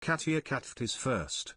Katia Katft is first.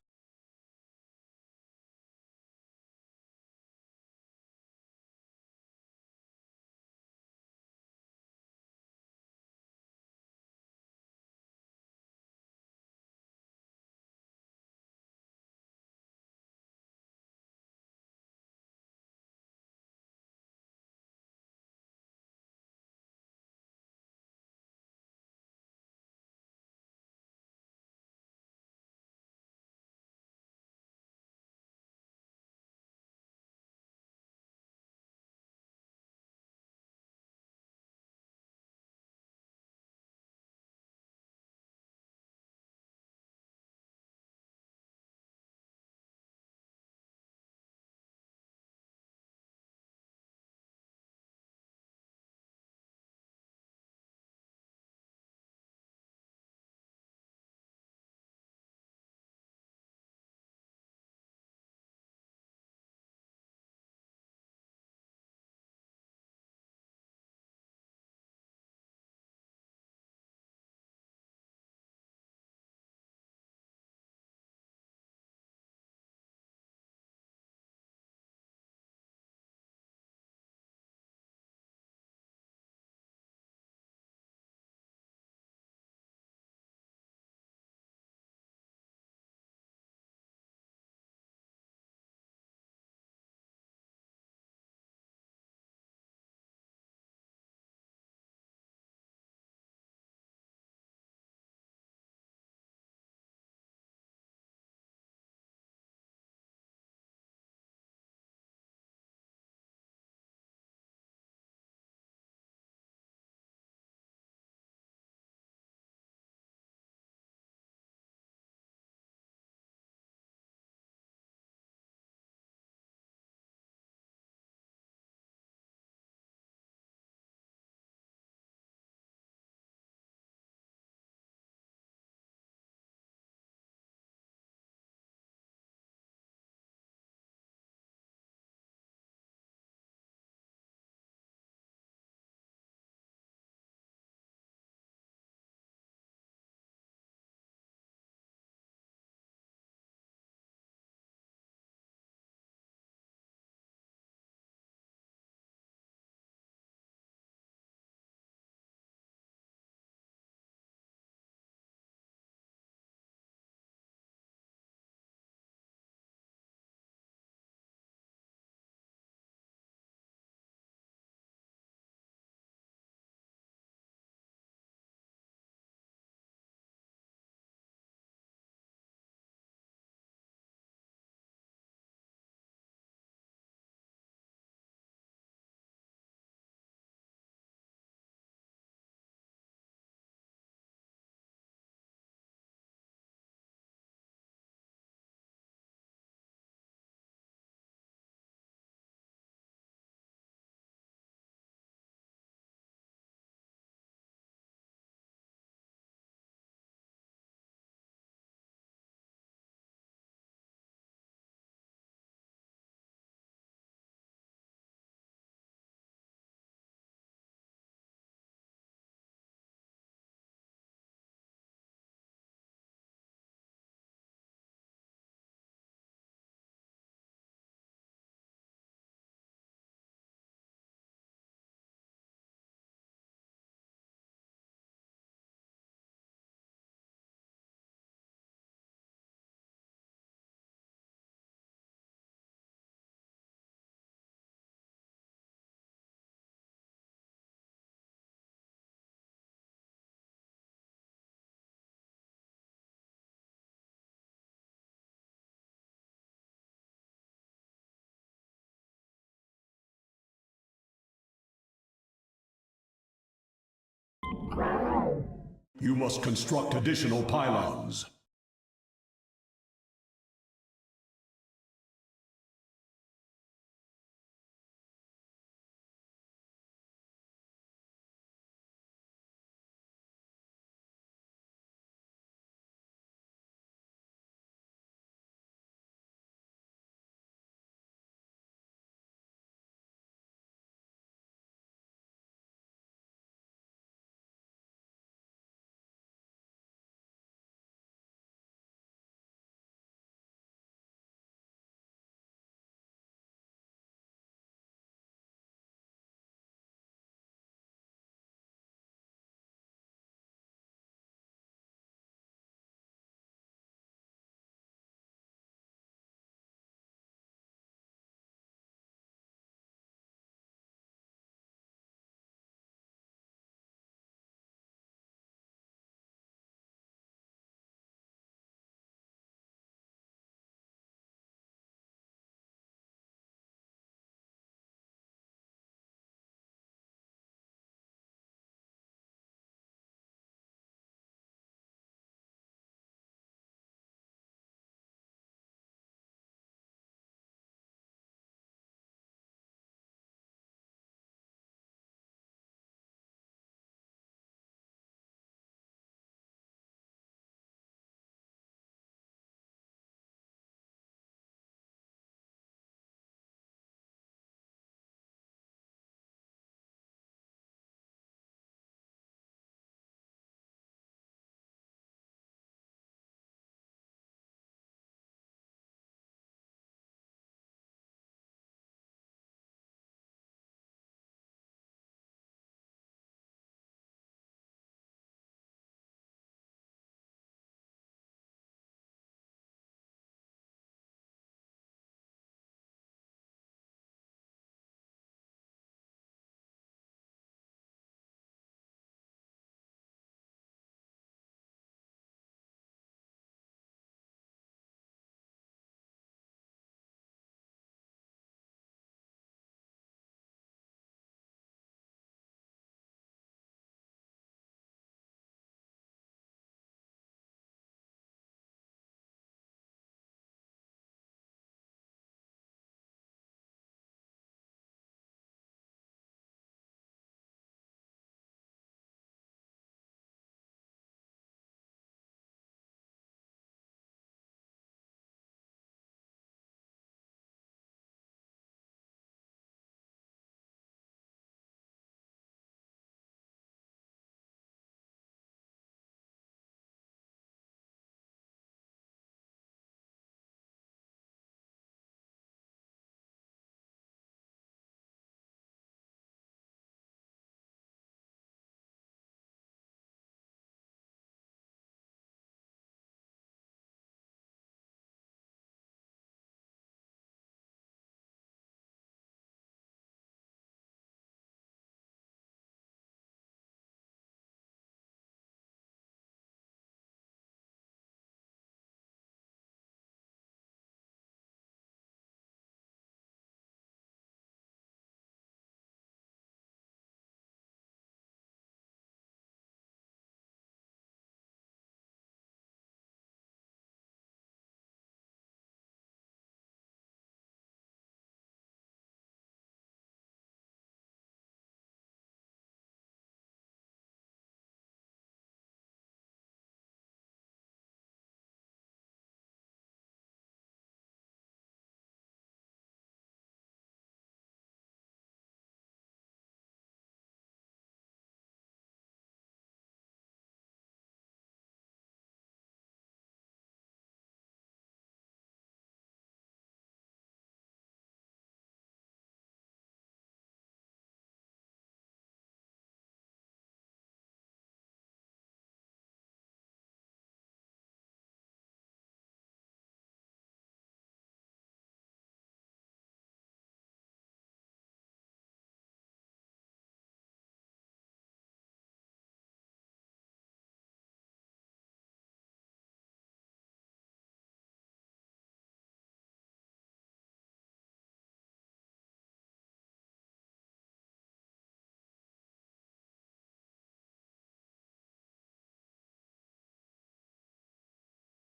You must construct additional pylons.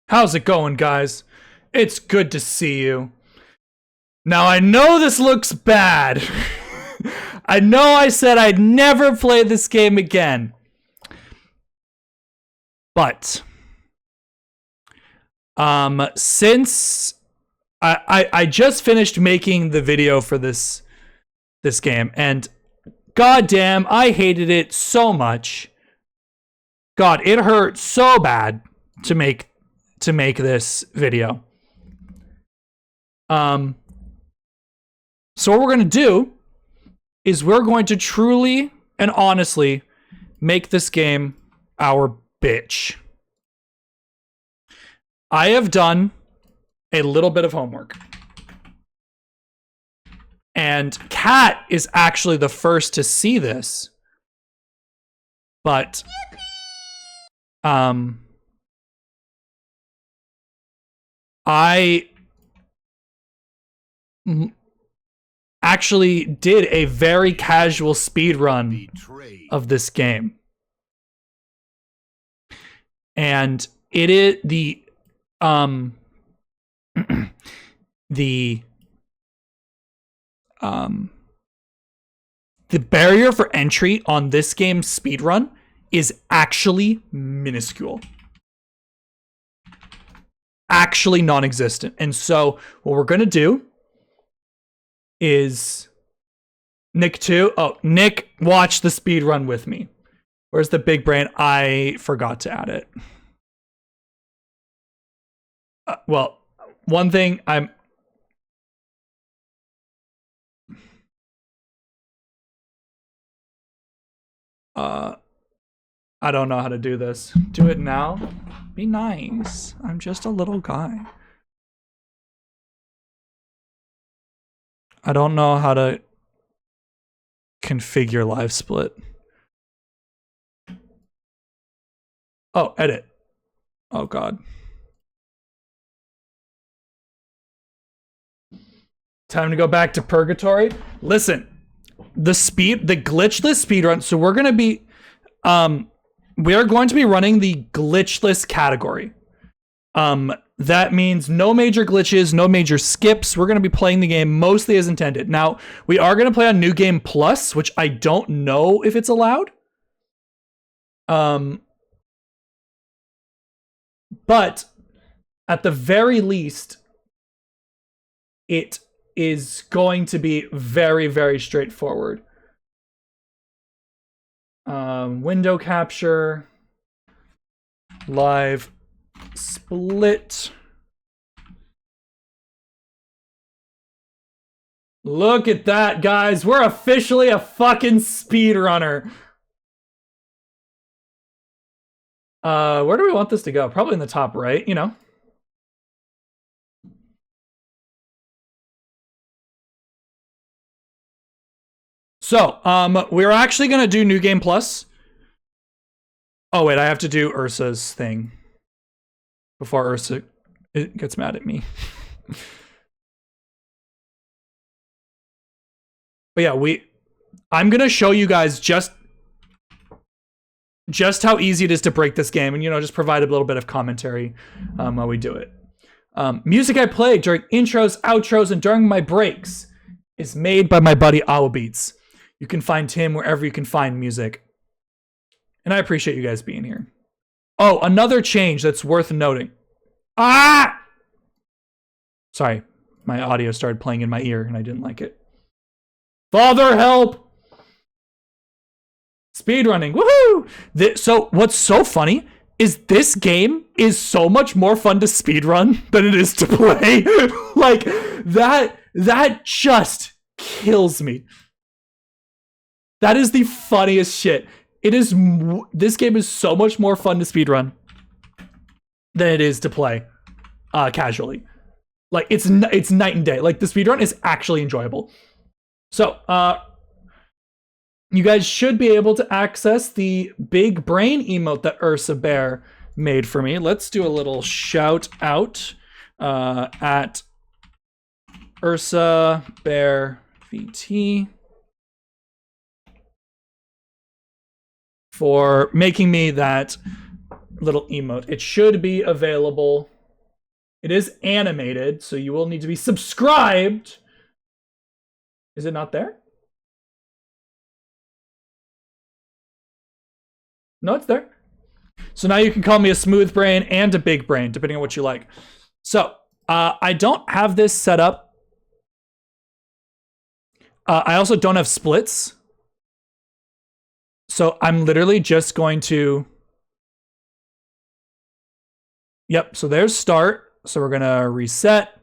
How's it going, guys? It's good to see you. Now, I know this looks bad. I know I said I'd never play this game again. But since I just finished making the video for this game, and goddamn, I hated it so much. God, it hurt so bad to make this video. So what we're gonna do is we're going to truly and honestly make this game our bitch. I have done a little bit of homework. And Kat is actually the first to see this. But I actually did a very casual speed run of this game. And it is the barrier for entry on this game's speedrun is actually minuscule. Actually non-existent. And so what we're gonna do is Nick watch the speedrun with me. Where's the big brain? I forgot to add it. Well, one thing I don't know how to do this. Do it now. Be nice. I'm just a little guy. I don't know how to configure live split. Oh, edit. Oh God. Time to go back to purgatory. Listen, the glitchless speedrun. So we're gonna be, we are going to be running the glitchless category. That means no major glitches, no major skips. We're going to be playing the game mostly as intended. Now, we are going to play on New Game Plus, which I don't know if it's allowed. But at the very least, it is going to be very, very straightforward. Window capture, live split. Look at that, guys. We're officially a fucking speedrunner. Where do we want this to go? Probably in the top right, you know. So, we're actually gonna do New Game Plus. Oh wait, I have to do Ursa's thing before Ursa gets mad at me. But yeah, I'm gonna show you guys just how easy it is to break this game, and you know, just provide a little bit of commentary while we do it. Music I play during intros, outros, and during my breaks is made by my buddy Owlbeats. You can find him wherever you can find music. And I appreciate you guys being here. Oh, another change that's worth noting. Ah! Sorry, my audio started playing in my ear and I didn't like it. Father, help! Speedrunning, woohoo! So what's so funny is this game is so much more fun to speedrun than it is to play. Like, that just kills me. That is the funniest shit. This game is so much more fun to speedrun than it is to play casually. Like, it's night and day. Like, the speedrun is actually enjoyable. So, you guys should be able to access the big brain emote that Ursa Bear made for me. Let's do a little shout out at Ursa Bear VT for making me that little emote. It should be available It is animated, so you will need to be subscribed. Is it not there? No, it's there. So now you can call me a smooth brain and a big brain, depending on what you like. So I don't have this set up. I also don't have splits. So I'm literally just going to... Yep, so there's start. So we're gonna reset.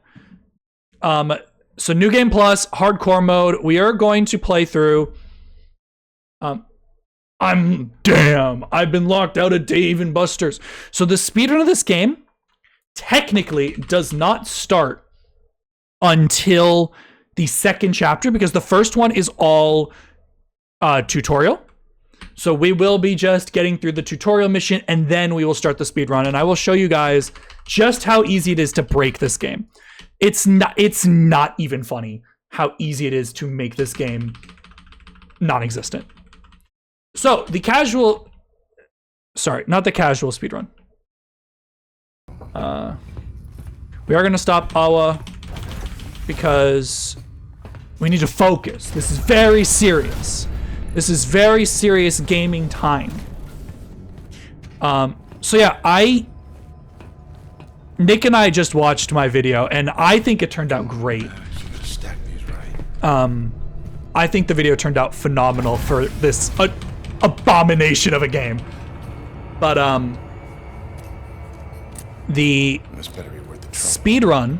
So new game plus, hardcore mode. We are going to play through. I've been locked out of Dave and Buster's. So the speedrun of this game technically does not start until the second chapter, because the first one is all tutorial. So we will be just getting through the tutorial mission, and then we will start the speedrun, and I will show you guys just how easy it is to break this game. It's not even funny how easy it is to make this game non-existent. So the casual, sorry, not the casual speedrun. We are gonna stop Awa because we need to focus. This is very serious. This is very serious gaming time. So yeah, Nick and I just watched my video, and I think it turned out great. I think the video turned out phenomenal for this abomination of a game. But the speedrun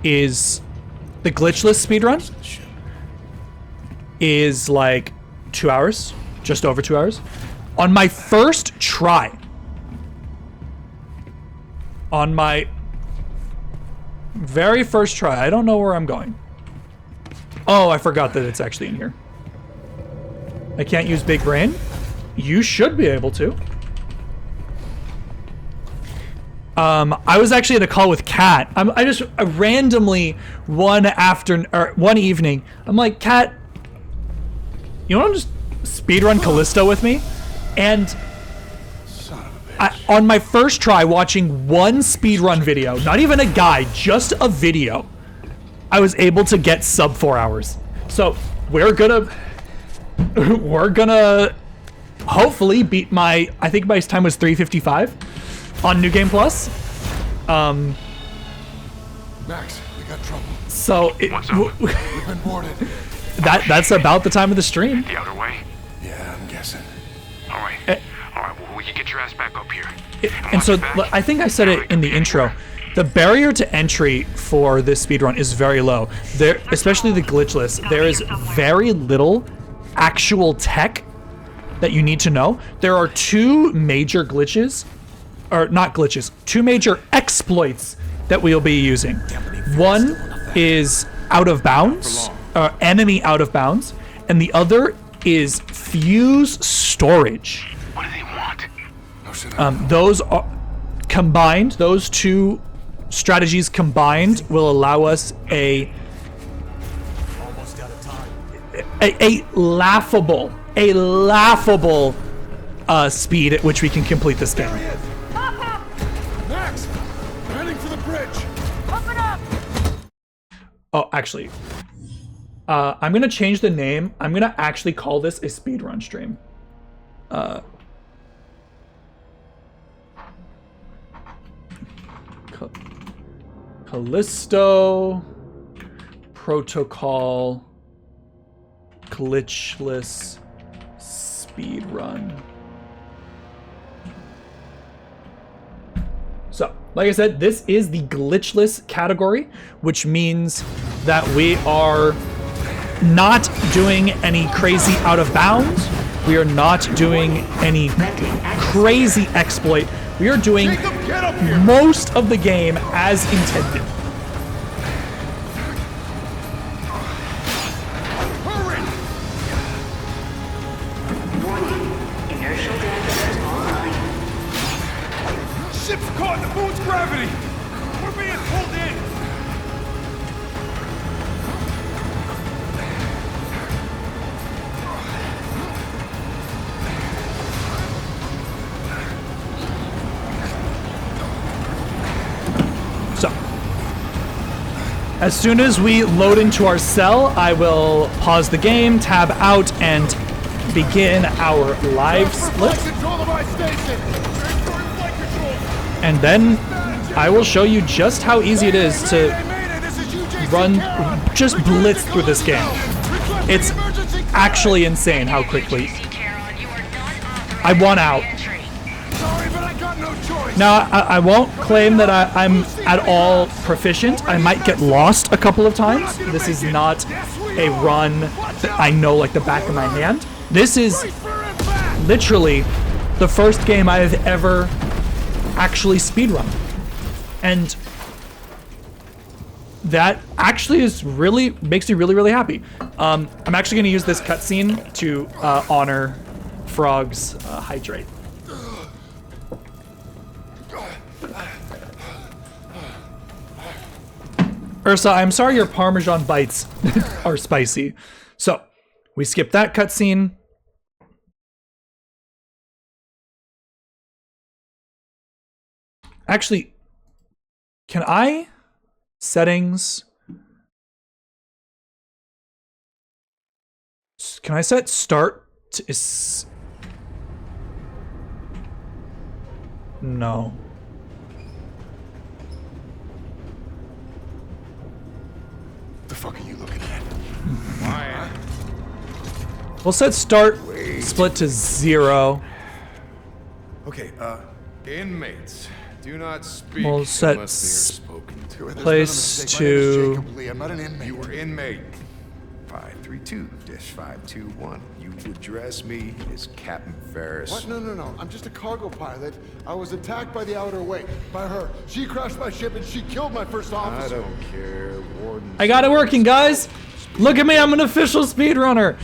is the glitchless speedrun is like 2 hours, just over 2 hours. On my first try, on my very first try, I don't know where I'm going. Oh, I forgot that it's actually in here. I can't use big brain. You should be able to. I was actually at a call with Kat. I just randomly one evening, I'm like, Kat, you want to just speedrun Callisto with me? And on my first try, watching one speedrun video, not even a guide, just a video, I was able to get sub 4 hours. So we're gonna hopefully beat my, I think my time was 3:55 on New Game Plus. Max, we got trouble. So We've been boarded. that's about the time of the stream. The outer way? Yeah, I'm guessing. All right. Well, we can get your ass back up here. And so I think I said it in the intro. The barrier to entry for this speedrun is very low. There, especially the glitchless, there is very little actual tech that you need to know. There are two major glitches, or not glitches, two major exploits that we'll be using. One is out of bounds, enemy out of bounds, and the other is fuse storage. What do they want? Those are combined, those two strategies combined will allow us a laughable speed at which we can complete this game. Max, we're heading for the bridge. Open up! Oh, actually, I'm gonna change the name. I'm gonna actually call this a speedrun stream. Callisto Protocol Glitchless Speedrun. So, like I said, this is the glitchless category, which means that we are not doing any crazy out of bounds. We are not doing any crazy exploit. We are doing most of the game as intended. Hurry! Warning. Inertial dampers online. Ship's caught in the moon's gravity. We're being pulled in. As soon as we load into our cell, I will pause the game, tab out, and begin our live split. And then I will show you just how easy it is to run, just blitz through this game. It's actually insane how quickly. I won out. Now, I won't claim that I'm at all proficient. I might get lost a couple of times. This is not a run that I know like the back of my hand. This is literally the first game I have ever actually speedrun. And that actually is really, makes me really, really happy. I'm actually gonna use this cutscene to honor Frog's hydrate. Ursa, I'm sorry your Parmesan bites are spicy. So, we skip that cutscene. Actually, can I? Settings. Can I set start to no. The fuck are you looking at? We'll set start split to 0. Okay, inmates, do not speak We'll set unless they are spoken to. place to I'm not an inmate. You were inmate. 532-521. You address me as Captain Ferris. What? No. I'm just a cargo pilot. I was attacked by the outer wing. By her. She crashed my ship and she killed my first I officer. don't care, Warden. I got it working, guys. Look at me, I'm an official speedrunner.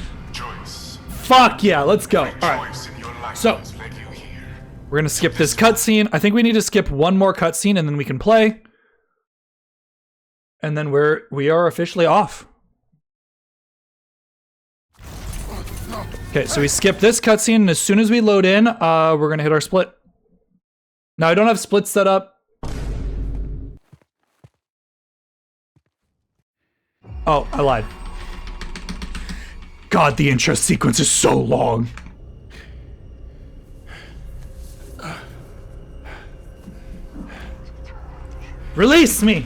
Fuck yeah, let's go. All right. So we're gonna skip this cutscene. I think we need to skip one more cutscene and then we can play. And then we are officially off. Okay, so we skip this cutscene, and as soon as we load in, we're gonna hit our split. Now I don't have split set up. Oh, I lied. God, the intro sequence is so long. Release me!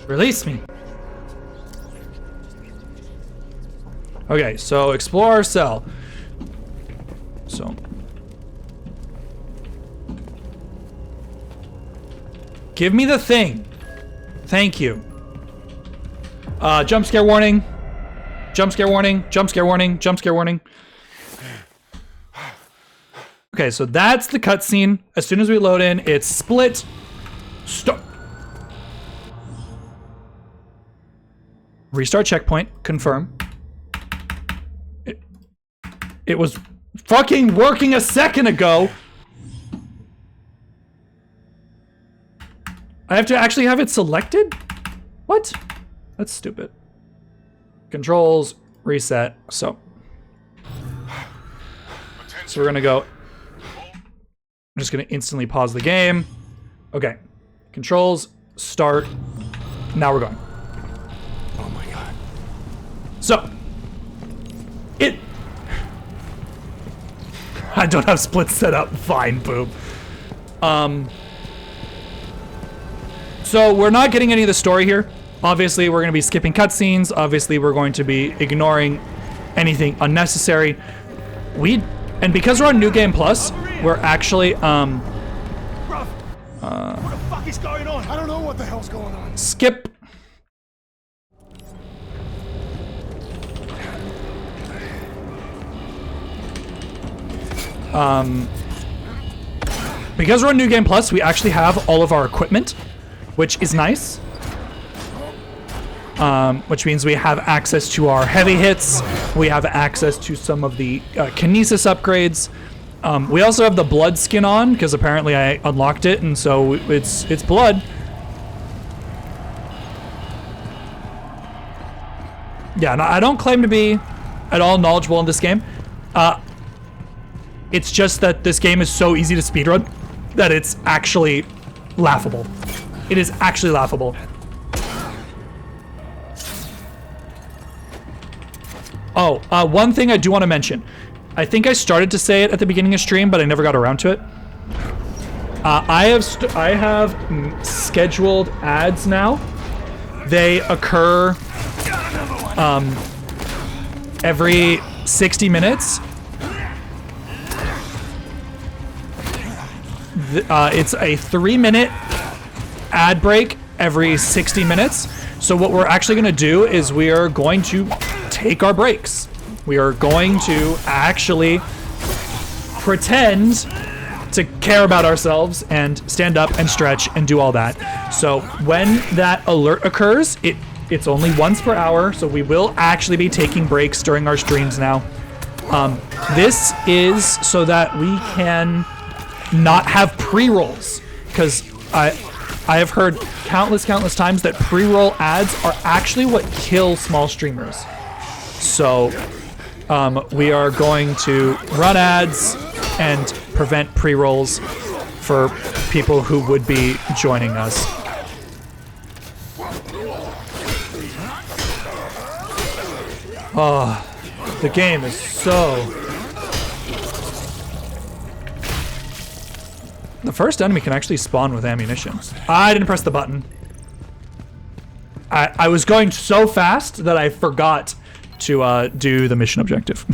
Release me. Okay, so explore our cell. So. Give me the thing. Thank you. Jump scare warning. Jump scare warning. Jump scare warning. Jump scare warning. Okay, so that's the cutscene. As soon as we load in, it's split. Stop. Restart checkpoint. Confirm. It was fucking working a second ago. I have to actually have it selected? What? That's stupid. Controls, reset, so. So we're gonna go. I'm just gonna instantly pause the game. Okay. Controls, start. Now we're going. Oh my god. So. I don't have split set up. Fine, boob. So we're not getting any of the story here. Obviously, we're going to be skipping cutscenes. Obviously, we're going to be ignoring anything unnecessary. And because we're on New Game Plus, we're actually What the fuck is going on? I don't know what the hell's going on. skip. Because we're on New Game Plus, we actually have all of our equipment, which is nice. Which means we have access to our heavy hits. We have access to some of the kinesis upgrades. We also have the blood skin on because apparently I unlocked it, and so it's blood. Yeah, no, I don't claim to be at all knowledgeable in this game. It's just that this game is so easy to speedrun that it's actually laughable. It is actually laughable. Oh, one thing I do want to mention. I think I started to say it at the beginning of stream, but I never got around to it. I have scheduled ads now. They occur every 60 minutes. It's a 3-minute ad break every 60 minutes. So what we're actually going to do is we are going to take our breaks. We are going to actually pretend to care about ourselves and stand up and stretch and do all that. So when that alert occurs, it's only once per hour, so we will actually be taking breaks during our streams now. This is so that we can not have pre-rolls, because I have heard countless times that pre-roll ads are actually what kill small streamers. So we are going to run ads and prevent pre-rolls for people who would be joining us. Oh, the game is so... The first enemy can actually spawn with ammunition. I didn't press the button. I was going so fast that I forgot to do the mission objective.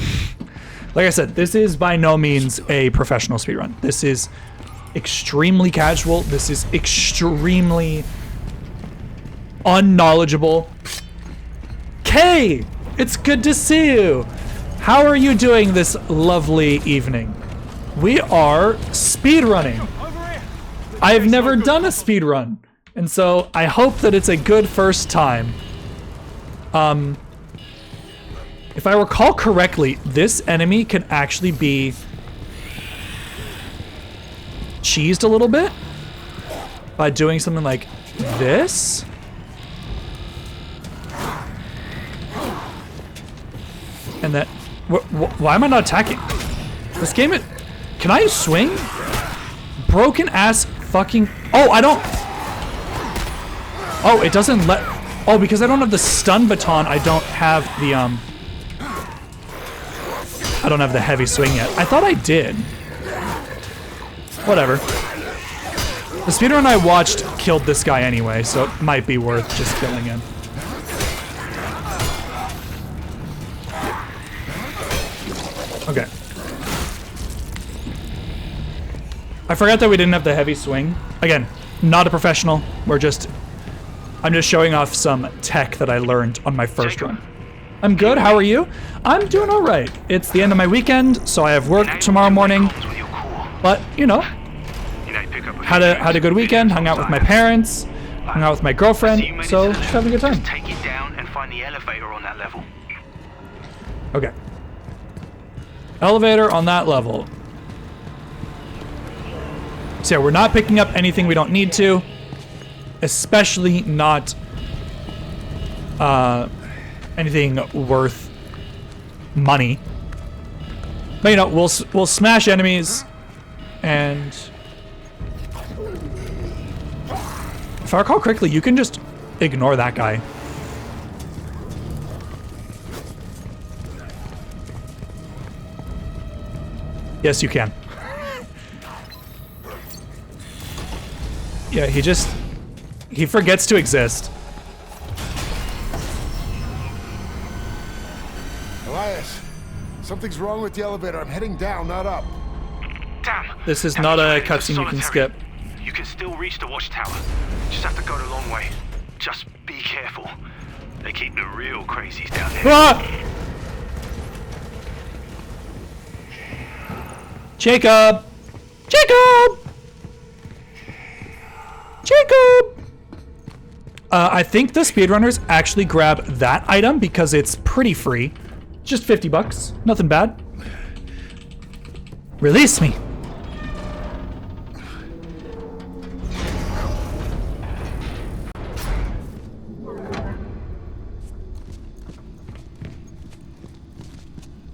Like I said, this is by no means a professional speedrun. This is extremely casual. This is extremely unknowledgeable. Kay, it's good to see you. How are you doing this lovely evening? We are speedrunning. I've never done a speedrun, and so I hope that it's a good first time. If I recall correctly, this enemy can actually be cheesed a little bit by doing something like this. And that... why am I not attacking? This game... Can I swing? Broken ass fucking... Oh, I don't... Oh, it doesn't let... Oh, because I don't have the stun baton, I don't have the, I don't have the heavy swing yet. I thought I did. Whatever. The speedrun I watched killed this guy anyway, so it might be worth just killing him. Okay. I forgot that we didn't have the heavy swing. Again, not a professional. I'm just showing off some tech that I learned on my first run. I'm good, how are you? I'm doing all right. It's the end of my weekend, so I have work tomorrow morning. But, you know, had a good weekend, hung out with my parents, hung out with my girlfriend, so just having a good time. Take it down and find the elevator on that level. Okay. Elevator on that level. So yeah, we're not picking up anything we don't need to. Especially not anything worth money. But you know, we'll smash enemies, and if I recall correctly, you can just ignore that guy. Yes, you can. Yeah, he forgets to exist. Elias, something's wrong with the elevator. I'm heading down, not up. Damn. This is not a cutscene you can skip. You can still reach the watchtower. Just have to go the long way. Just be careful. They keep the real crazies down there. Ah! Jacob! Jacob! Jacob! I think the speedrunners actually grab that item because it's pretty free. Just 50 bucks. Nothing bad. Release me.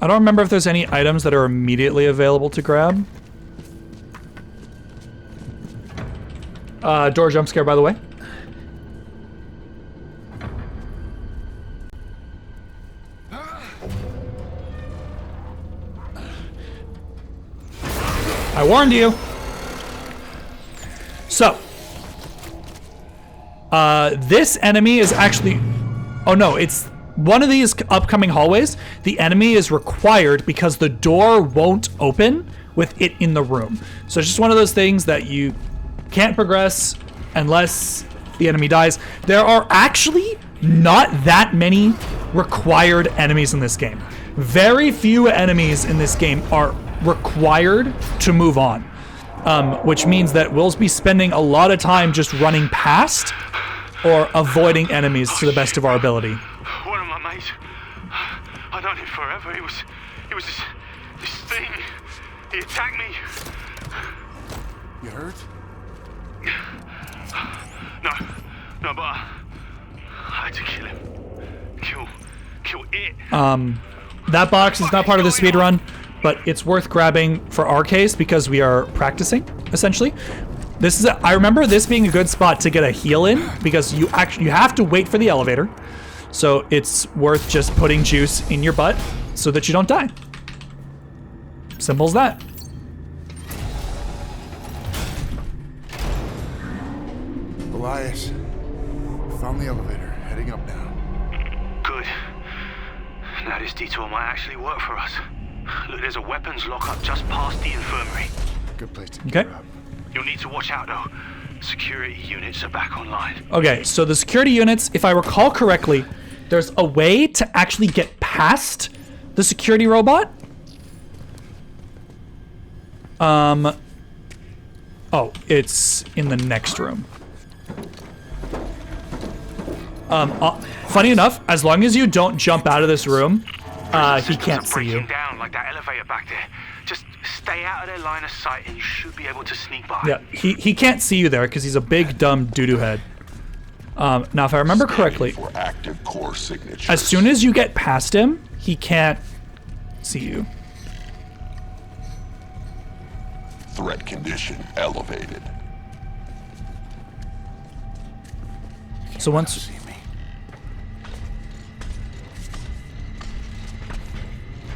I don't remember if there's any items that are immediately available to grab. Door jump scare, by the way. warned you. So, this enemy is actually, oh no, it's one of these upcoming hallways. The enemy is required because the door won't open with it in the room. So it's just one of those things that you can't progress unless the enemy dies. There are actually not that many required enemies in this game. Very few enemies in this game are required to move on, which means that we'll be spending a lot of time just running past or avoiding enemies to the best of our ability. One of my mates, I've known him forever. He was this thing. He attacked me. You hurt? No, but I had to kill him. Kill it. That box is not part of the speedrun, but it's worth grabbing for our case because we are practicing, essentially. I remember this being a good spot to get a heal in because you have to wait for the elevator. So it's worth just putting juice in your butt so that you don't die. Simple as that. Elias, found the elevator, heading up now. Good. Now this detour might actually work for us. Look, there's a weapons lockup just past the infirmary. Good place to Okay. gear up. You'll need to watch out though. Security units are back online. Okay, so the security units, if I recall correctly, there's a way to actually get past the security robot. Oh, it's in the next room. Funny enough, as long as you don't jump out of this room, he can't see you. Down like that elevator back there. Just stay out of their line of sight and you should be able to sneak by. Yeah, he can't see you there because he's a big dumb doo-doo head. Now, if I remember correctly, For active core signatures. as soon as you get past him, he can't see you. Threat condition elevated. So once... See me.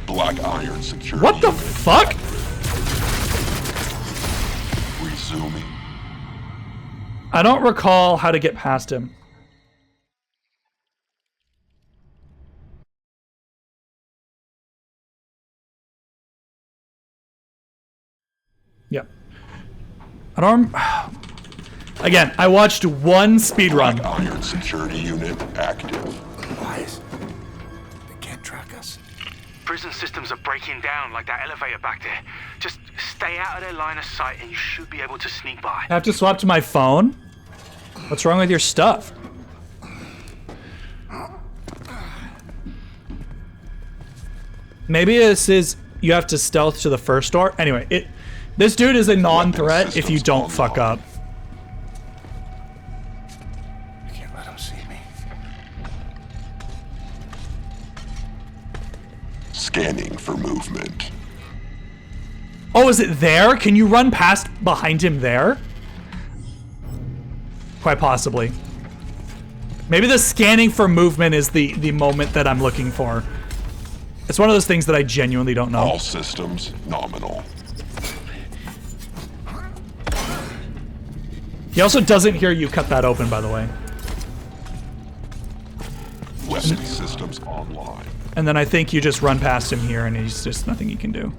Black iron security. What the unit fuck? resuming. I don't recall how to get past him. Yep. I don't... Again, I watched one speedrun. Black iron security unit active. Elias, they can't track us. Prison systems are breaking down like that elevator back there. Just stay out of their line of sight and you should be able to sneak by. I have to swap to my phone? What's wrong with your stuff? Maybe this is... You have to stealth to the first door. Anyway, this dude is a non-threat if you don't fuck up. I can't let them see me. Scanning for movement. Oh, is it there? Can you run past behind him there? Quite possibly. Maybe the scanning for movement is the moment that I'm looking for. It's one of those things that I genuinely don't know. All systems nominal. He also doesn't hear you cut that open, by the way. Weapon systems online. And then I think you just run past him here and he's just nothing you can do.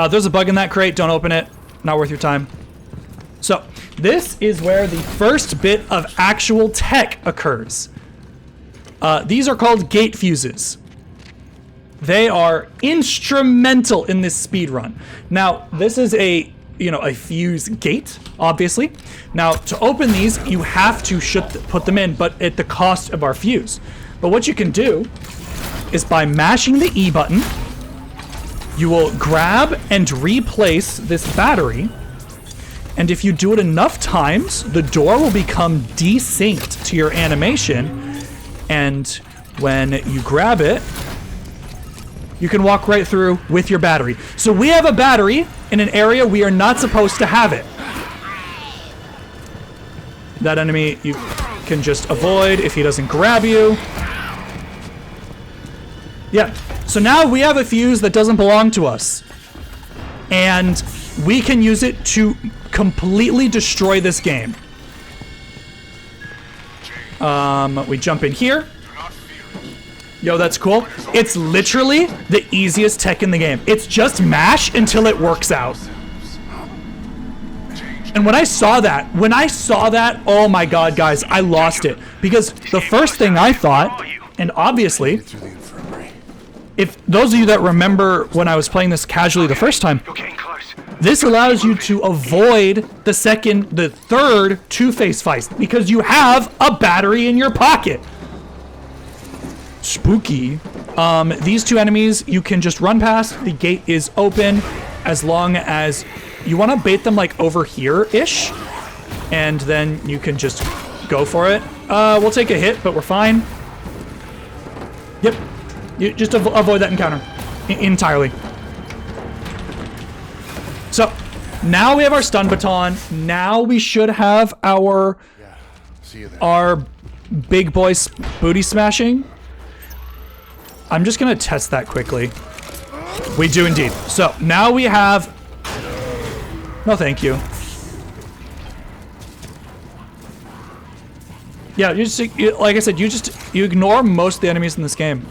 There's a bug in that crate. Don't open it. Not worth your time. So, this is where the first bit of actual tech occurs. These are called gate fuses. They are instrumental in this speedrun. Now, this is a fuse gate, obviously. Now, to open these, you have to put them in, but at the cost of our fuse. But what you can do is by mashing the E button, you will grab and replace this battery. And if you do it enough times, the door will become desynced to your animation. And when you grab it, you can walk right through with your battery. So we have a battery in an area we are not supposed to have it. That enemy you can just avoid if he doesn't grab you. Yeah, So now we have a fuse that doesn't belong to us. And we can use it to completely destroy this game. We jump in here. Yo, that's cool. It's literally the easiest tech in the game. It's just mash until it works out. And when I saw that, oh my god, guys, I lost it. Because the first thing I thought, and obviously, if those of you that remember when I was playing this casually the first time, this allows you to avoid the third two-face fight because you have a battery in your pocket. Spooky. These two enemies you can just run past. The gate is open as long as you want to bait them like over here-ish, and then you can just go for it. We'll take a hit, but we're fine. Yep. You just avoid that encounter entirely. So now we have our stun baton. Now we should have our big boy booty smashing. I'm just gonna test that quickly. We do indeed. So now we have. No, thank you. Yeah, like I said, you ignore most of the enemies in this game.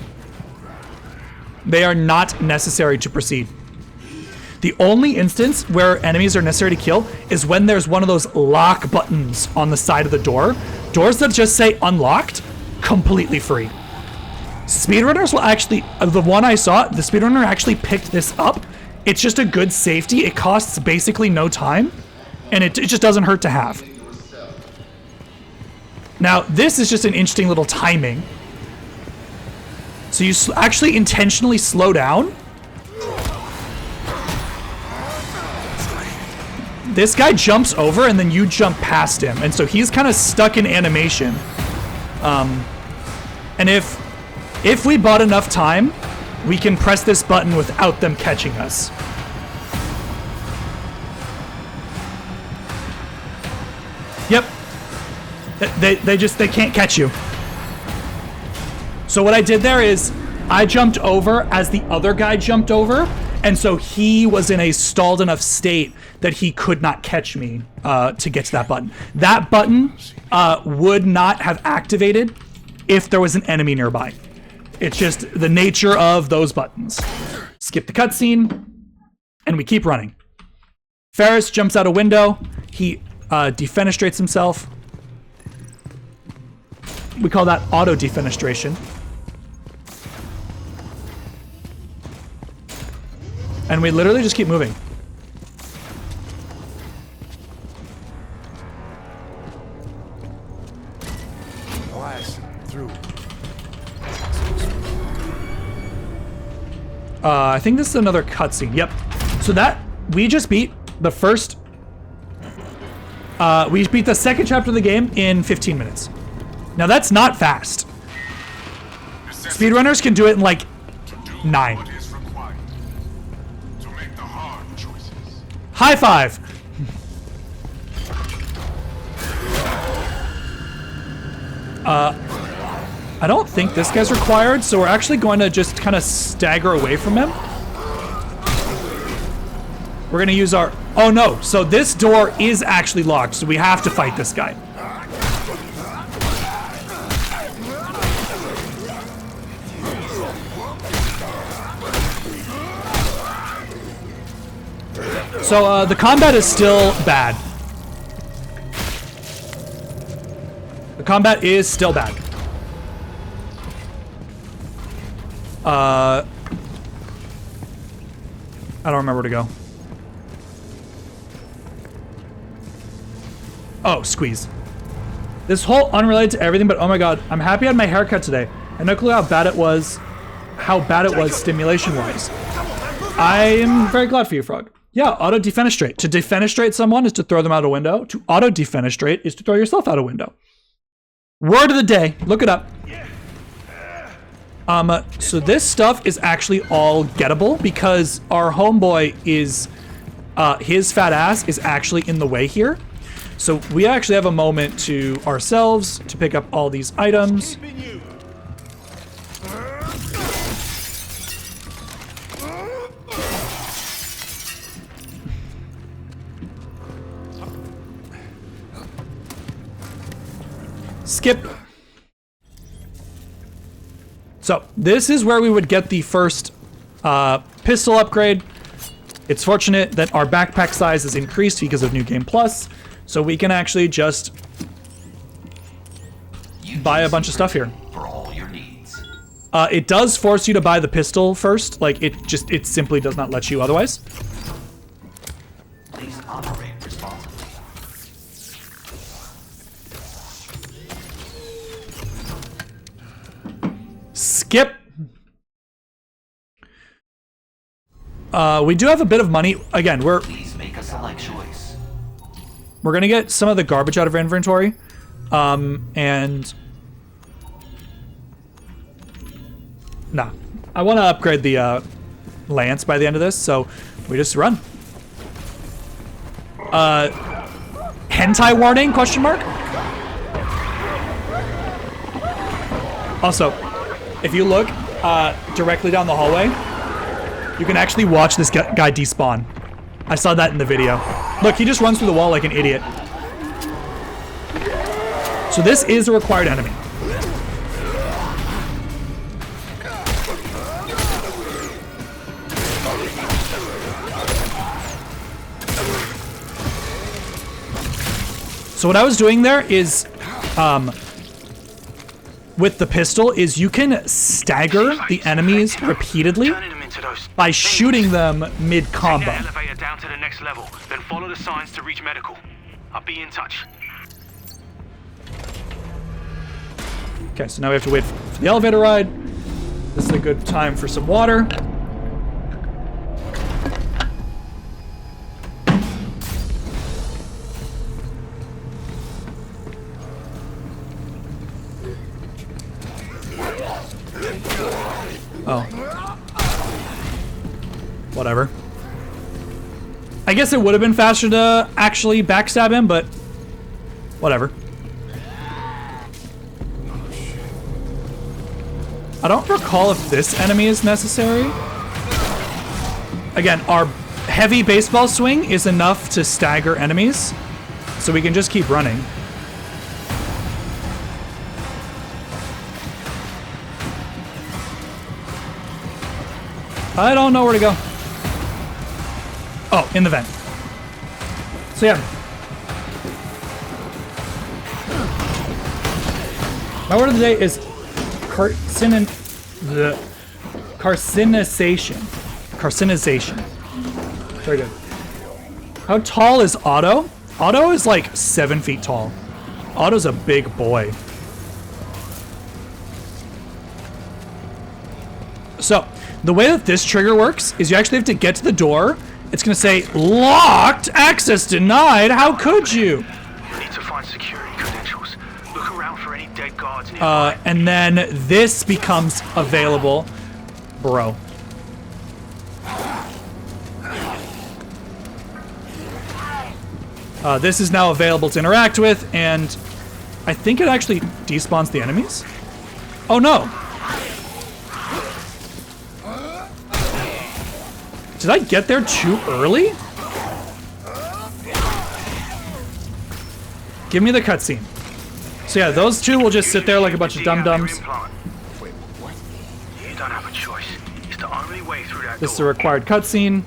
They are not necessary to proceed. The only instance where enemies are necessary to kill is when there's one of those lock buttons on the side of the door. Doors that just say unlocked, completely free. Speedrunners will actually, the one I saw, the speedrunner actually picked this up. It's just a good safety. It costs basically no time, and it just doesn't hurt to have. Now, this is just an interesting little timing. So you actually intentionally slow down. This guy jumps over, and then you jump past him, and so he's kind of stuck in animation. And if we bought enough time, we can press this button without them catching us. Yep. They can't catch you. So what I did there is I jumped over as the other guy jumped over, and so he was in a stalled enough state that he could not catch me to get to that button. That button would not have activated if there was an enemy nearby. It's just the nature of those buttons. Skip the cutscene, and we keep running. Ferris jumps out a window. He defenestrates himself. We call that auto-defenestration. And we literally just keep moving. I think this is another cutscene. Yep. So that we just beat the first. We beat the second chapter of the game in 15 minutes. Now that's not fast. Speedrunners can do it in like 9. High five. I don't think this guy's required, so we're actually going to just kind of stagger away from him. We're going to use our... Oh no, so this door is actually locked, so we have to fight this guy. So the combat is still bad. The combat is still bad. I don't remember where to go. Oh, squeeze. This whole unrelated to everything, but oh my god, I'm happy I had my haircut today. I no clue how bad it was stimulation-wise. I'm very glad for you, Frog. Yeah, auto-defenestrate. To defenestrate someone is to throw them out a window. To auto-defenestrate is to throw yourself out a window. Word of the day. Look it up. So this stuff is actually all gettable because our homeboy is, his fat ass is actually in the way here. So we actually have a moment to ourselves to pick up all these items. Skip. So this is where we would get the first pistol upgrade. It's fortunate that our backpack size is increased because of New Game Plus, so we can actually just buy a bunch of stuff here. For all your needs. It does force you to buy the pistol first. Like, it simply does not let you otherwise. Please operate responsibly. Skip. We do have a bit of money. Again, Please make a select choice. we're gonna get some of the garbage out of our inventory. And nah, I want to upgrade the lance by the end of this, so we just run. Hentai warning? Question mark. Also, if you look directly down the hallway, you can actually watch this guy despawn. I saw that in the video. Look, he just runs through the wall like an idiot. So this is a required enemy. So what I was doing there is, with the pistol, is you can stagger the enemies repeatedly by shooting them Take mid-combo. the elevator down to the next level, then follow the signs to reach medical. I'll be in touch. Okay, so now we have to wait for the elevator ride. This is a good time for some water. Oh. Whatever. I guess it would have been faster to actually backstab him, but whatever. I don't recall if this enemy is necessary. Again, our heavy baseball swing is enough to stagger enemies, so we can just keep running. I don't know where to go. Oh, in the vent. So yeah. My word of the day is carcinization. Very good. How tall is Otto? Otto is like 7 feet tall. Otto's a big boy. So, the way that this trigger works is you actually have to get to the door. It's gonna say, locked, access denied, how could you? You need to find security credentials. Look around for any dead guards nearby. And then this becomes available. Bro. This is now available to interact with, and I think it actually despawns the enemies. Oh no! Did I get there too early? Give me the cutscene. So yeah, those two will just sit there like a bunch of dum-dums. Wait, what? You don't have a choice. It's the only way through that This is a door. required cutscene.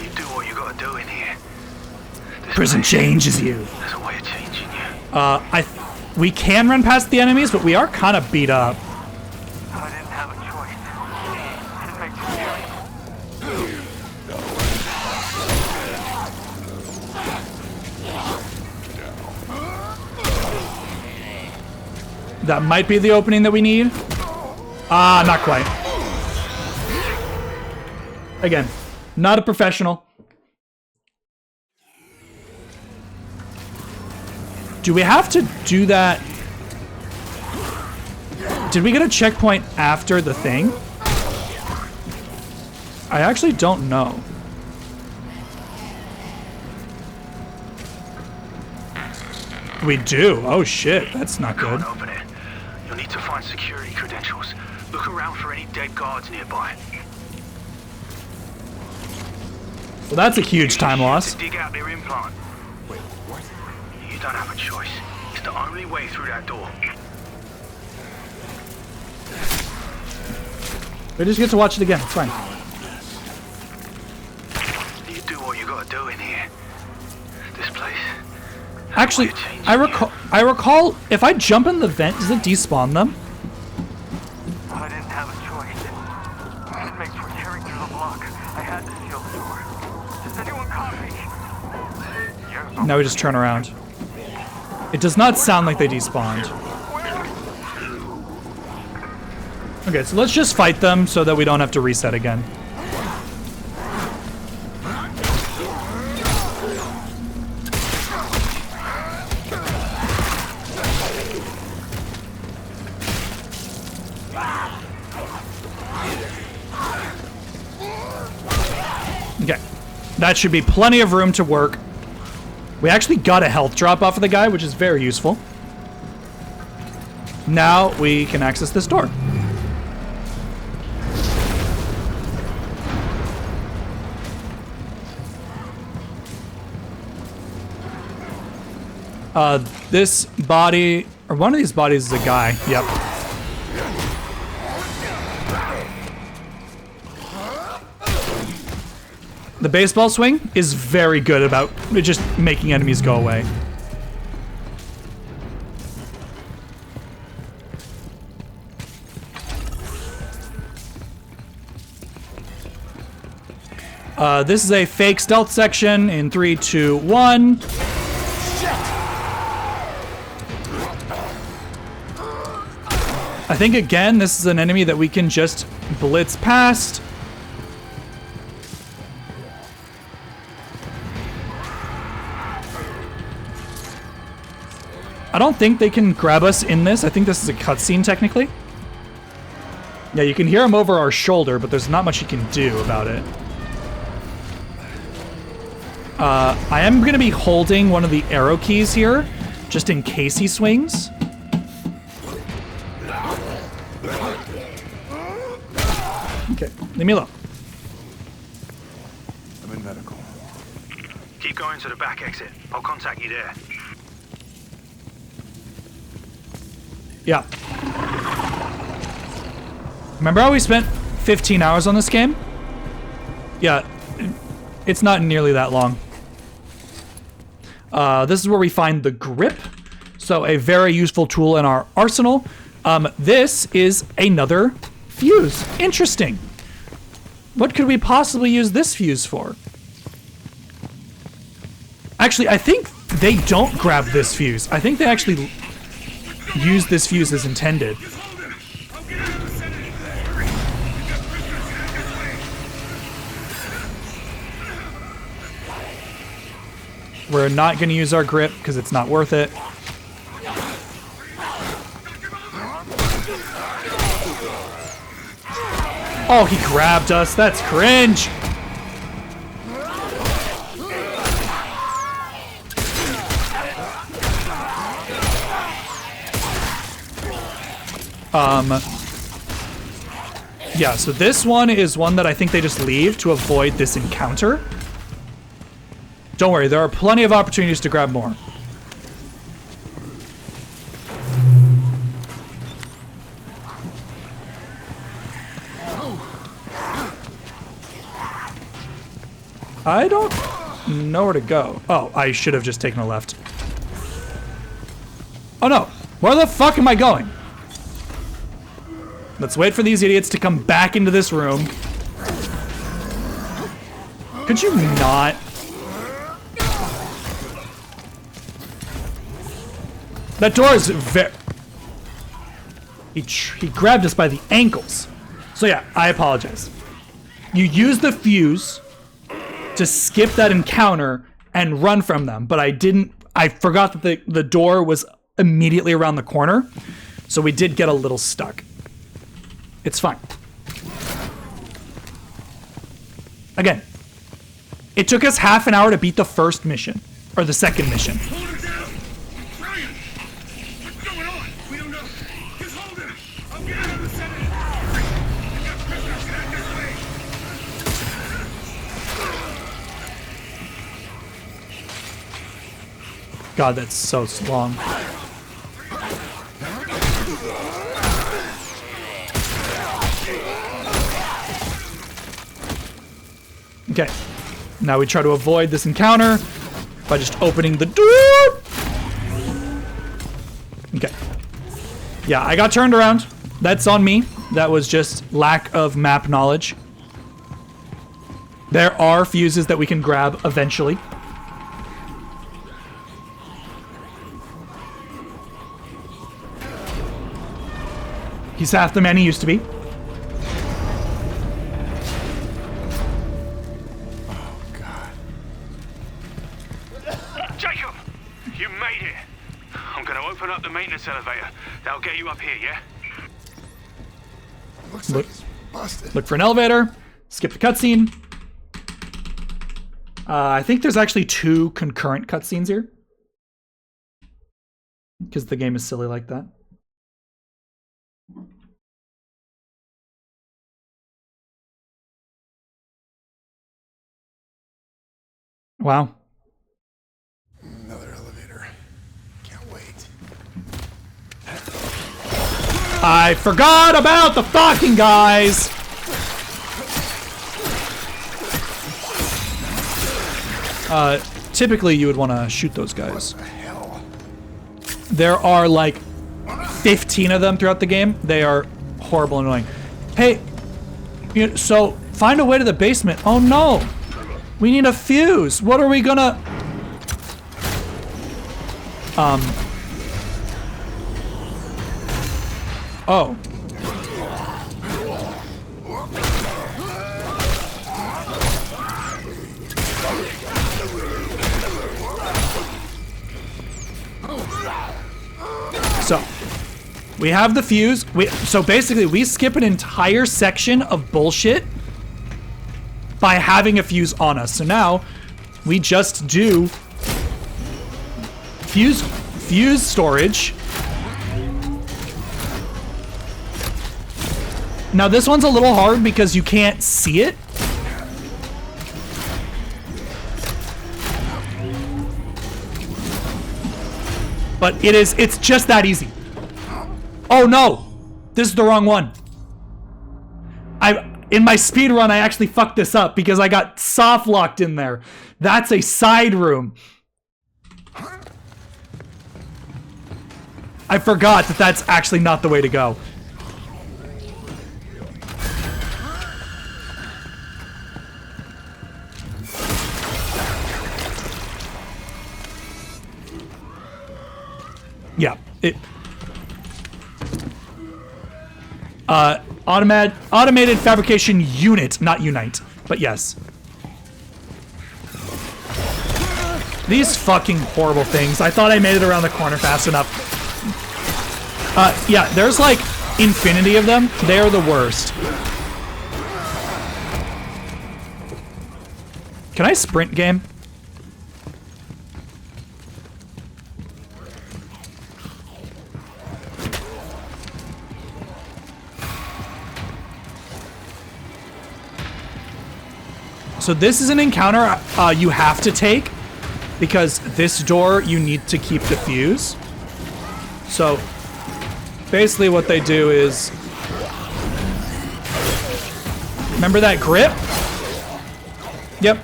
You do what you gotta do in here. This Prison place- changes you. There's a way of changing you. We can run past the enemies, but we are kind of beat up. I didn't have a choice. It makes it serious. That might be the opening that we need. Ah, not quite. Again, not a professional. Do we have to do that? Did we get a checkpoint after the thing? I actually don't know. We do. Oh shit, that's not good. Can't open it. You'll need to find security credentials. Look around for any dead guards nearby. So that's a huge time loss. Dig out their implant. Wait, what? You don't have a choice. It's the only way through that door. We just get to watch it again. It's fine. You do what you gotta do in here. This place. Actually, I recall if I jump in the vent, does it despawn them? I didn't have a choice. Inmates were tearing through the block. I had to seal the door. Does anyone copy? Now we just turn around. It does not sound like they despawned. Okay, so let's just fight them so that we don't have to reset again. Okay, that should be plenty of room to work. We actually got a health drop off of the guy, which is very useful. Now we can access this door. This body, or one of these bodies is a guy. Yep. The baseball swing is very good about just making enemies go away. This is a fake stealth section in 3, 2, 1. I think, again, this is an enemy that we can just blitz past. I don't think they can grab us in this. I think this is a cutscene, technically. Yeah, you can hear him over our shoulder, but there's not much you can do about it. I am going to be holding one of the arrow keys here, just in case he swings. Okay, leave me alone. I'm in medical. Keep going to the back exit. I'll contact you there. Yeah. Remember how we spent 15 hours on this game? Yeah, it's not nearly that long. This is where we find the grip. So a very useful tool in our arsenal. This is another fuse. Interesting. What could we possibly use this fuse for? Actually, I think they don't grab this fuse. I think they actually use this fuse as intended. We're not going to use our grip because it's not worth it. Oh, he grabbed us. That's cringe. Yeah, so this one is one that I think they just leave to avoid this encounter. Don't worry, there are plenty of opportunities to grab more. I don't know where to go. Oh, I should have just taken a left. Oh no, where the fuck am I going? Let's wait for these idiots to come back into this room. Could you not? That door is very... He grabbed us by the ankles. So yeah, I apologize. You use the fuse to skip that encounter and run from them, but I forgot that the door was immediately around the corner, so we did get a little stuck. It's fine. Again, it took us half an hour to beat the first mission, or the second mission. Hold it down! Ryan! What's going on? We don't know. Just hold it! I'll get out of the center! We've got prisoners headed this way! God, that's so long. Okay, now we try to avoid this encounter by just opening the door. Okay. Yeah, I got turned around. That's on me. That was just lack of map knowledge. There are fuses that we can grab eventually. He's half the man he used to be. Jacob, you made it. I'm gonna open up the maintenance elevator. That'll get you up here, yeah? Looks like it's busted. Look for an elevator. Skip the cutscene. I think there's actually 2 concurrent cutscenes here. Because the game is silly like that. Wow. Another elevator. Can't wait. I forgot about the fucking guys! Typically you would want to shoot those guys. What the hell? There are like 15 of them throughout the game. They are horrible and annoying. Hey, so find a way to the basement. Oh no! We need a fuse. What are we gonna... Oh. So, we have the fuse. So basically, we skip an entire section of bullshit by having a fuse on us. So now, we just do fuse storage. Now this one's a little hard because you can't see it. But it's just that easy. Oh no! This is the wrong one. In my speed run, I actually fucked this up because I got soft locked in there. That's a side room. I forgot that that's actually not the way to go. Yeah, automated fabrication unit, not unite, but yes. These fucking horrible things. I thought I made it around the corner fast enough. Yeah, there's like infinity of them. They're the worst. Can I sprint game? So this is an encounter you have to take because this door you need to keep the fuse. So basically what they do is, remember that grip? Yep.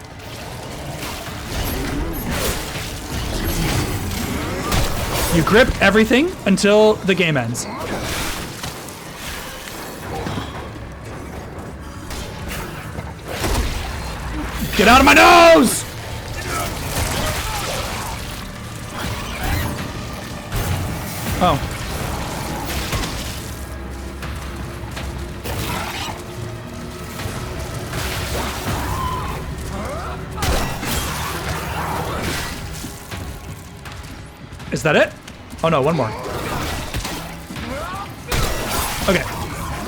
You grip everything until the game ends. Get out of my nose! Oh. Is that it? Oh no, one more. Okay.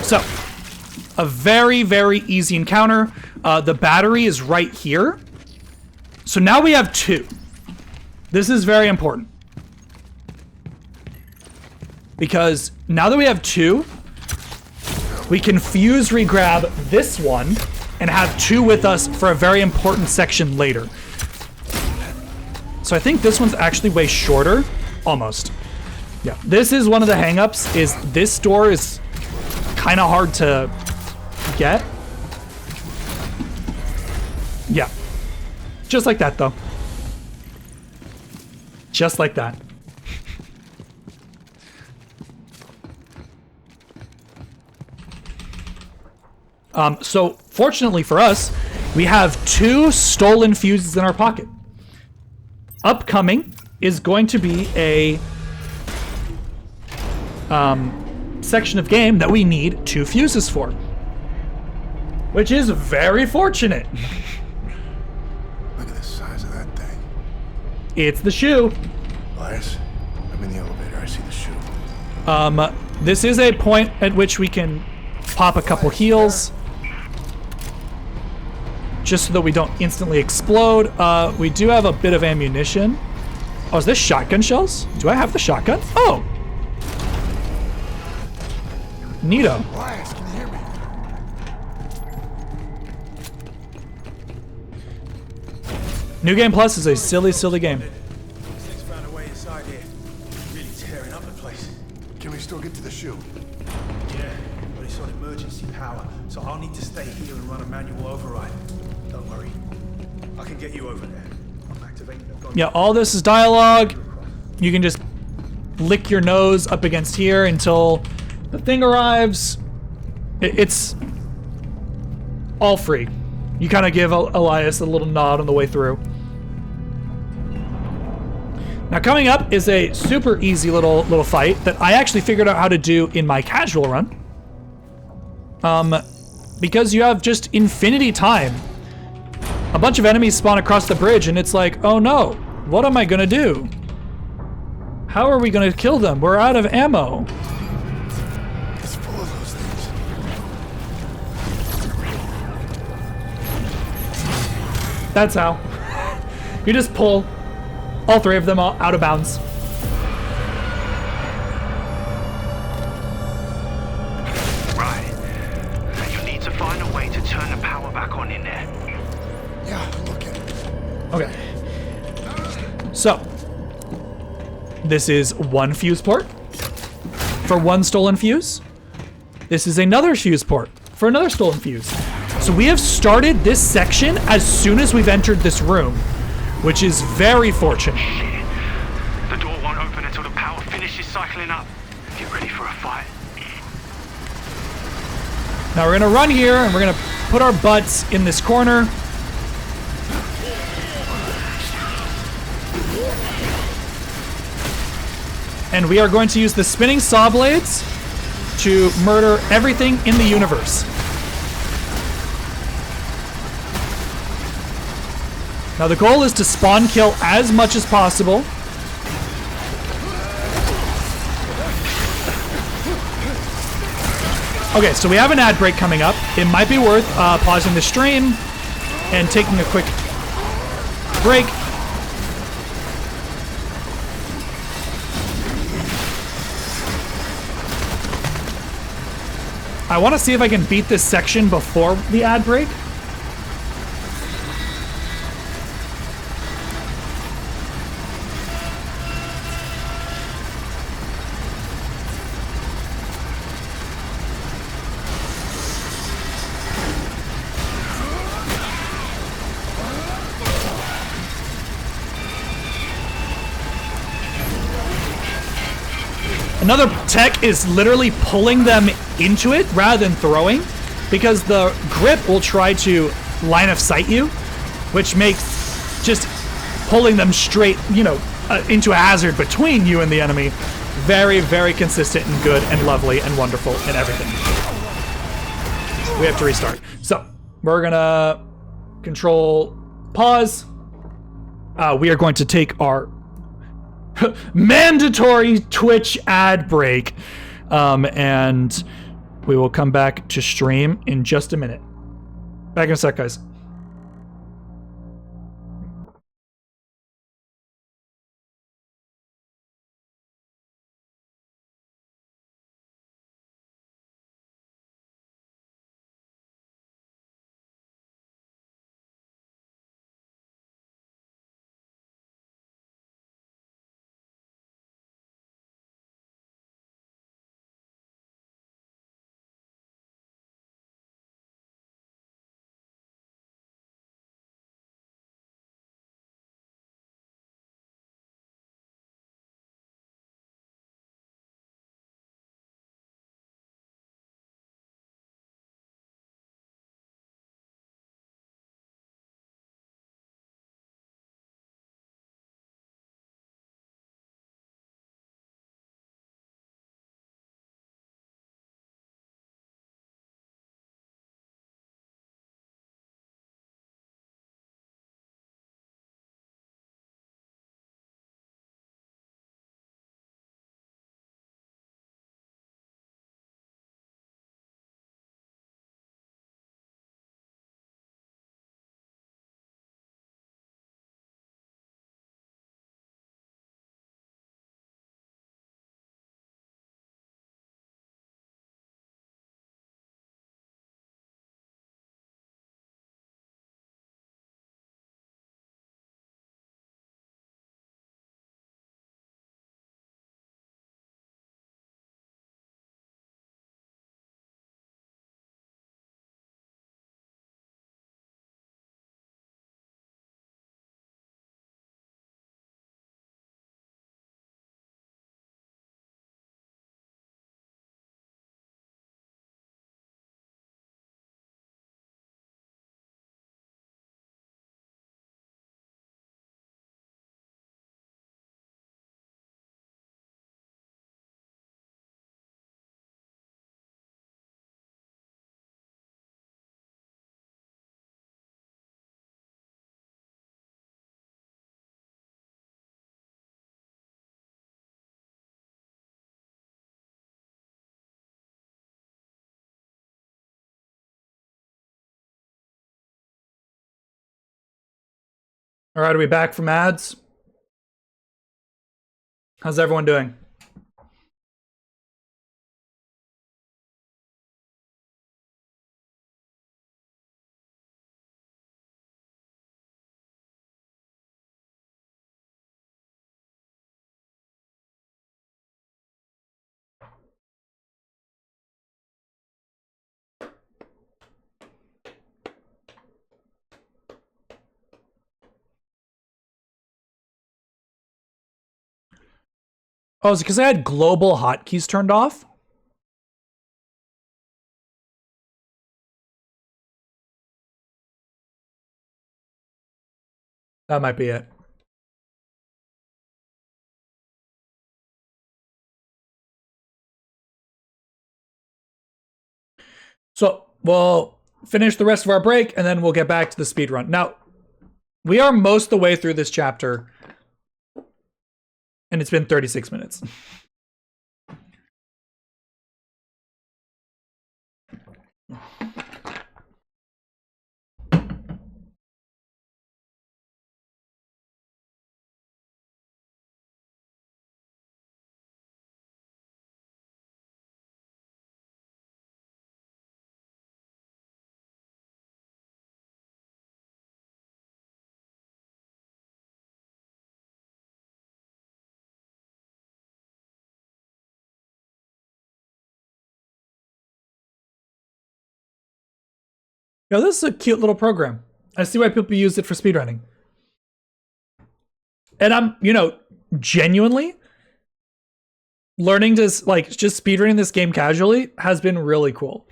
So, a very, very easy encounter. The battery is right here. So now we have 2. This is very important. Because now that we have 2, we can fuse regrab this one and have 2 with us for a very important section later. So I think this one's actually way shorter. Almost. Yeah, this is one of the hangups, is this door is kind of hard to get. Yeah. Just like that, though. Just like that. So fortunately for us, we have 2 stolen fuses in our pocket. Upcoming is going to be a section of game that we need 2 fuses for, which is very fortunate. Look at the size of that thing. It's the shoe. Elias, I'm in the elevator. I see the shoe. This is a point at which we can pop a couple heals, just so that we don't instantly explode. We do have a bit of ammunition. Oh, is this shotgun shells? Do I have the shotgun? Oh! Neato. Elias, can you hear me? New Game Plus is a silly, silly game. This thing's found a way inside here. Really tearing up the place. Can we still get to the shoe? Yeah, but it's on emergency power, so I'll need to stay here and run a manual override. Don't worry. I can get you over there. I'm activating the gun. Yeah, all this is dialogue. You can just lick your nose up against here until the thing arrives. It's all free. You kind of give Elias a little nod on the way through. Now coming up is a super easy little fight that I actually figured out how to do in my casual run. Because you have just infinity time. A bunch of enemies spawn across the bridge and it's like, oh no, what am I gonna do? How are we gonna kill them? We're out of ammo. It's full of those things. That's how. You just pull all 3 of them out of bounds. Right. And you need to find a way to turn the power back on in there. Yeah, I'm looking. Okay. So, this is 1 fuse port for 1 stolen fuse. This is another fuse port for another stolen fuse. So we have started this section as soon as we've entered this room, which is very fortunate. Shit. The door won't open until the power finishes cycling up. Get ready for a fight. Now we're gonna run here and we're gonna put our butts in this corner. And we are going to use the spinning saw blades to murder everything in the universe. Now the goal is to spawn kill as much as possible. Okay, so we have an ad break coming up. It might be worth pausing the stream and taking a quick break. I want to see if I can beat this section before the ad break. Another tech is literally pulling them into it rather than throwing, because the grip will try to line of sight you, which makes just pulling them straight, into a hazard between you and the enemy very, very consistent and good and lovely and wonderful and everything. We have to restart. So we're gonna control pause. We are going to take our mandatory Twitch ad break, and we will come back to stream in just a minute. Back in a sec, guys. All right, are we back from ads? How's everyone doing? Oh, is it because I had global hotkeys turned off? That might be it. So we'll finish the rest of our break and then we'll get back to the speed run. Now, we are most of the way through this chapter and it's been 36 minutes. Yo, this is a cute little program. I see why people use it for speedrunning. And I'm, you know, genuinely learning to, like, just speedrunning this game casually has been really cool.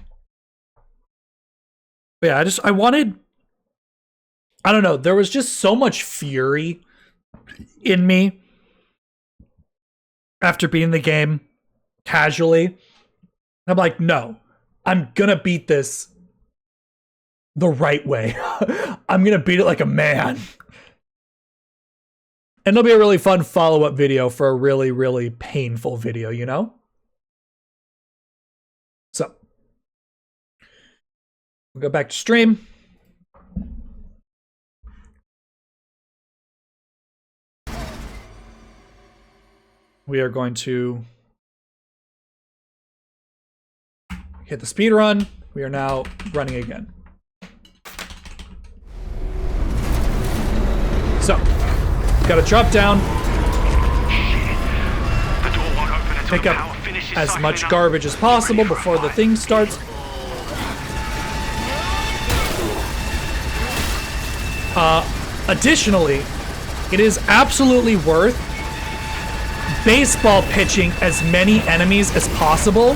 But yeah, I wanted, I don't know, there was just so much fury in me after beating the game casually. I'm like, no, I'm gonna beat this the right way. I'm gonna beat it like a man. And it'll be a really fun follow-up video for a really, really painful video, you know? So, we'll go back to stream. We are going to hit the speed run. We are now running again. So, gotta drop down, pick up as much garbage as possible before the thing starts. Additionally, it is absolutely worth baseball pitching as many enemies as possible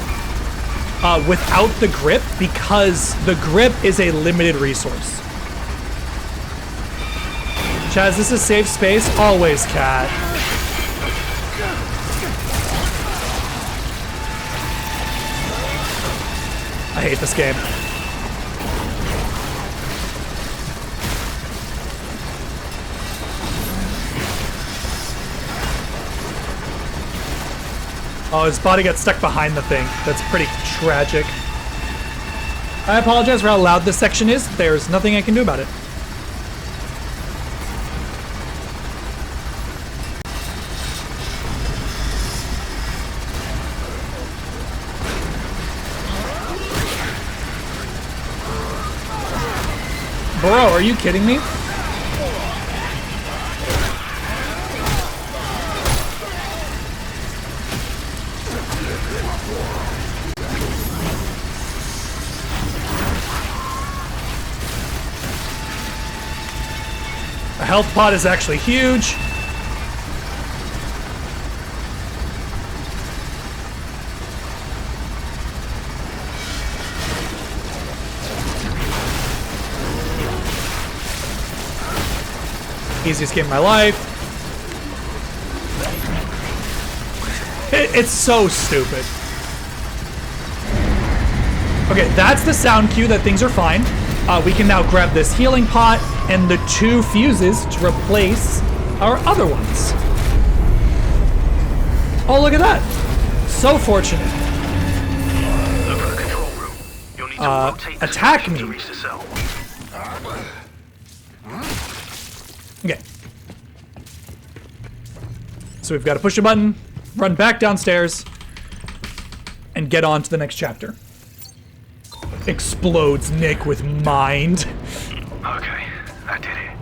without the grip, because the grip is a limited resource. Chaz, this is safe space? Always, cat. I hate this game. Oh, his body got stuck behind the thing. That's pretty tragic. I apologize for how loud this section is. There's nothing I can do about it. Bro, are you kidding me? The health pot is actually huge. Easiest game of my life. It's so stupid. Okay, that's the sound cue that things are fine. We can now grab this healing pot and the 2 fuses to replace our other ones. Oh, look at that. So fortunate. Look for the control room. You'll need to rotate attack me. to reach the cell. Okay, So we've got to push a button, run back downstairs, and get on to the next chapter. Explodes Nick with mind. Okay, I did it.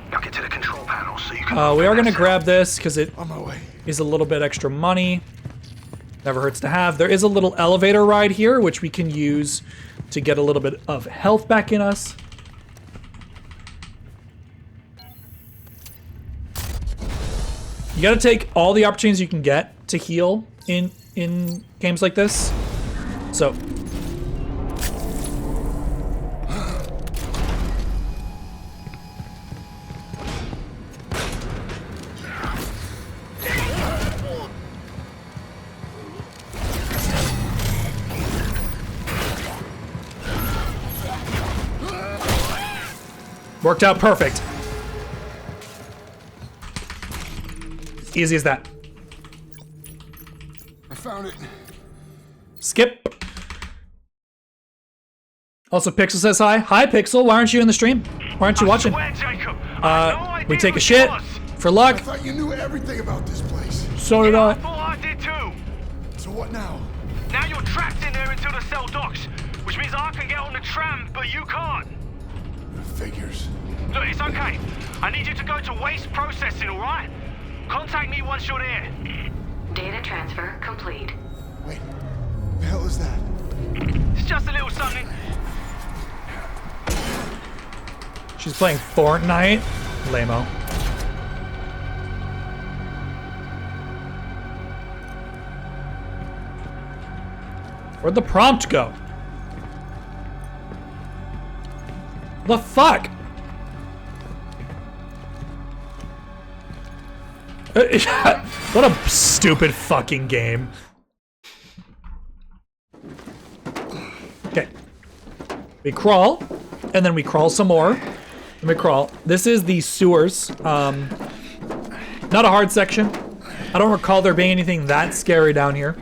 Now get to the control panel so you can... We are going to grab this because it On my way. is a little bit extra money. Never hurts to have. There is a little elevator ride here, which we can use to get a little bit of health back in us. You gotta take all the opportunities you can get to heal in games like this. So. Worked out perfect. Easy as that. I found it. Skip. Also, Pixel says hi. Hi, Pixel. Why aren't you in the stream? Why aren't you watching? I swear, Jacob, I had no idea We take a what shit it was. for luck. I thought you knew everything about this place. So did I I. thought I did too. So what now? Now you're trapped in there until the cell docks, which means I can get on the tram, but you can't. Figures. Look, it's okay. I need you to go to waste processing, all right? Contact me once you're there. Data transfer complete. Wait, what the hell is that? It's just a little something. She's playing Fortnite. Lame-o. Where'd the prompt go? The fuck? What a stupid fucking game. Okay. We crawl, and then we crawl some more. And we crawl. This is the sewers. Not a hard section. I don't recall there being anything that scary down here.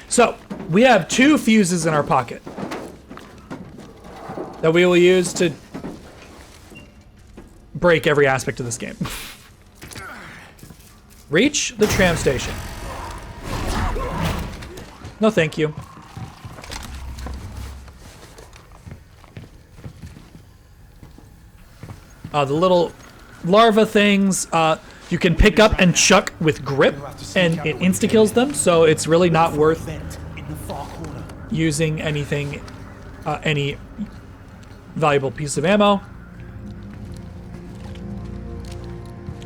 So, we have 2 fuses in our pocket that we will use to break every aspect of this game. Reach the tram station. No, thank you. The little larva things, you can pick up and chuck with grip, and it insta-kills them, so it's really not worth using anything, any valuable piece of ammo.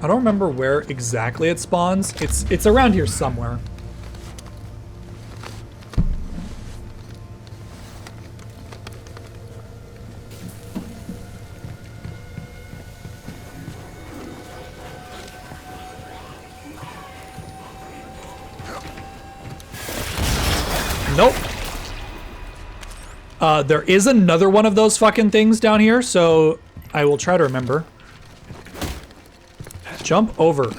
I don't remember where exactly it spawns. It's around here somewhere. Nope. There is another one of those fucking things down here, so I will try to remember. Jump over.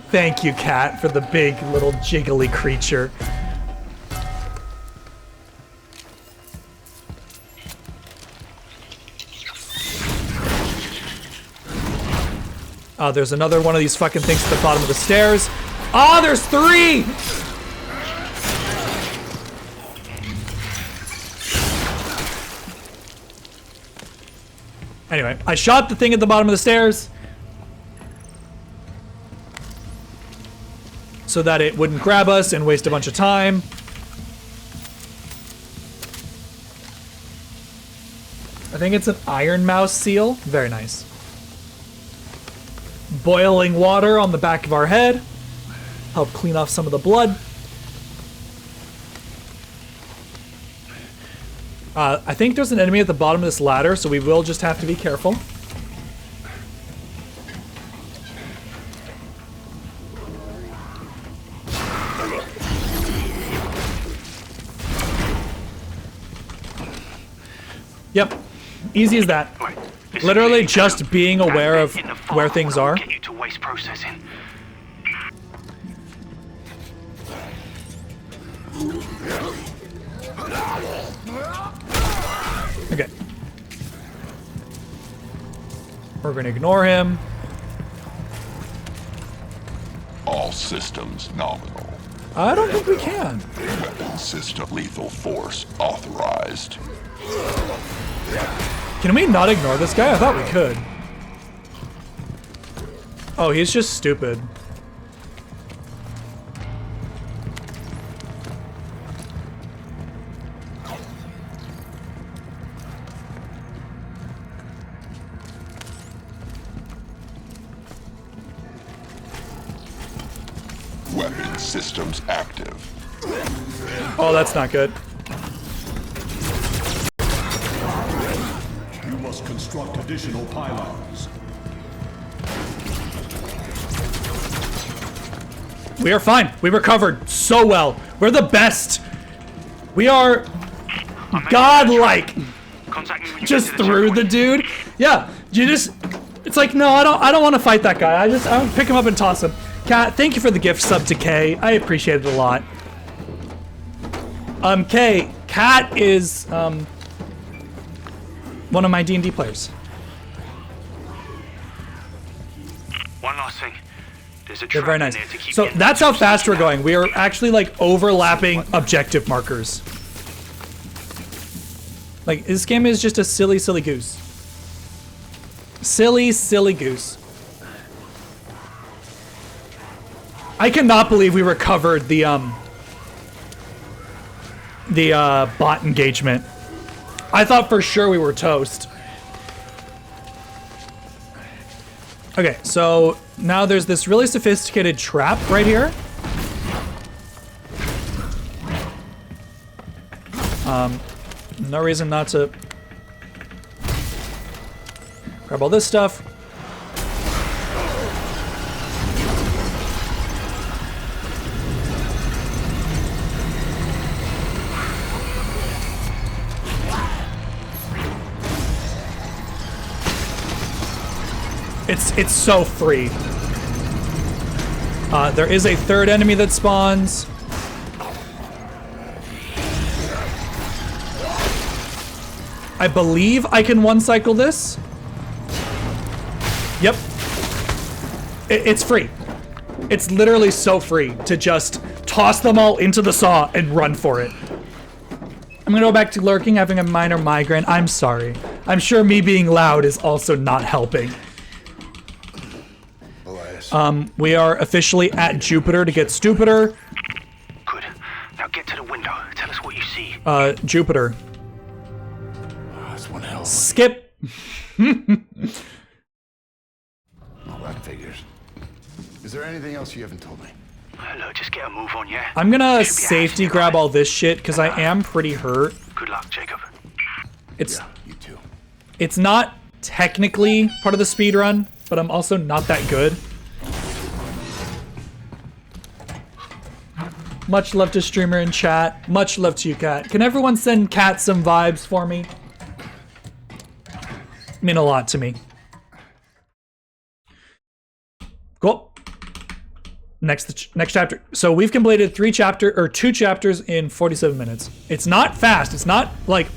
Thank you, cat, for the big little jiggly creature. There's another one of these fucking things at the bottom of the stairs. Ah, there's 3! Anyway, I shot the thing at the bottom of the stairs so that it wouldn't grab us and waste a bunch of time. I think it's an iron mouse seal. Very nice. Boiling water on the back of our head. Help clean off some of the blood. I think there's an enemy at the bottom of this ladder, so we will just have to be careful. Yep, easy as that. Literally just being aware of where things are. Get you to waste processing. Okay. gonna ignore him. All systems nominal. I don't think we can. Weapon system lethal force authorized. Can we not ignore this guy? I thought we could. Oh, he's just stupid. Weapon systems active. Oh, that's not good. You must construct additional pylons. We are fine. We recovered so well. We're the best. We are godlike. Contact me when you Just get to the threw the checkpoint. dude. Yeah, you just. It's like, no, I don't want to fight that guy. I would pick him up and toss him. Kat, thank you for the gift sub to Kay. I appreciate it a lot. Kay, Kat is one of my D&D players. One last thing. There's a They're trap very in nice. there to keep So getting that's those how fast two we're going. We are actually like overlapping objective markers. Like, this game is just a silly, silly goose. Silly, silly goose. I cannot believe we recovered the bot engagement. I thought for sure we were toast. Okay, so now there's this really sophisticated trap right here. No reason not to grab all this stuff. It's so free. There is a third enemy that spawns. I believe I can one-cycle this. Yep. It's free. It's literally so free to just toss them all into the saw and run for it. I'm gonna go back to lurking, having a minor migraine. I'm sorry. I'm sure me being loud is also not helping. We are officially at Jupiter to get stupider. Good. Now get to the window. Tell us what you see. Jupiter. That's one hell of Skip. a... Well, that figures. Is there anything else you haven't told me? Look, just get a move on, yeah? I'm gonna Should be safety active, grab right? all this shit because I am pretty hurt. Good luck, Jacob. It's You too. it's not technically part of the speed run, but I'm also not that good. Much love to streamer in chat. Much love to you, Kat. Can everyone send Kat some vibes for me? Mean a lot to me. Cool. Next chapter. So we've completed 2 chapters in 47 minutes. It's not fast. It's not like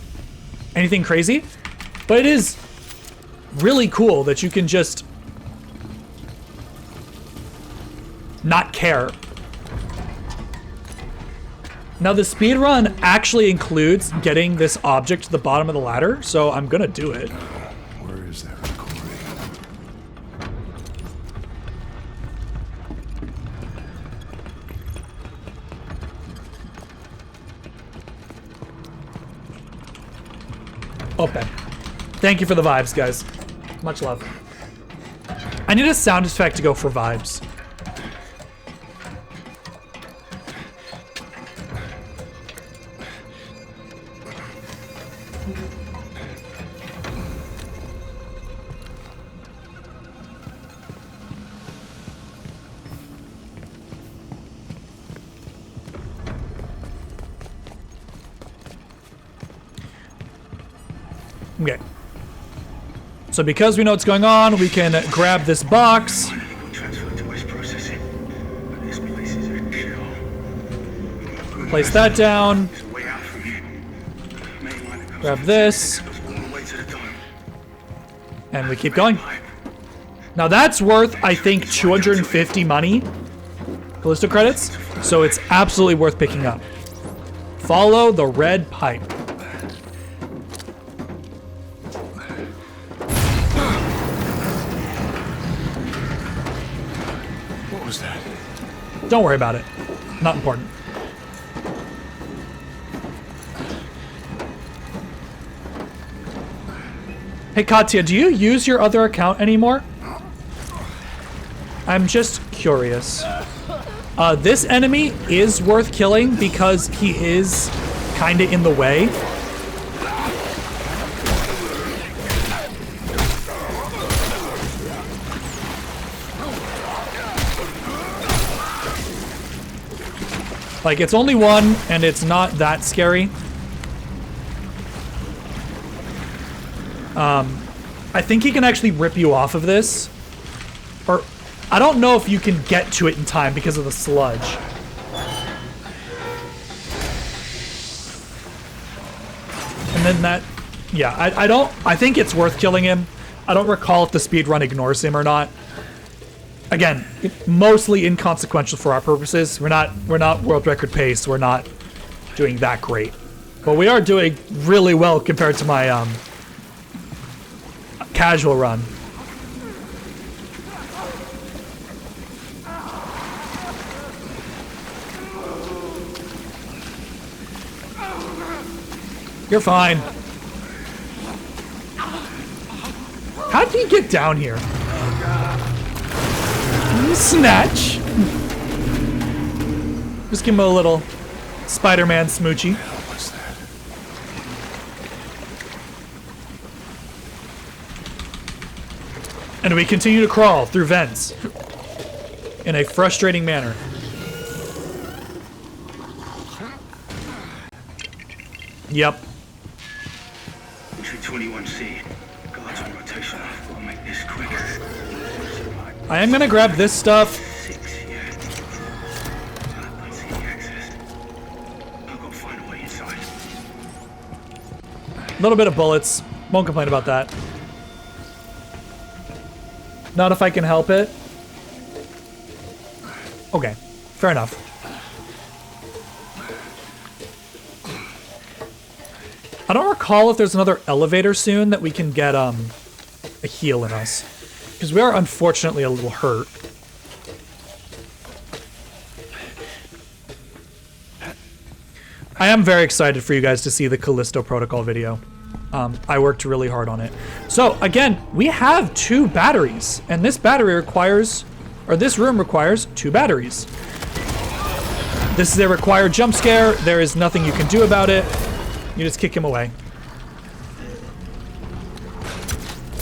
anything crazy, but it is really cool that you can just not care. Now the speed run actually includes getting this object to the bottom of the ladder, so I'm gonna do it. Where is that recording? Open. Thank you for the vibes, guys. Much love. I need a sound effect to go for vibes. Okay. So because we know what's going on, we can grab this box. Place that down. Grab this. And we keep going. Now that's worth, I think, 250 money. Callisto credits. So it's absolutely worth picking up. Follow the red pipe. What was that? Don't worry about it. Not important. Hey Katya, do you use your other account anymore? I'm just curious. This enemy is worth killing because he is kinda in the way. Like, it's only one, and it's not that scary. I think he can actually rip you off of this. Or, I don't know if you can get to it in time because of the sludge. And then that, yeah, I think it's worth killing him. I don't recall if the speedrun ignores him or not. Again, mostly inconsequential for our purposes. We're not world record pace. We're not doing that great, but we are doing really well compared to my casual run. You're fine. How did he get down here? Snatch. Just give him a little Spider-Man smoochie. What's that? And we continue to crawl through vents in a frustrating manner. Yep. Entry 21C. Guards on rotation. I'll make this quick. I am gonna grab this stuff. 6, yeah. I don't see any access. I've got to find a way inside. A little bit of bullets. Won't complain about that. Not if I can help it. Okay, fair enough. I don't recall if there's another elevator soon that we can get a heal in us. Because we are unfortunately a little hurt. I am very excited for you guys to see the Callisto Protocol video. I worked really hard on it. So again, we have 2 batteries, and this battery requires, or this room requires 2 batteries. This is a required jump scare. There is nothing you can do about it. You just kick him away.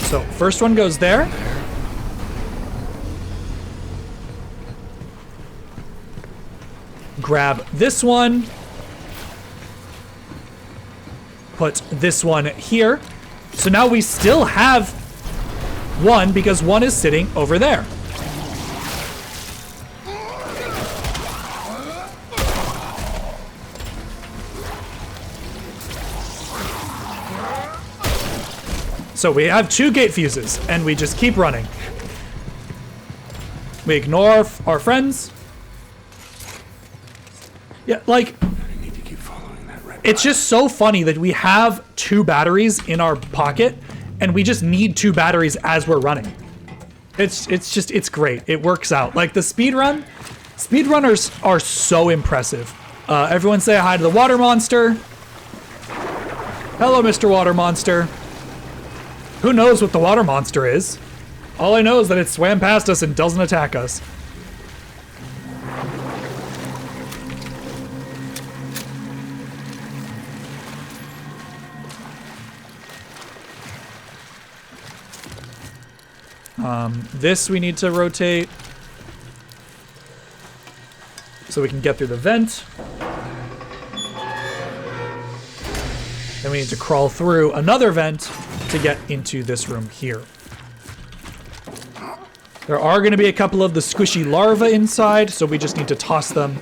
So first one goes there. Grab this one. Put this one here. So now we still have one because one is sitting over there. So we have 2 gate fuses and we just keep running. We ignore our friends. Yeah, like, it's just so funny that we have 2 batteries in our pocket and we just need 2 batteries as we're running. It's great. It works out. Like the speedrunners are so impressive. Everyone say hi to the water monster. Hello, Mr. Water Monster. Who knows what the water monster is? All I know is that it swam past us and doesn't attack us. This we need to rotate so we can get through the vent. Then we need to crawl through another vent to get into this room here. There are going to be a couple of the squishy larvae inside, so we just need to toss them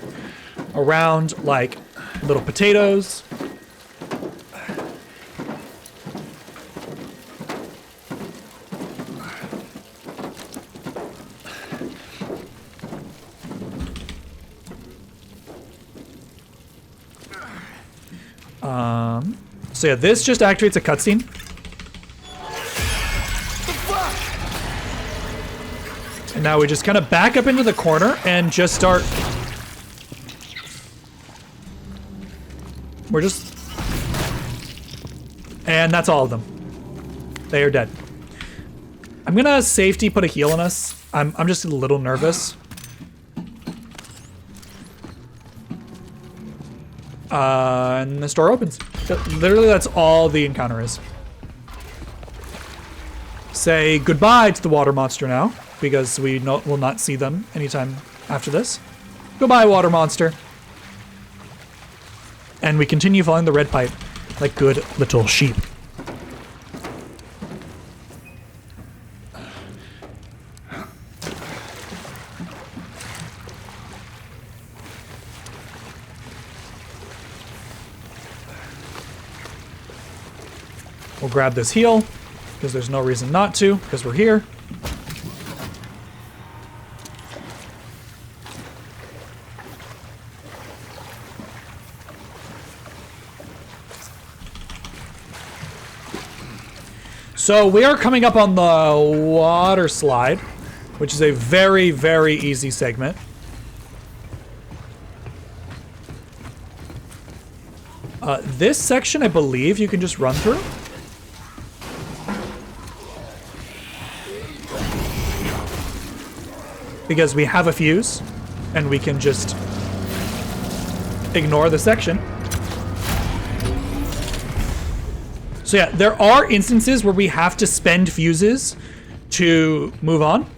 around like little potatoes. So yeah, this just activates a cutscene. And now we just kind of back up into the corner and just start. We're just. And that's all of them. They are dead. I'm gonna safety put a heal on us. I'm just a little nervous. And this door opens. Literally, that's all the encounter is. Say goodbye to the water monster now, because we will not see them anytime after this. Goodbye, water monster. And we continue following the red pipe like good little sheep. We'll grab this heal, because there's no reason not to, because we're here. So we are coming up on the water slide, which is a very, very easy segment. This section, I believe, you can just run through. Because we have a fuse, and we can just ignore the section. So yeah, there are instances where we have to spend fuses to move on.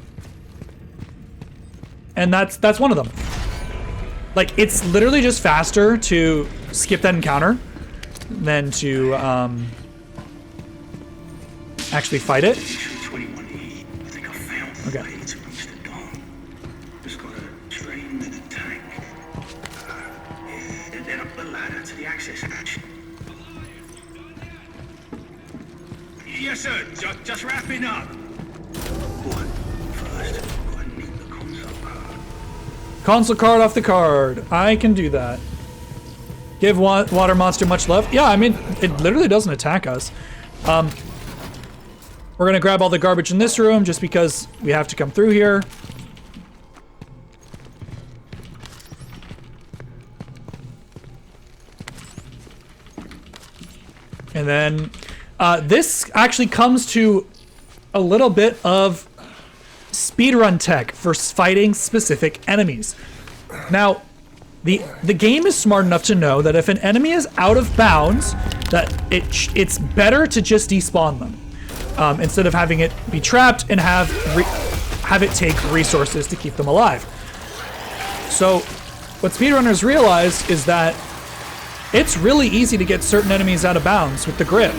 And that's one of them. Like, it's literally just faster to skip that encounter than to actually fight it. Okay. Yes, sir. Just wrapping up. First, I need the console card. Console card off the card. I can do that. Give water monster much love. Yeah, I mean, it literally doesn't attack us. We're gonna grab all the garbage in this room just because we have to come through here. And then this actually comes to a little bit of speedrun tech for fighting specific enemies. Now, the game is smart enough to know that if an enemy is out of bounds, that it's better to just despawn them instead of having it be trapped and have it take resources to keep them alive. So, what speedrunners realize is that it's really easy to get certain enemies out of bounds with the grip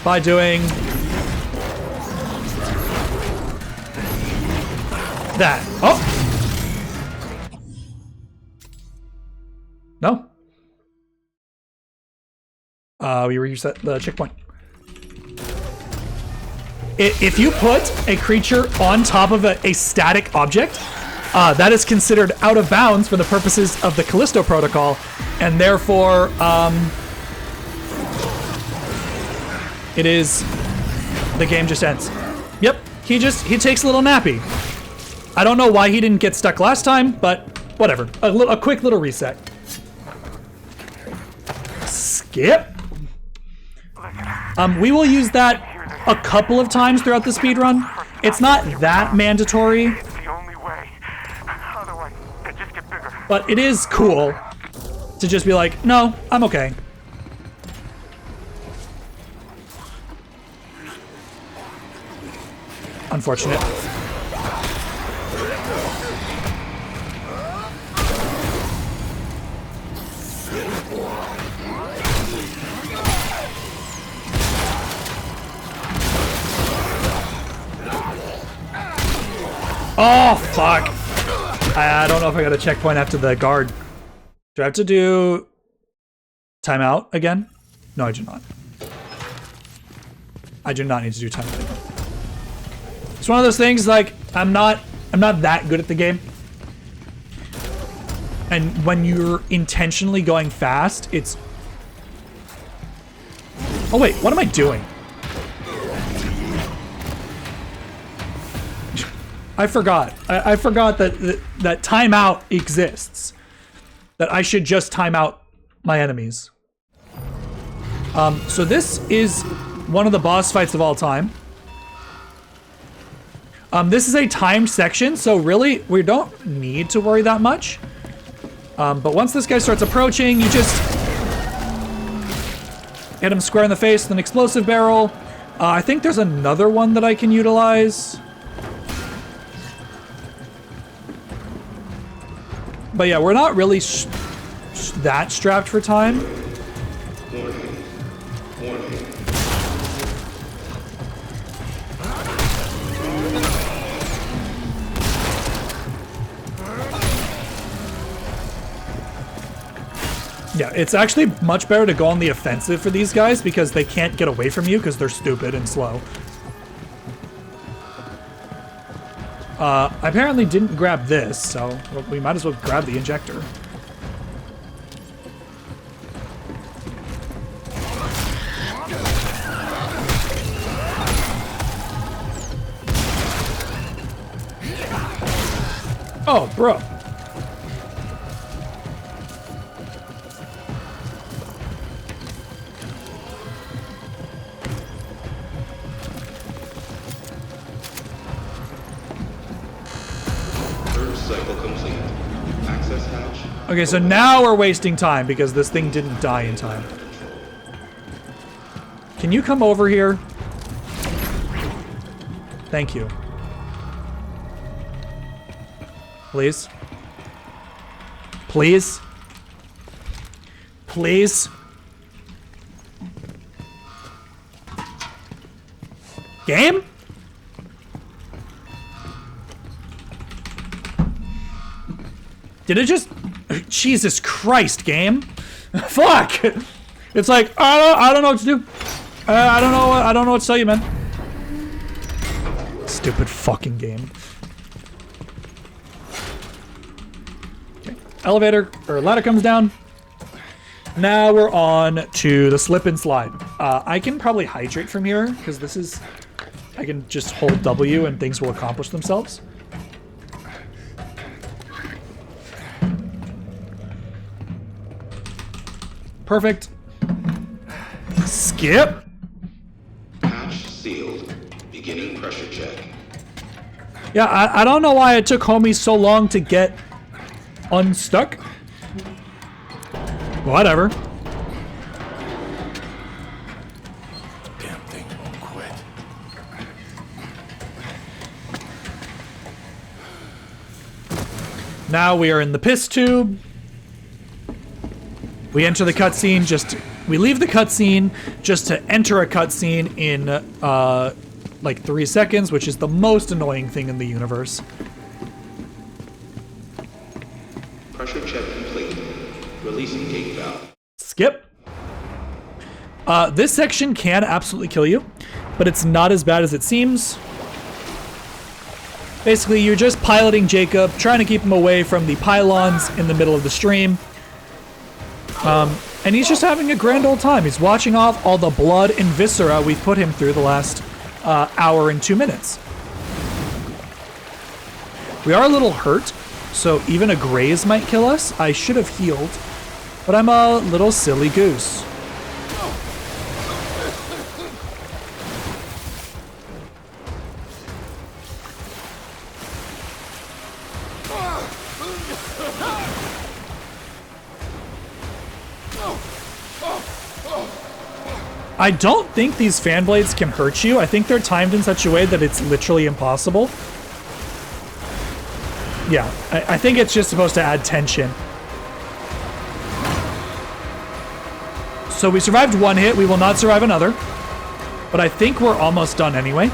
by doing that. Oh! No. We reset the checkpoint. If you put a creature on top of a static object, that is considered out of bounds for the purposes of the Callisto protocol, and therefore, the game just ends. Yep, he takes a little nappy. I don't know why he didn't get stuck last time, but whatever. A quick little reset. Skip. We will use that a couple of times throughout the speedrun. It's not that mandatory. But it is cool to just be like, no, I'm okay. Unfortunate. Oh, fuck. I don't know if I got a checkpoint after the guard. Do I have to do timeout again? No, I do not. I do not need to do timeout again. It's one of those things, like, I'm not that good at the game. And when you're intentionally going fast, it's Oh wait, what am I doing? I forgot. I forgot that timeout exists. That I should just time out my enemies. So this is one of the boss fights of all time. This is a timed section, so really we don't need to worry that much. But once this guy starts approaching, you just hit him square in the face with an explosive barrel. I think there's another one that I can utilize. But yeah, we're not really that strapped for time. Yeah, it's actually much better to go on the offensive for these guys because they can't get away from you because they're stupid and slow. I apparently didn't grab this, so we might as well grab the injector. Oh, bro. Okay, so now we're wasting time because this thing didn't die in time. Can you come over here? Thank you. Please? Please? Please? Game? Did it just... Jesus Christ, game. Fuck! It's like, I don't know what to do. I don't know what to tell you, man. Stupid fucking game. Okay. Elevator, or ladder comes down. Now we're on to the slip and slide. I can probably hydrate from here, because this is... I can just hold W and things will accomplish themselves. Perfect. Skip. Hatch sealed. Beginning pressure check. Yeah, I don't know why it took homies so long to get unstuck. Whatever. Damn thing won't quit. Now we are in the piss tube. We enter the cutscene we leave the cutscene just to enter a cutscene in like 3 seconds, which is the most annoying thing in the universe. Pressure check complete. Releasing gate valve. Skip. This section can absolutely kill you, but it's not as bad as it seems. Basically, you're just piloting Jacob, trying to keep him away from the pylons in the middle of the stream. And he's just having a grand old time. He's watching off all the blood and viscera we've put him through the last hour and 2 minutes. We are a little hurt, so even a graze might kill us. I should have healed, but I'm a little silly goose. I don't think these fan blades can hurt you. I think they're timed in such a way that it's literally impossible. Yeah, I think it's just supposed to add tension. So we survived one hit. We will not survive another. But I think we're almost done anyway.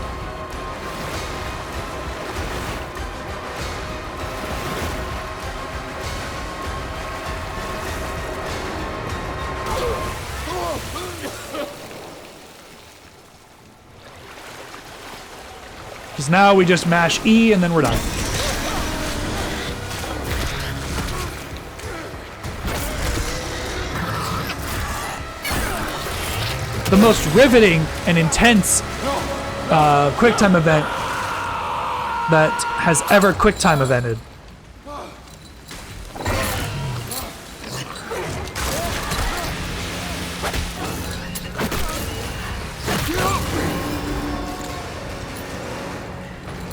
Because now we just mash E and then we're done. the most riveting and intense QuickTime event that has ever QuickTime evented.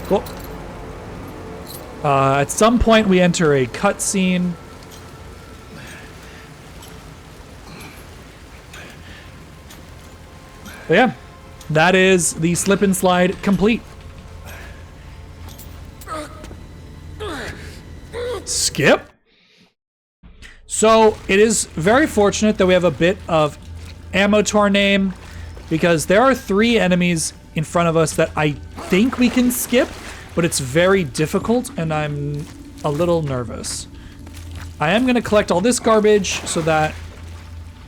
Cool. At some point, we enter a cutscene. But yeah, that is the slip and slide complete. Skip. So it is very fortunate that we have a bit of ammo to our name, because there are 3 enemies in front of us that I think we can skip, but it's very difficult and I'm a little nervous. I am gonna collect all this garbage so that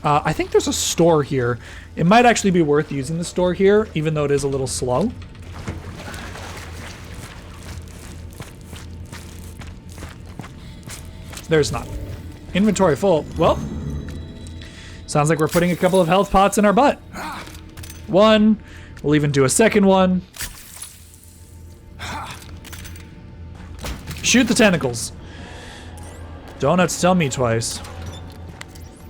I think there's a store here. It might actually be worth using the store here, even though it is a little slow. There's not. Inventory full. Well, sounds like we're putting a couple of health pots in our butt. 1. We'll even do a second one. Shoot the tentacles. Don't have to tell me twice.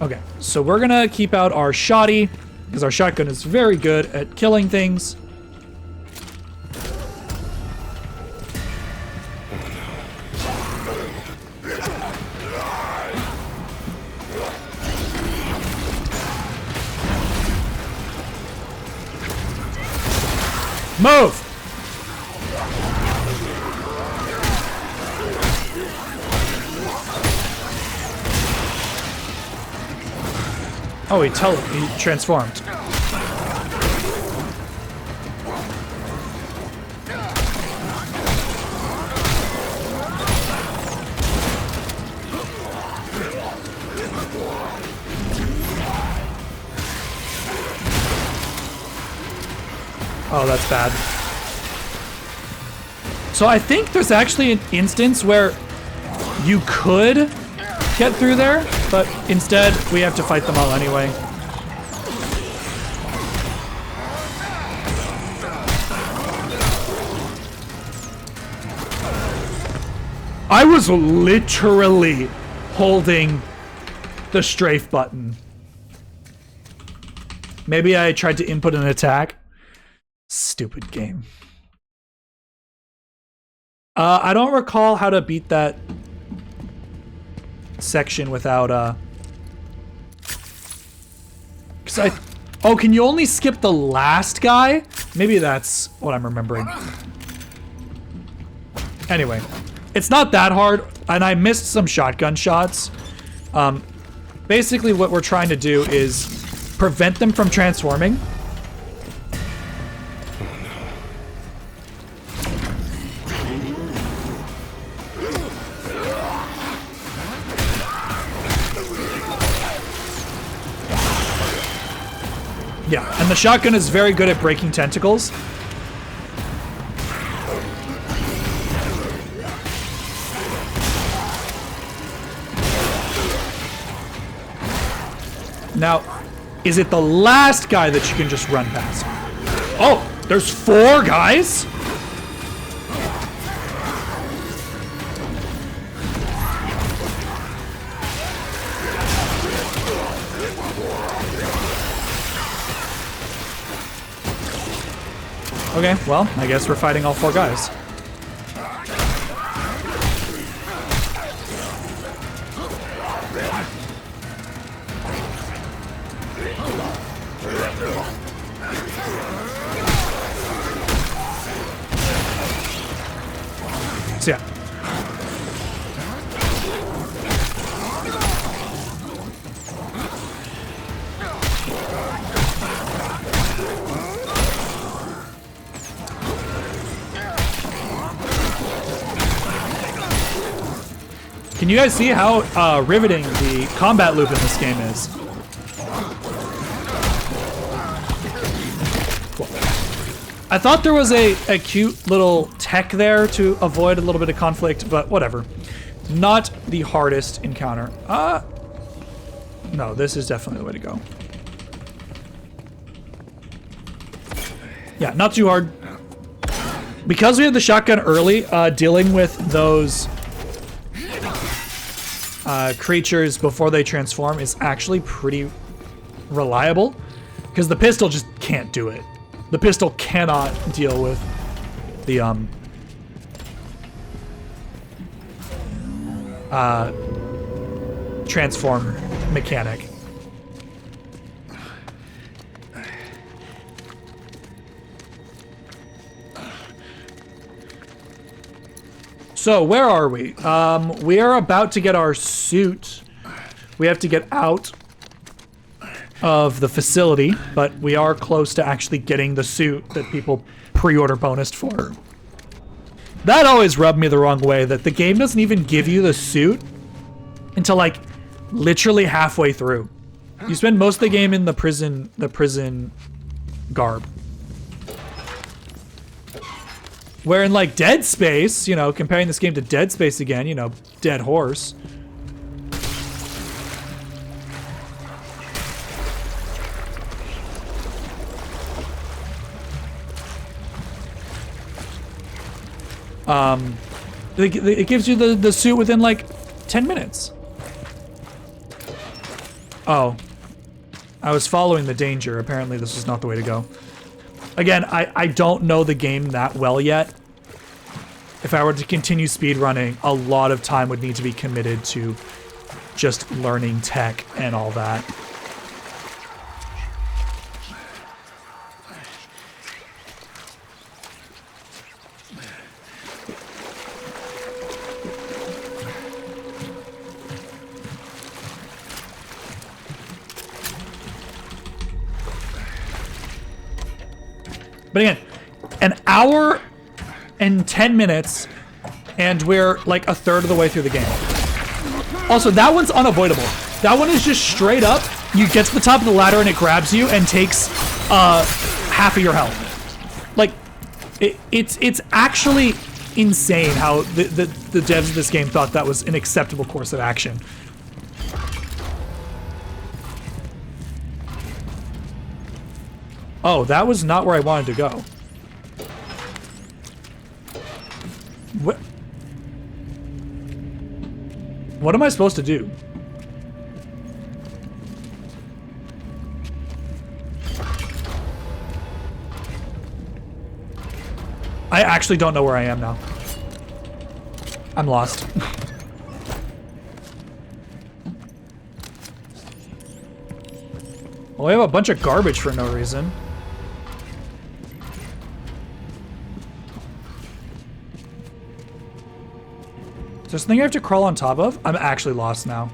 Okay, so we're gonna keep out our shotty, because our shotgun is very good at killing things. Move! Oh, he transformed. Oh, that's bad. So I think there's actually an instance where you could get through there, but instead we have to fight them all anyway. I was literally holding the strafe button. Maybe I tried to input an attack. Stupid game. I don't recall how to beat that section without oh, can you only skip the last guy? Maybe that's what I'm remembering. Anyway, it's not that hard, and I missed some shotgun shots. Basically what we're trying to do is prevent them from transforming. Yeah, and the shotgun is very good at breaking tentacles. Now, is it the last guy that you can just run past? Oh, there's 4 guys? Okay, well, I guess we're fighting all 4 guys. So yeah. Can you guys see how riveting the combat loop in this game is? Cool. I thought there was a cute little tech there to avoid a little bit of conflict, but whatever. Not the hardest encounter. No, this is definitely the way to go. Yeah, not too hard. Because we had the shotgun early, dealing with those creatures before they transform is actually pretty reliable. Because the pistol just can't do it. The pistol cannot deal with the transform mechanic. So where are we? We are about to get our suit. We have to get out of the facility, but we are close to actually getting the suit that people pre-order bonused for. That always rubbed me the wrong way, that the game doesn't even give you the suit until like literally halfway through. You spend most of the game in the prison garb. Where in like Dead Space, you know, comparing this game to Dead Space again, you know, Dead Horse. It gives you the suit within like 10 minutes. Oh. I was following the danger. Apparently this was not the way to go. Again, I don't know the game that well yet. If I were to continue speedrunning, a lot of time would need to be committed to just learning tech and all that. But again, an hour and 10 minutes, and we're like a third of the way through the game. Also, that one's unavoidable. That one is just straight up. You get to the top of the ladder and it grabs you and takes half of your health. Like, it's actually insane how the devs of this game thought that was an acceptable course of action. Oh, that was not where I wanted to go. What am I supposed to do? I actually don't know where I am now. I'm lost. Well, we have a bunch of garbage for no reason. Is there something I have to crawl on top of? I'm actually lost now.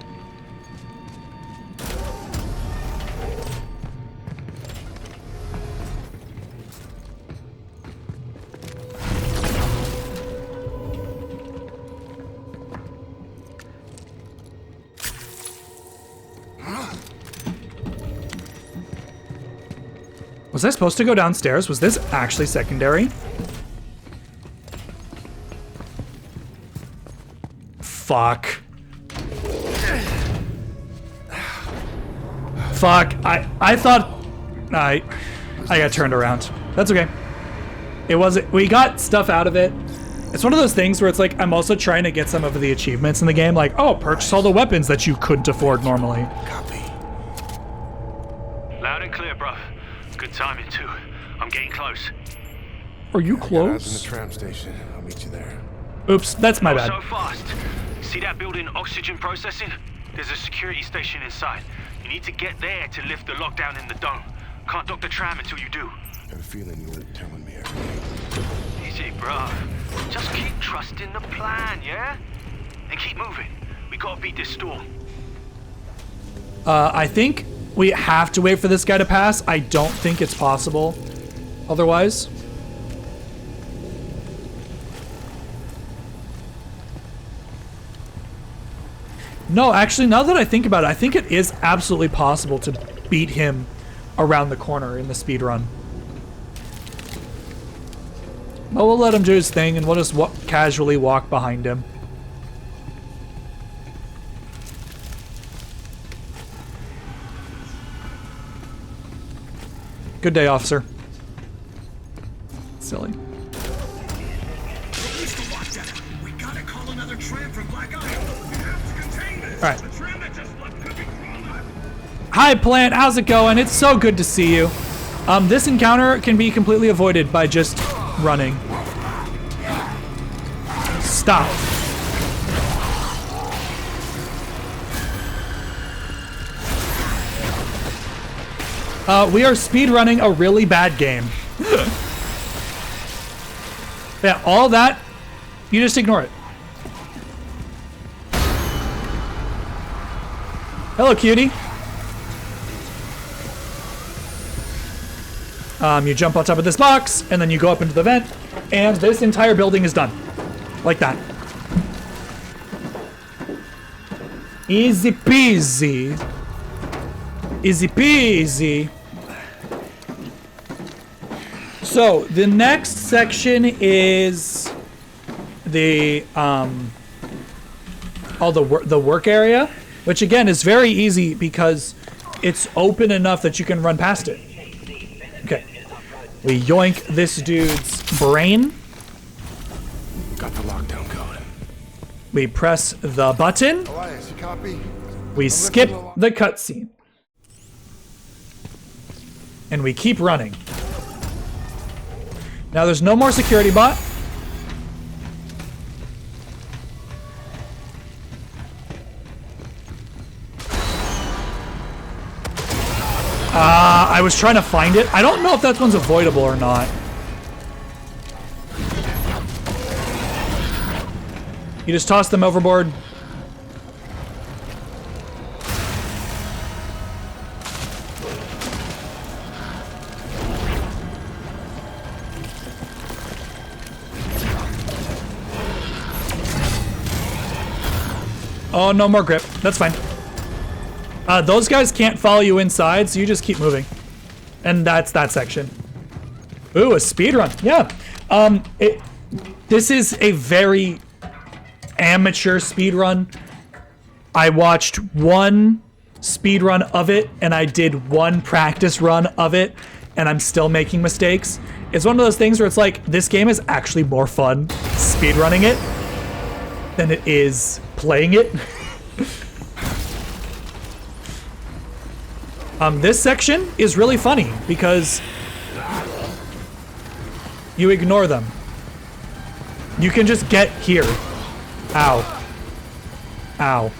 Was I supposed to go downstairs? Was this actually secondary? Fuck. Fuck. I thought I got turned around. That's okay. It wasn't. We got stuff out of it. It's one of those things where it's like I'm also trying to get some of the achievements in the game, like, oh, purchase all the weapons that you couldn't afford normally. Copy. Loud and clear, bruv. Good timing too. I'm getting close. Are you I close? was in the tram station. I'll meet you there. Oops, that's my bad. So fast. See that building, oxygen processing? There's a security station inside. You need to get there to lift the lockdown in the dome. Can't dock the tram until you do. I have a feeling you weren't telling me everything. Easy, bruv. Just keep trusting the plan, yeah? And keep moving. We gotta beat this storm. I think we have to wait for this guy to pass. I don't think it's possible otherwise. No, actually, now that I think about it, I think it is absolutely possible to beat him around the corner in the speedrun. But we'll let him do his thing, and we'll just casually walk behind him. Good day, officer. silly. We gotta call another tram from Black Isle. We have to contain this. All right. The tram that just left could be wrong. Hi, Plant. How's it going? It's so good to see you. This encounter can be completely avoided by just running. Stop. We are speedrunning a really bad game. Yeah, all that, you just ignore it. Hello, cutie. You jump on top of this box, and then you go up into the vent, and this entire building is done. Like that. Easy peasy. Easy peasy. So, the next section is the the work area, which again is very easy because it's open enough that you can run past it. Okay. We yoink this dude's brain. Got the lockdown code. We press the button. Elias, you copy? We skip the cutscene. And we keep running. Now there's no more security bot. I was trying to find it. I don't know if that one's avoidable or not. You just toss them overboard. Oh, no more grip. That's fine. Those guys can't follow you inside, so you just keep moving. And that's that section. Ooh, a speedrun. Yeah. This is a very amateur speedrun. I watched one speedrun of it, and I did one practice run of it, and I'm still making mistakes. It's one of those things where it's like, this game is actually more fun speedrunning it than it is playing it. This section is really funny because you ignore them. You can just get here. Ow. Ow.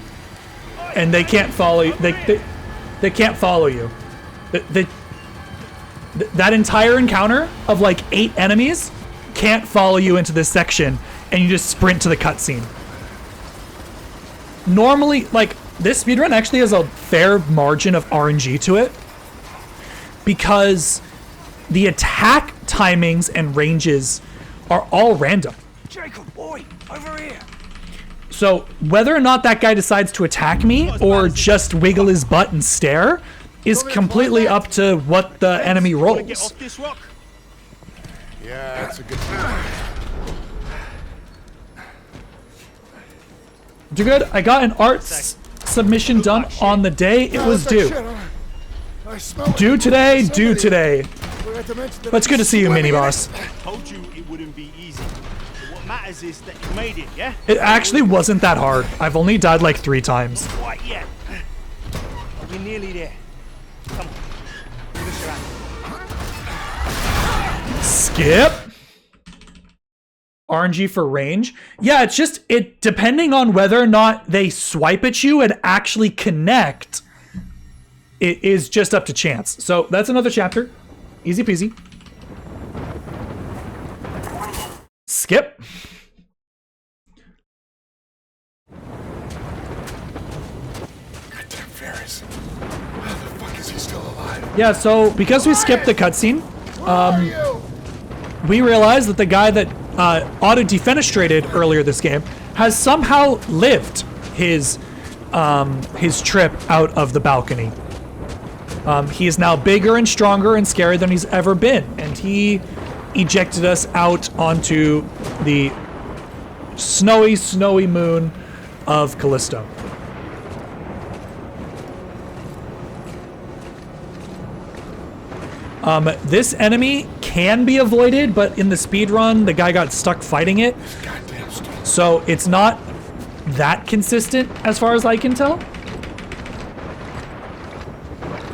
And they can't follow you. They can't follow you. That entire encounter of like 8 enemies can't follow you into this section, and you just sprint to the cutscene. Normally, like, this speedrun actually has a fair margin of RNG to it because the attack timings and ranges are all random. Jacob, boy, over here. So whether or not that guy decides to attack me or just wiggle his butt and stare is completely up to what the enemy Get rolls. off this rock. Yeah, that's a good plan. Do good. I got an arts submission done on the day it was due. Due today, due today. But it's good to see you, mini boss. Told you it wouldn't be easy. But what matters is that you made it, yeah? It actually wasn't that hard. I've only died like 3 times. Quite yet. We're nearly there. Come on. Give us your hand. Skip. RNG for range. Yeah, it's just, it depending on whether or not they swipe at you and actually connect, it is just up to chance. So that's another chapter. Easy peasy. Skip. Goddamn Ferris. How the fuck is he still alive? Yeah, so because we skipped the cutscene, we realized that the guy that auto-defenestrated earlier this game has somehow lived his trip out of the balcony. He is now bigger and stronger and scarier than he's ever been, and he ejected us out onto the snowy, snowy moon of Callisto. This enemy can be avoided, but in the speedrun, the guy got stuck fighting it. So it's not that consistent as far as I can tell.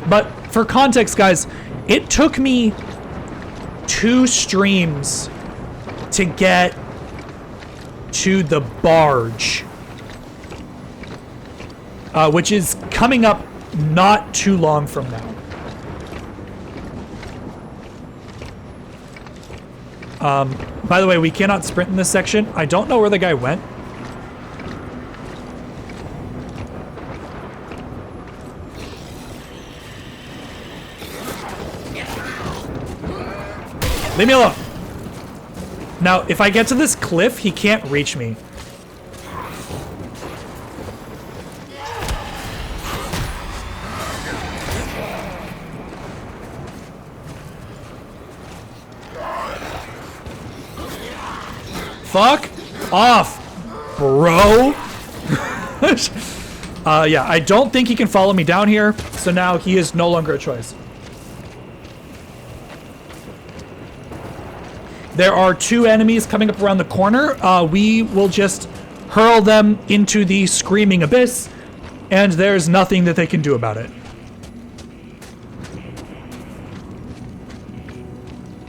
But for context, guys, it took me 2 streams to get to the barge, which is coming up not too long from now. By the way, we cannot sprint in this section. I don't know where the guy went. Leave me alone. Now, if I get to this cliff, he can't reach me. Fuck off, bro. Yeah, I don't think he can follow me down here, so now he is no longer a choice. There are 2 enemies coming up around the corner. We will just hurl them into the screaming abyss, and there's nothing that they can do about it.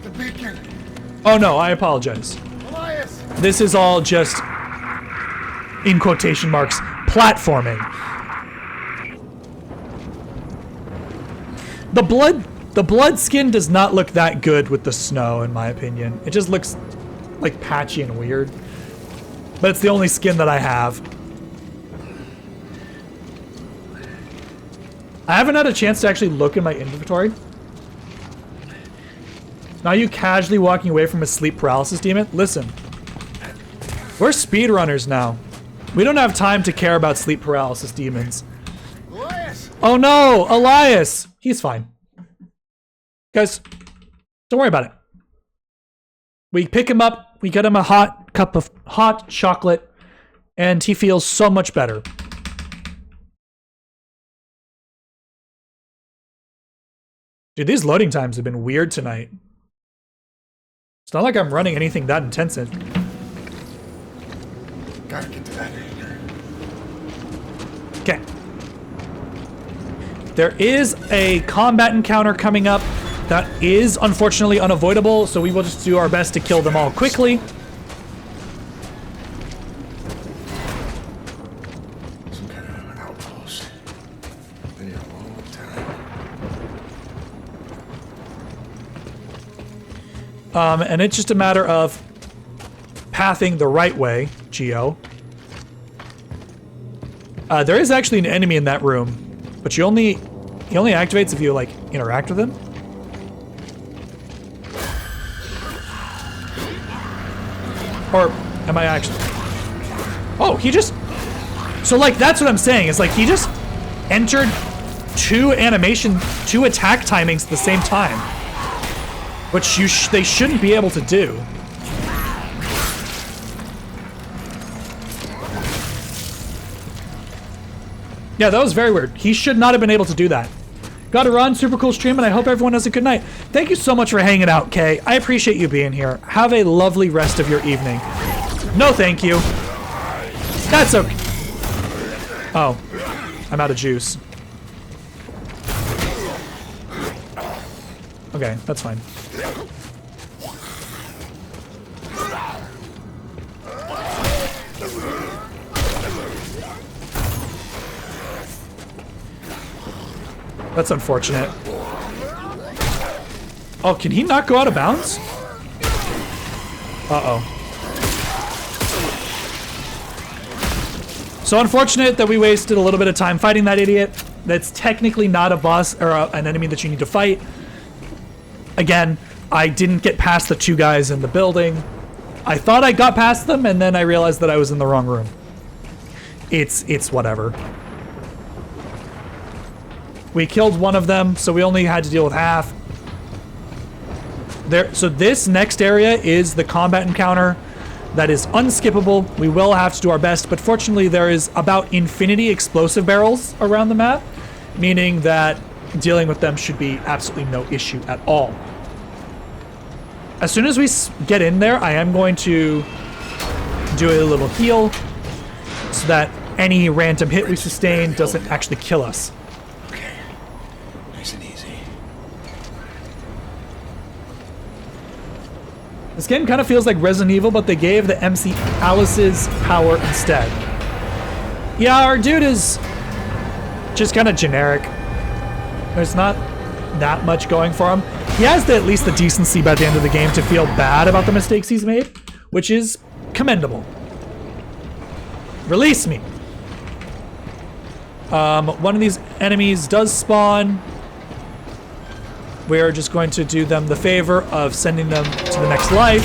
The beacon. Oh no, I apologize. Elias. This is all just, in quotation marks, platforming. The blood skin does not look that good with the snow, in my opinion. It just looks like patchy and weird. But it's the only skin that I have. I haven't had a chance to actually look in my inventory. Now you casually walking away from a sleep paralysis demon? Listen. We're speedrunners now. We don't have time to care about sleep paralysis demons. Elias. Oh no, Elias! He's fine. Guys, don't worry about it. We pick him up, we get him a hot cup of hot chocolate, and he feels so much better. Dude, these loading times have been weird tonight. It's not like I'm running anything that intensive. Gotta get to that hangar. Okay. There is a combat encounter coming up that is unfortunately unavoidable, so we will just do our best to kill them all quickly. Some kind of an outpost. Been here a long time. And it's just a matter of pathing the right way, Geo. There is actually an enemy in that room, but he only activates if you like interact with him. Or am I actually? Oh, he just. So like that's what I'm saying. Is like he just entered 2 attack timings at the same time, which they shouldn't be able to do. Yeah, that was very weird. He should not have been able to do that. Gotta run, super cool stream, and I hope everyone has a good night. Thank you so much for hanging out, Kay. I appreciate you being here. Have a lovely rest of your evening. No, thank you. That's okay. Oh, I'm out of juice. Okay, that's fine. That's unfortunate. Oh, can he not go out of bounds? Uh-oh. So unfortunate that we wasted a little bit of time fighting that idiot. That's technically not a boss or an enemy that you need to fight. Again, I didn't get past the 2 guys in the building. I thought I got past them, and then I realized that I was in the wrong room. It's whatever. We killed one of them, so we only had to deal with half. So this next area is the combat encounter that is unskippable. We will have to do our best, but fortunately there is about infinity explosive barrels around the map, meaning that dealing with them should be absolutely no issue at all. As soon as we get in there, I am going to do a little heal so that any random hit we sustain doesn't actually kill us. Okay. Nice and easy. This game kind of feels like Resident Evil, but they gave the MC Alice's power instead. Yeah, our dude is just kind of generic. There's not that much going for him. He has at least the decency by the end of the game to feel bad about the mistakes he's made, which is commendable. Release me. One of these enemies does spawn. We're just going to do them the favor of sending them to the next life.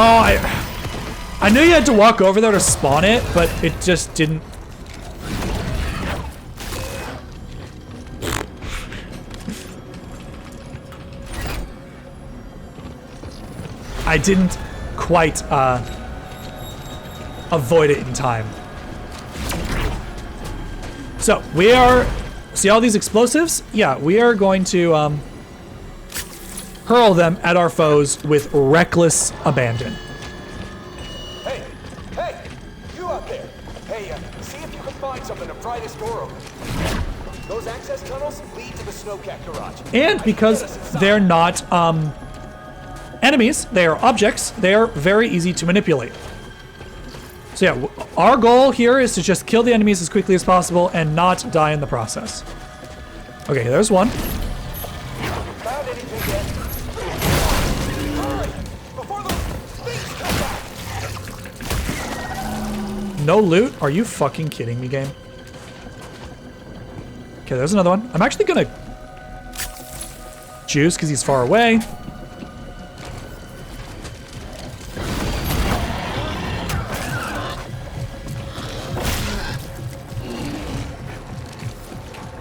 Oh, I knew you had to walk over there to spawn it, but it just didn't. I didn't quite avoid it in time. So we are, see all these explosives? Yeah, we are going to hurl them at our foes with reckless abandon. Hey, you out there. Hey, see if you can find something to pry this door open. Those access tunnels lead to the Snowcat garage. And because they're not enemies, they are objects, they are very easy to manipulate. So yeah, our goal here is to just kill the enemies as quickly as possible and not die in the process. Okay, there's one. Found anything yet? Hurry! Before those things come back! No loot? Are you fucking kidding me, game? Okay, there's another one. I'm actually gonna juice because he's far away.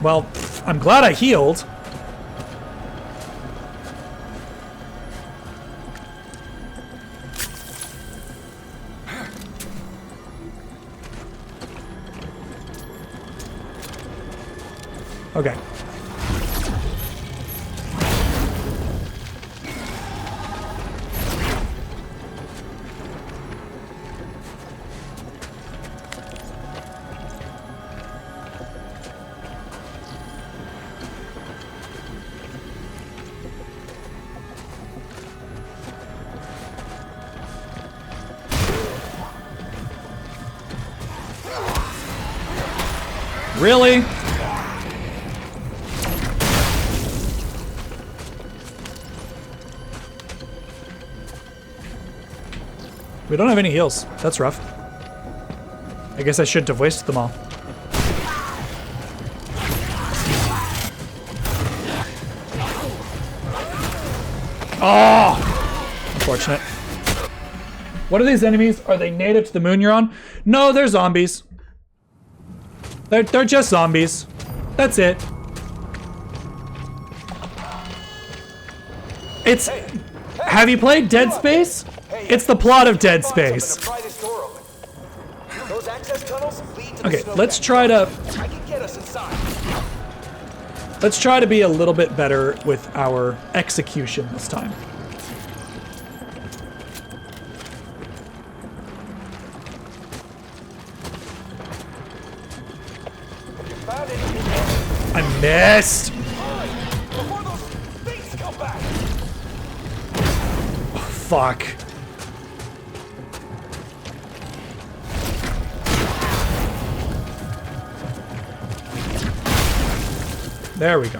Well, I'm glad I healed. Okay. Really? We don't have any heals. That's rough. I guess I shouldn't have wasted them all. Oh! Unfortunate. What are these enemies? Are they native to the moon you're on? No, they're zombies. They're just zombies. That's it. It's... Have you played Dead Space? It's the plot of Dead Space. Okay, let's try to... Let's try to be a little bit better with our execution this time. I missed! Oh, fuck. There we go.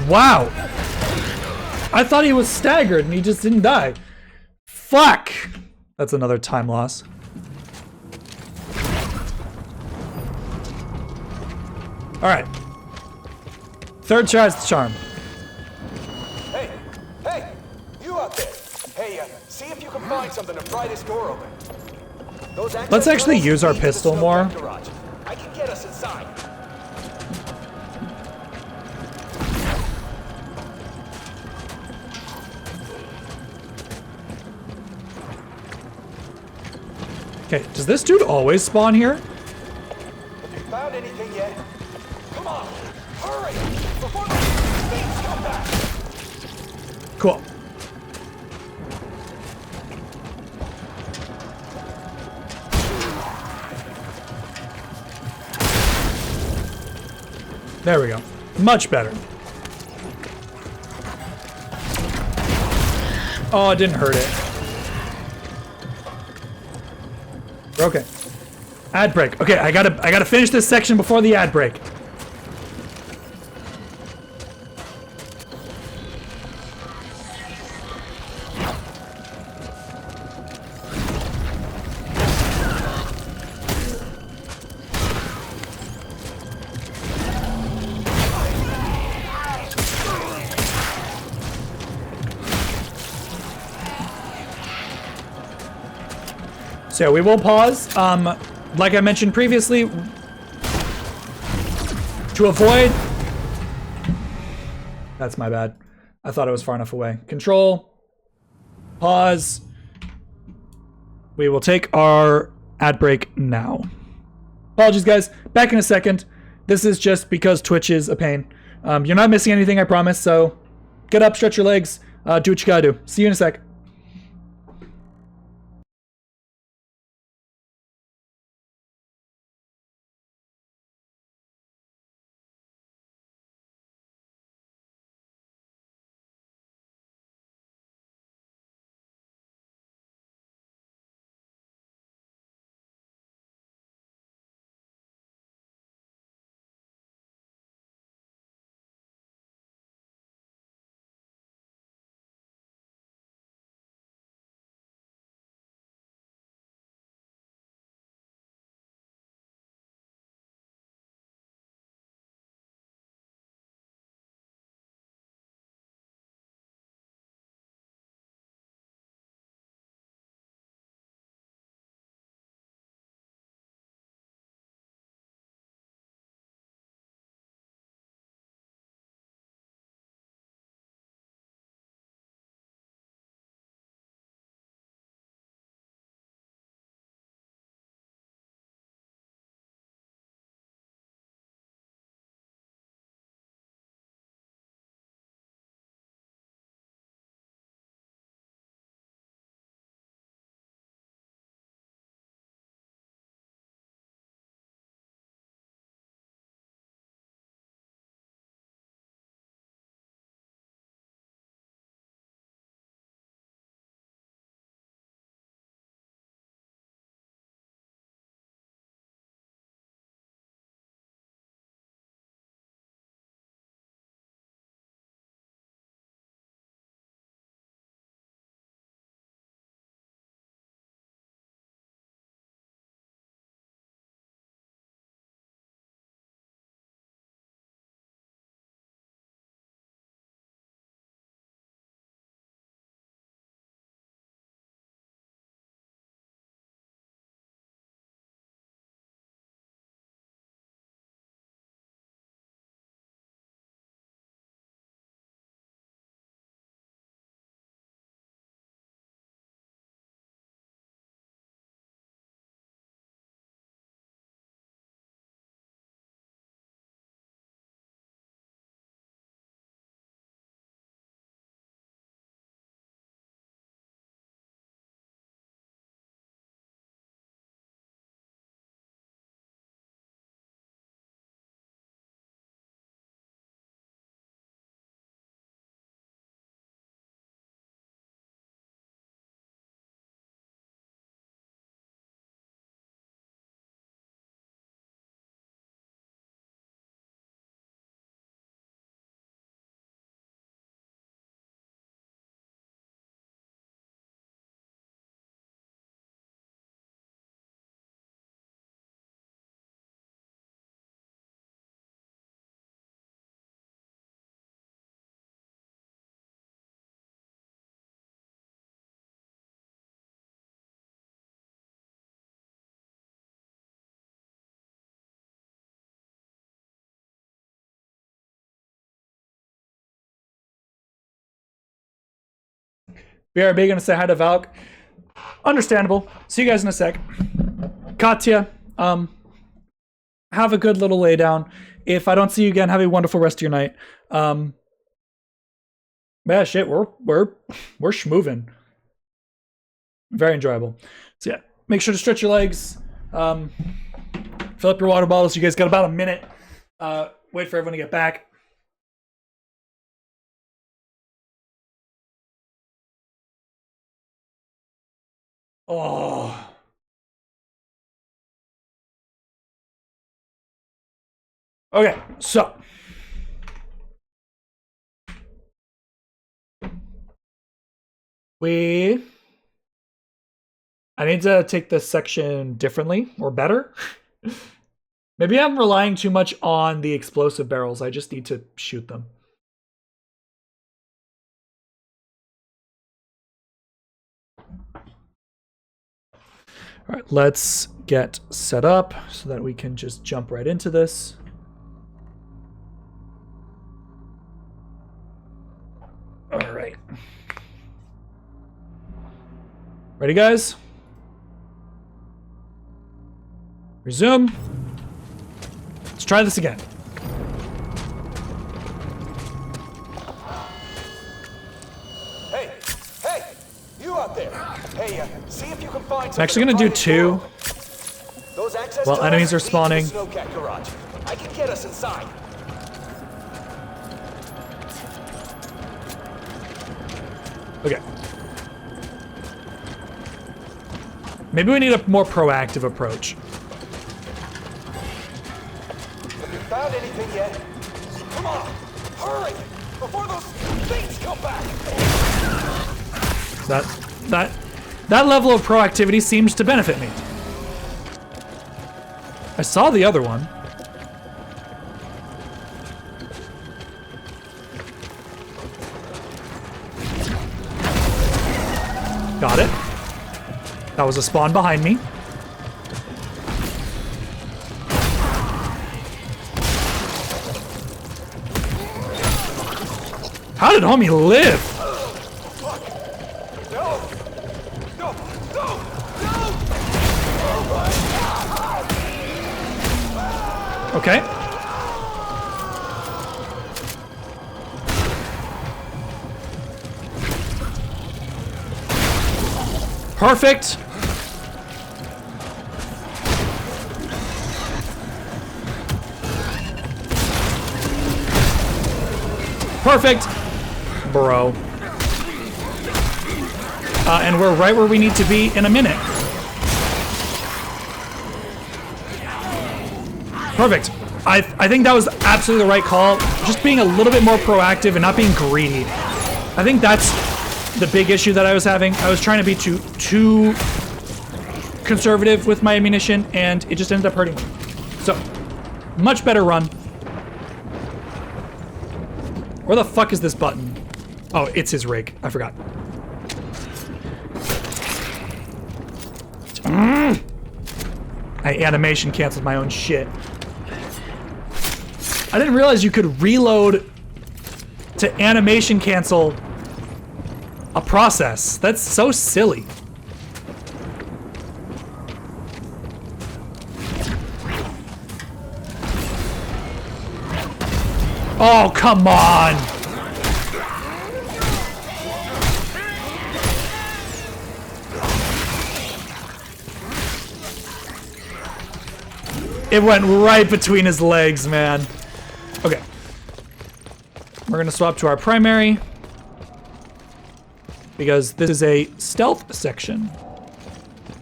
Wow! I thought he was staggered and he just didn't die. Fuck! That's another time loss. Alright. Third try's the charm. Hey! See if you can find something to pry this door open. Those access Let's actually tunnels use our lead to the pistol snow more. tech garage. I can get us inside. Okay, does this dude always spawn here? Have you found anything yet? Come on, hurry! Before the things come back! Cool. There we go. Much better. Oh, it didn't hurt it. Okay. Ad break. Okay, I gotta finish this section before the ad break. So we will pause. Like I mentioned previously, to avoid... That's my bad. I thought it was far enough away. Control. Pause. We will take our ad break now. Apologies, guys. Back in a second. This is just because Twitch is a pain. You're not missing anything, I promise. So get up, stretch your legs, do what you gotta do. See you in a sec. BRB gonna say hi to Valk. Understandable. See you guys in a sec. Katya, have a good little lay down. If I don't see you again, have a wonderful rest of your night. Yeah, shit, we're schmoving. Very enjoyable. So yeah, make sure to stretch your legs. Fill up your water bottles. You guys got about a minute. Wait for everyone to get back. Oh. Okay, so. I need to take this section differently or better. Maybe I'm relying too much on the explosive barrels. I just need to shoot them. All right, let's get set up so that we can just jump right into this. All right. Ready, guys? Resume. Let's try this again. Hey, you out there? Hey, see if you can find. I'm actually gonna do two. While enemies are spawning. Snowcat garage. I can get us inside. Okay. Maybe we need a more proactive approach. Have you found anything yet? Come on, hurry! Before those things come back! That level of proactivity seems to benefit me. I saw the other one. Got it. That was a spawn behind me. How did homie live? Okay. Perfect. Perfect. Bro. And we're right where we need to be in a minute. Perfect. I think that was absolutely the right call. Just being a little bit more proactive and not being greedy. I think that's the big issue that I was having. I was trying to be too conservative with my ammunition, and it just ended up hurting me. So, much better run. Where the fuck is this button? Oh, it's his rig. I forgot. I animation canceled my own shit. I didn't realize you could reload to animation cancel a process. That's so silly. Oh, come on. It went right between his legs, man. Okay. We're gonna swap to our primary, because this is a stealth section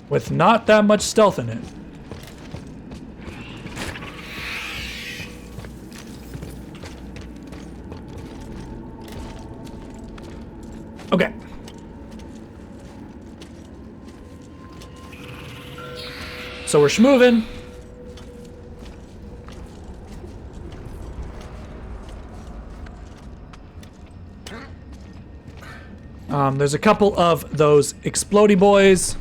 with not that much stealth in it. Okay. So we're schmoving. There's a couple of those explodey boys.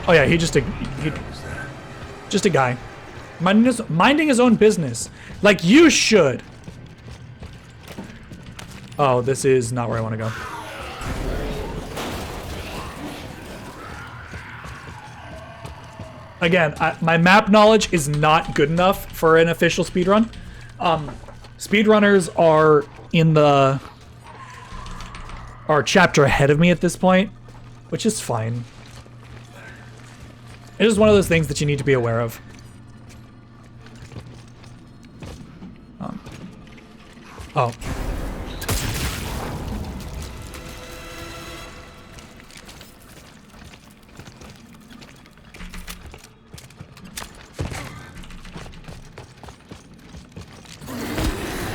Oh yeah, just a guy. Minding his own business. Like you should. Oh, this is not where I want to go. Again, my map knowledge is not good enough for an official speedrun. Speedrunners are in the chapter ahead of me at this point, which is fine. It is one of those things that you need to be aware of. Oh.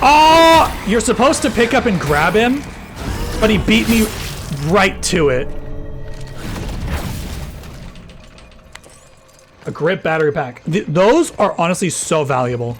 Oh! You're supposed to pick up and grab him, but he beat me right to it. A grip battery pack. Those are honestly so valuable.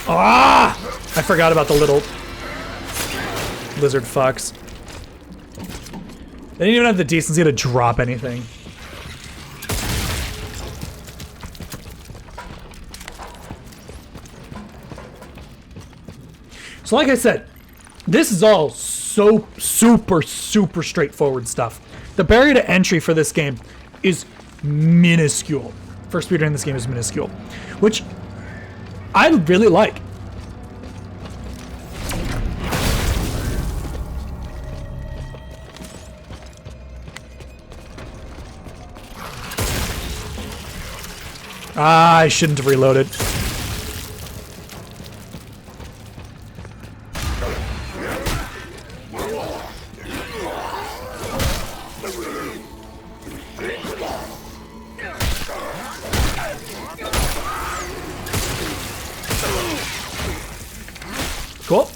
Ah! I forgot about the little lizard fucks. They didn't even have the decency to drop anything. So like I said, this is all so super straightforward stuff. The barrier to entry for this game is minuscule. For speedrunning this game is minuscule, which I really like. Ah, I shouldn't have reloaded. Cool.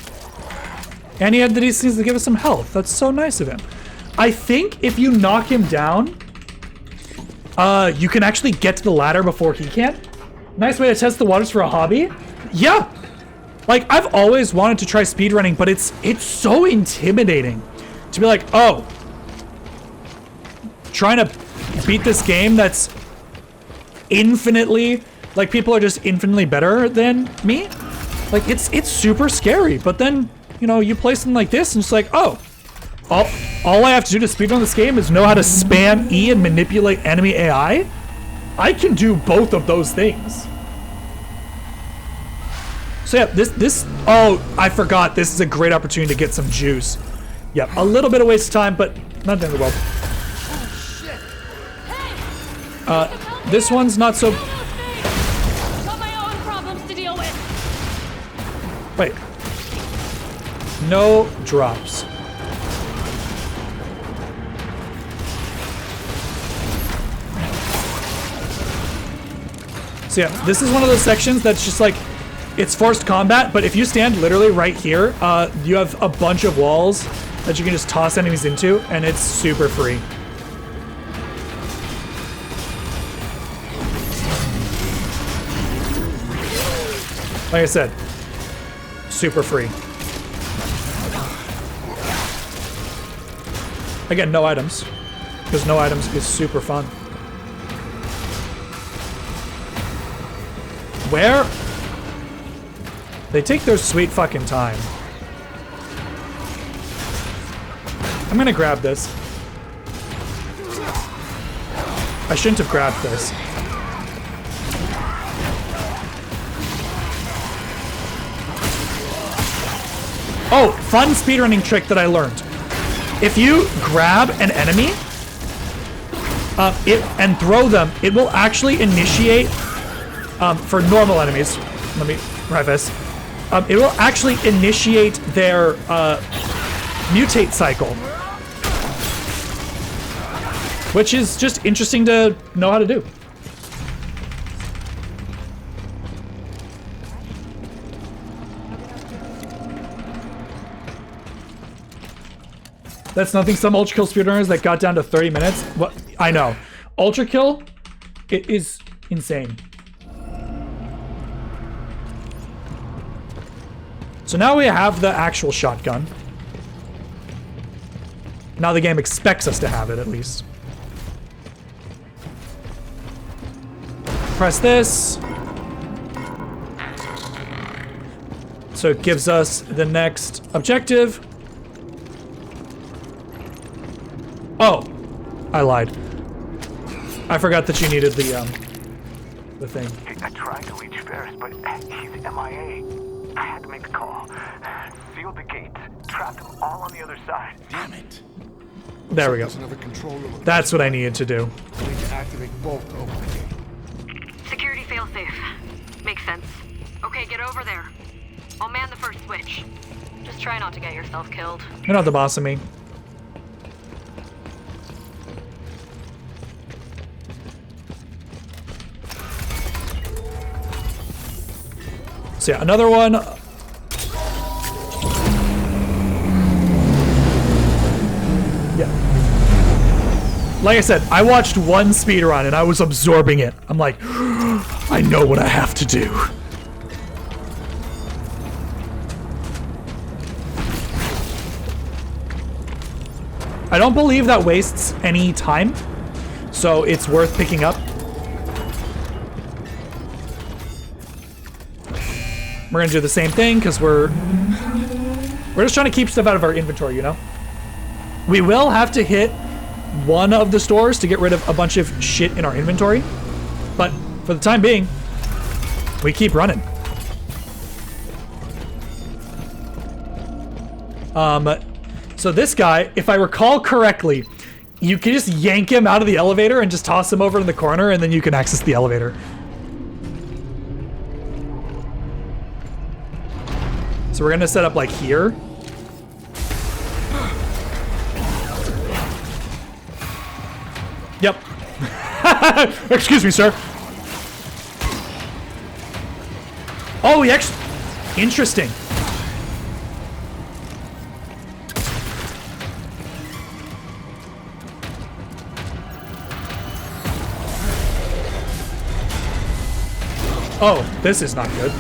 And he had the decency to give us some health. That's so nice of him. I think if you knock him down, you can actually get to the ladder before he can. Nice way to test the waters for a hobby. Yeah. Like, I've always wanted to try speedrunning, but it's so intimidating to be like, oh, trying to beat this game that's infinitely, like, people are just infinitely better than me. Like, it's super scary. But then, you know, you play something like this and it's like, oh, all I have to do to speedrun this game is know how to spam E and manipulate enemy AI. I can do both of those things. So yeah, this, oh, I forgot. This is a great opportunity to get some juice. Yep, a little bit of waste of time, but not the end of the world. This one's not so... Got my own problems to deal with. Wait. No drops. So yeah, this is one of those sections that's just like, it's forced combat, but if you stand literally right here, you have a bunch of walls that you can just toss enemies into, and it's super free. Like I said, super free. Again, no items, because no items is super fun. Where? They take their sweet fucking time. I'm gonna grab this. I shouldn't have grabbed this. Oh, fun speedrunning trick that I learned. If you grab an enemy and throw them, it will actually initiate, for normal enemies, let me preface, it will actually initiate their mutate cycle. Which is just interesting to know how to do. That's nothing. Some ultra kill speedrunners that got down to 30 minutes. What? I know. Ultra kill, it is insane. So now we have the actual shotgun. Now the game expects us to have it, at least. Press this. So it gives us the next objective. Oh, I lied. I forgot that you needed the thing. I tried to reach Ferris, but he's MIA. I had to make a call. Sealed the gate. Trapped them all on the other side. Damn it. There we go. That's what I needed to do. I need to activate both to open the gate. Security failsafe. Makes sense. Okay, get over there. I'll man the first switch. Just try not to get yourself killed. You're not the boss of me. So yeah, another one. Yeah. Like I said, I watched one speedrun and I was absorbing it. I'm like, I know what I have to do. I don't believe that wastes any time, so it's worth picking up. We're gonna do the same thing because we're just trying to keep stuff out of our inventory, you know? We will have to hit one of the stores to get rid of a bunch of shit in our inventory, but for the time being, we keep running. So this guy, if I recall correctly, you can just yank him out of the elevator and just toss him over in the corner, and then you can access the elevator. So we're gonna set up like here. Yep. Excuse me, sir. Oh, he actually... Interesting. Oh, this is not good.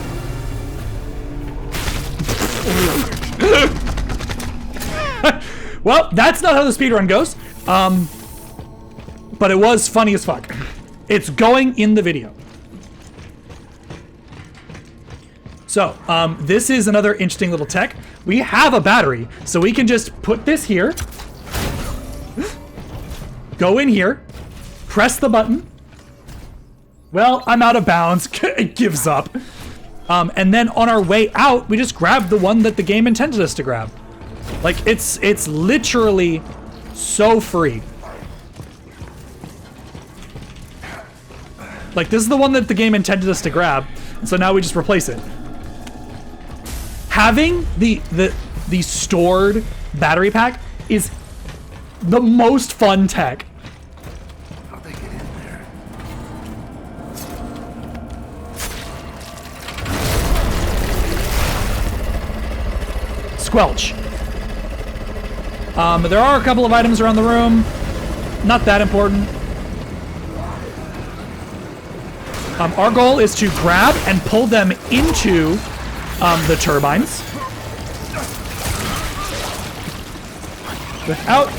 Well, that's not how the speedrun goes. But it was funny as fuck. It's going in the video. So, this is another interesting little tech. We have a battery, so we can just put this here, go in here, press the button. Well, I'm out of bounds. It gives up. And then on our way out, we just grab the one that the game intended us to grab. Like, it's literally so free. Like, this is the one that the game intended us to grab, so now we just replace it. Having the stored battery pack is the most fun tech. How'd they get in there? Squelch. There are a couple of items around the room. Not that important. Our goal is to grab and pull them into the turbines without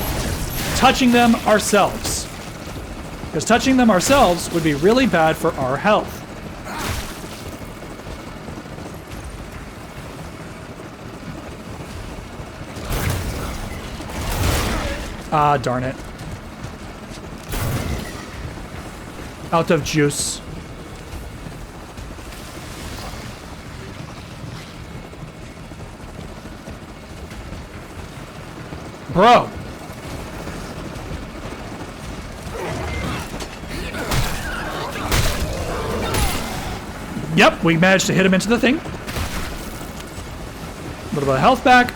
touching them ourselves. Because touching them ourselves would be really bad for our health. Ah, darn it. Out of juice. Bro. Yep, we managed to hit him into the thing. A little bit of health back.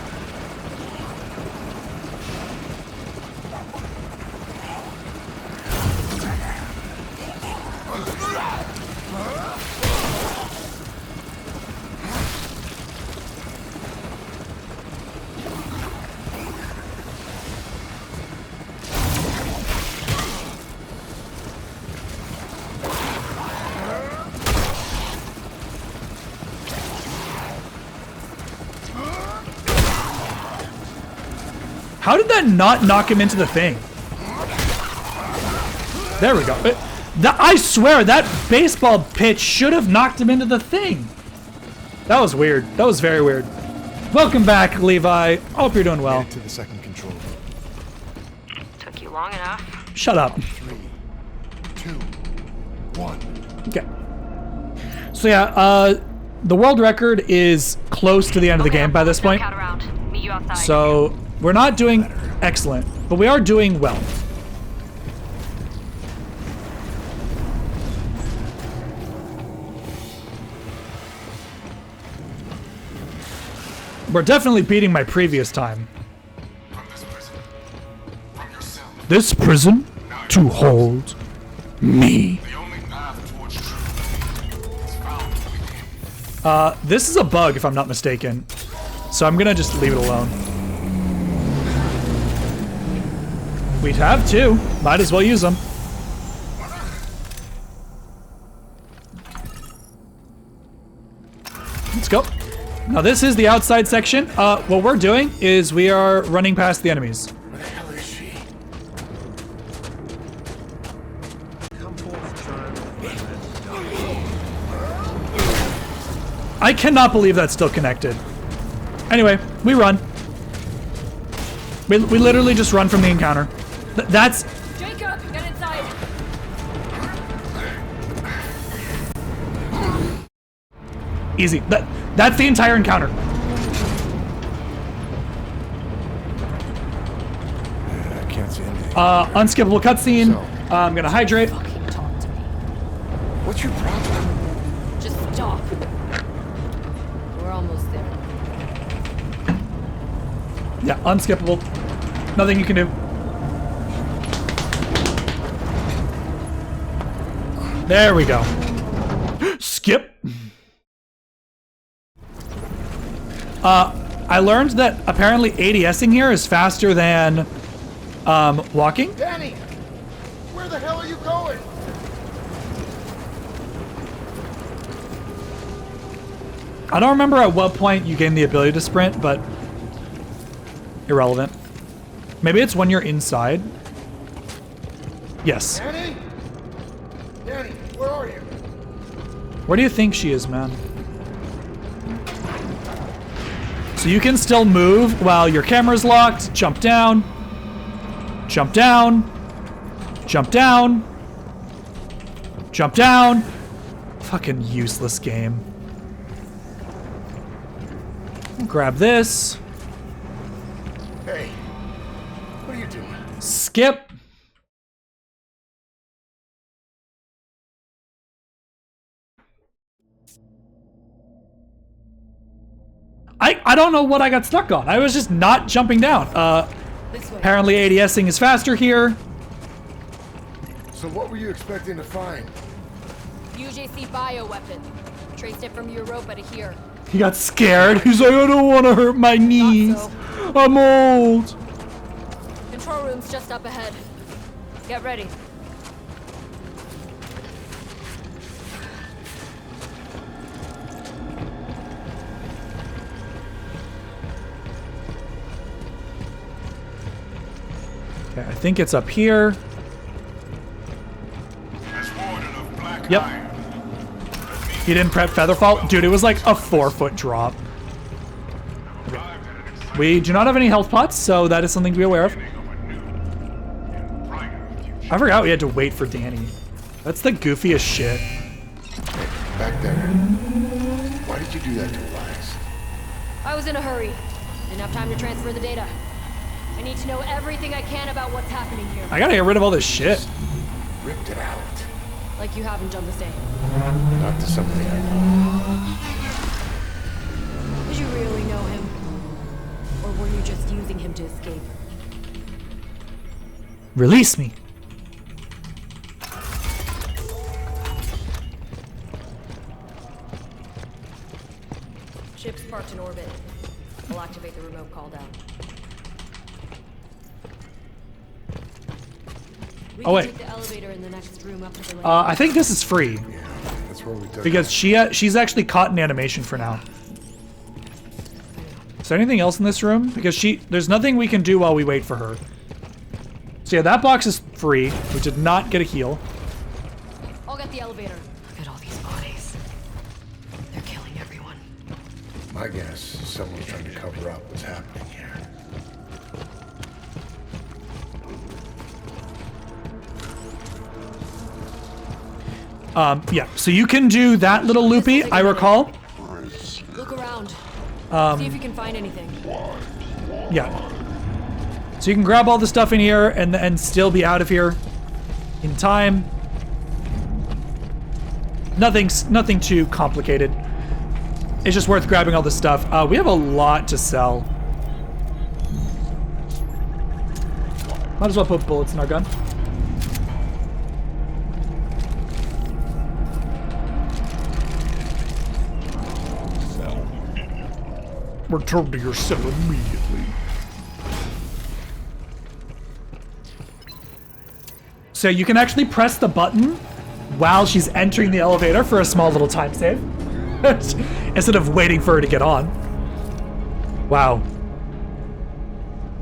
How did that not knock him into the thing? There we go. I swear, that baseball pitch should have knocked him into the thing. That was weird. That was very weird. Welcome back, Levi. I hope you're doing well. To the second control room. Took you long enough. Shut up. 3, 2, 1. Okay. So yeah, the world record is close to the end of the game by this point. Meet you outside. So we're not doing excellent, but we are doing well. We're definitely beating my previous time. This prison to hold me. This is a bug if I'm not mistaken. So I'm gonna just leave it alone. We have two. Might as well use them. Let's go. Now this is the outside section. What we're doing is we are running past the enemies. Where the hell is she? I cannot believe that's still connected. Anyway, we run. We literally just run from the encounter. That's... Jacob, get inside. Easy. That's the entire encounter. I can't see anything. Unskippable cutscene. I'm gonna hydrate. Fucking talk to me. What's your problem? Just stop. We're almost there. Yeah, unskippable. Nothing you can do. There we go. Skip. I learned that apparently ADSing here is faster than walking. Danny! Where the hell are you going? I don't remember at what point you gain the ability to sprint, but irrelevant. Maybe it's when you're inside. Yes. Danny? Danny, where are you? Where do you think she is, man? So you can still move while your camera's locked. Jump down. Jump down. Jump down. Jump down. Fucking useless game. Grab this. Hey, what are you doing? Skip. I don't know what I got stuck on. I was just not jumping down. Apparently ADSing is faster here. So what were you expecting to find? UJC bioweapon. Traced it from Europa to here. He got scared. He's like, I don't want to hurt my knees. So. I'm old. Control room's just up ahead. Get ready. Okay, I think it's up here. Yep. He didn't prep Featherfall? Dude, it was like a 4-foot drop. Okay. We do not have any health pots, so that is something to be aware of. I forgot we had to wait for Danny. That's the goofiest shit. Back there. Why did you do that to Elias? I was in a hurry. Didn't have time to transfer the data. I need to know everything I can about what's happening here. I gotta get rid of all this shit. Ripped it out. Like you haven't done the same. Not to somebody I know. Did you really know him? Or were you just using him to escape? Release me. Ship's parked in orbit. We'll activate the remote call down. We can take the elevator in the next room up to the I think this is free. Yeah, that's where we took Because she's actually caught in animation for now. Is there anything else in this room? Because there's nothing we can do while we wait for her. So yeah, that box is free. We did not get a heal. I'll get the elevator. Look at all these bodies. They're killing everyone. My guess is someone's trying to cover up what's happening here. Yeah, so you can do that little loopy, I recall. Look around. See if you can find anything. Yeah. So you can grab all the stuff in here and still be out of here in time. Nothing too complicated. It's just worth grabbing all this stuff. We have a lot to sell. Might as well put bullets in our gun. Return to your cell immediately. So you can actually press the button while she's entering the elevator for a small little time save. Instead of waiting for her to get on. Wow.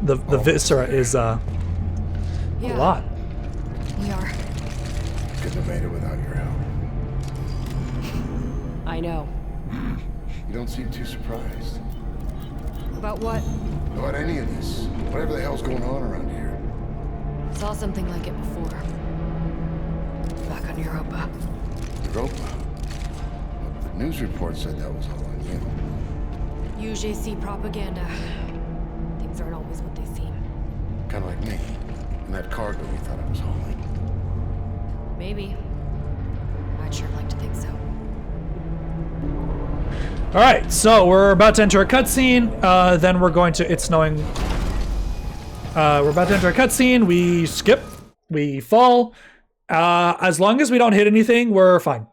The viscera is a lot. We are. Couldn't have made it without your help. I know. You don't seem too surprised. About what? About any of this. Whatever the hell's going on around here. Saw something like it before. Back on Europa. Europa? Well, the news report said that was all on you. UJC propaganda. Things aren't always what they seem. Kind of like me. And that cargo you thought I was hauling. Maybe. I'd sure like to think so. All right, so we're about to enter a cutscene. Then we're going to. It's snowing. We're about to enter a cutscene. We skip. We fall. As long as we don't hit anything, we're fine.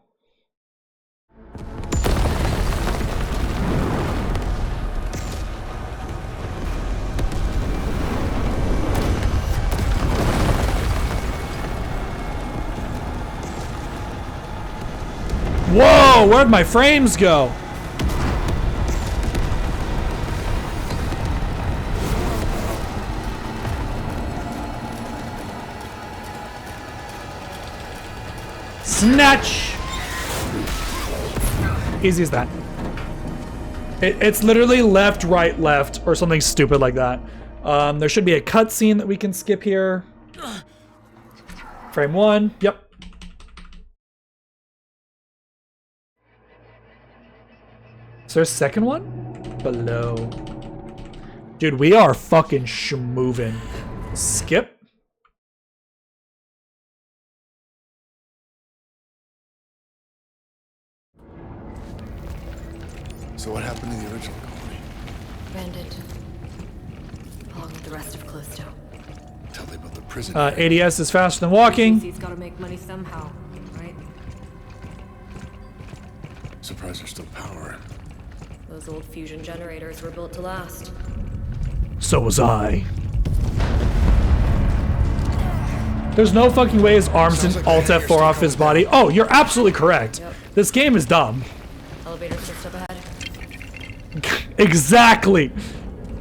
Whoa, where'd my frames go? Snatch! Easy as that. It's literally left, right, left, or something stupid like that. There should be a cutscene that we can skip here. Frame 1, yep. Is there a second one? Below. Dude, we are fucking schmovin'. Skip. So what happened to the original colony? Abandoned. Along with the rest of Callisto. Tell me about the prison. ADS is faster than walking. He's got to make money somehow, right? Surprised there's still power. Those old fusion generators were built to last. So was I. There's no fucking way his arms didn't Alt F4 off his body. Oh, you're absolutely correct. Yep. This game is dumb. Elevator's just up ahead. Exactly.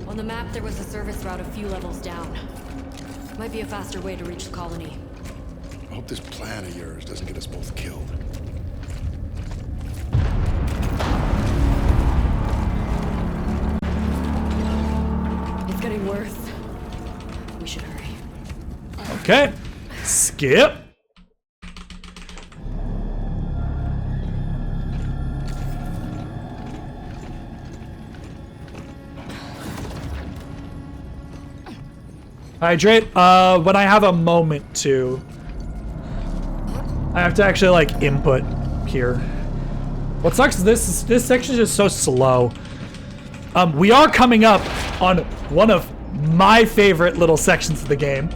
On the map, there was a service route a few levels down. Might be a faster way to reach the colony. I hope this plan of yours doesn't get us both killed. It's getting worse. We should hurry. Okay. Skip. Hydrate. When I have a moment to, I have to actually like input here. What sucks is this section is just so slow. We are coming up on one of my favorite little sections of the game.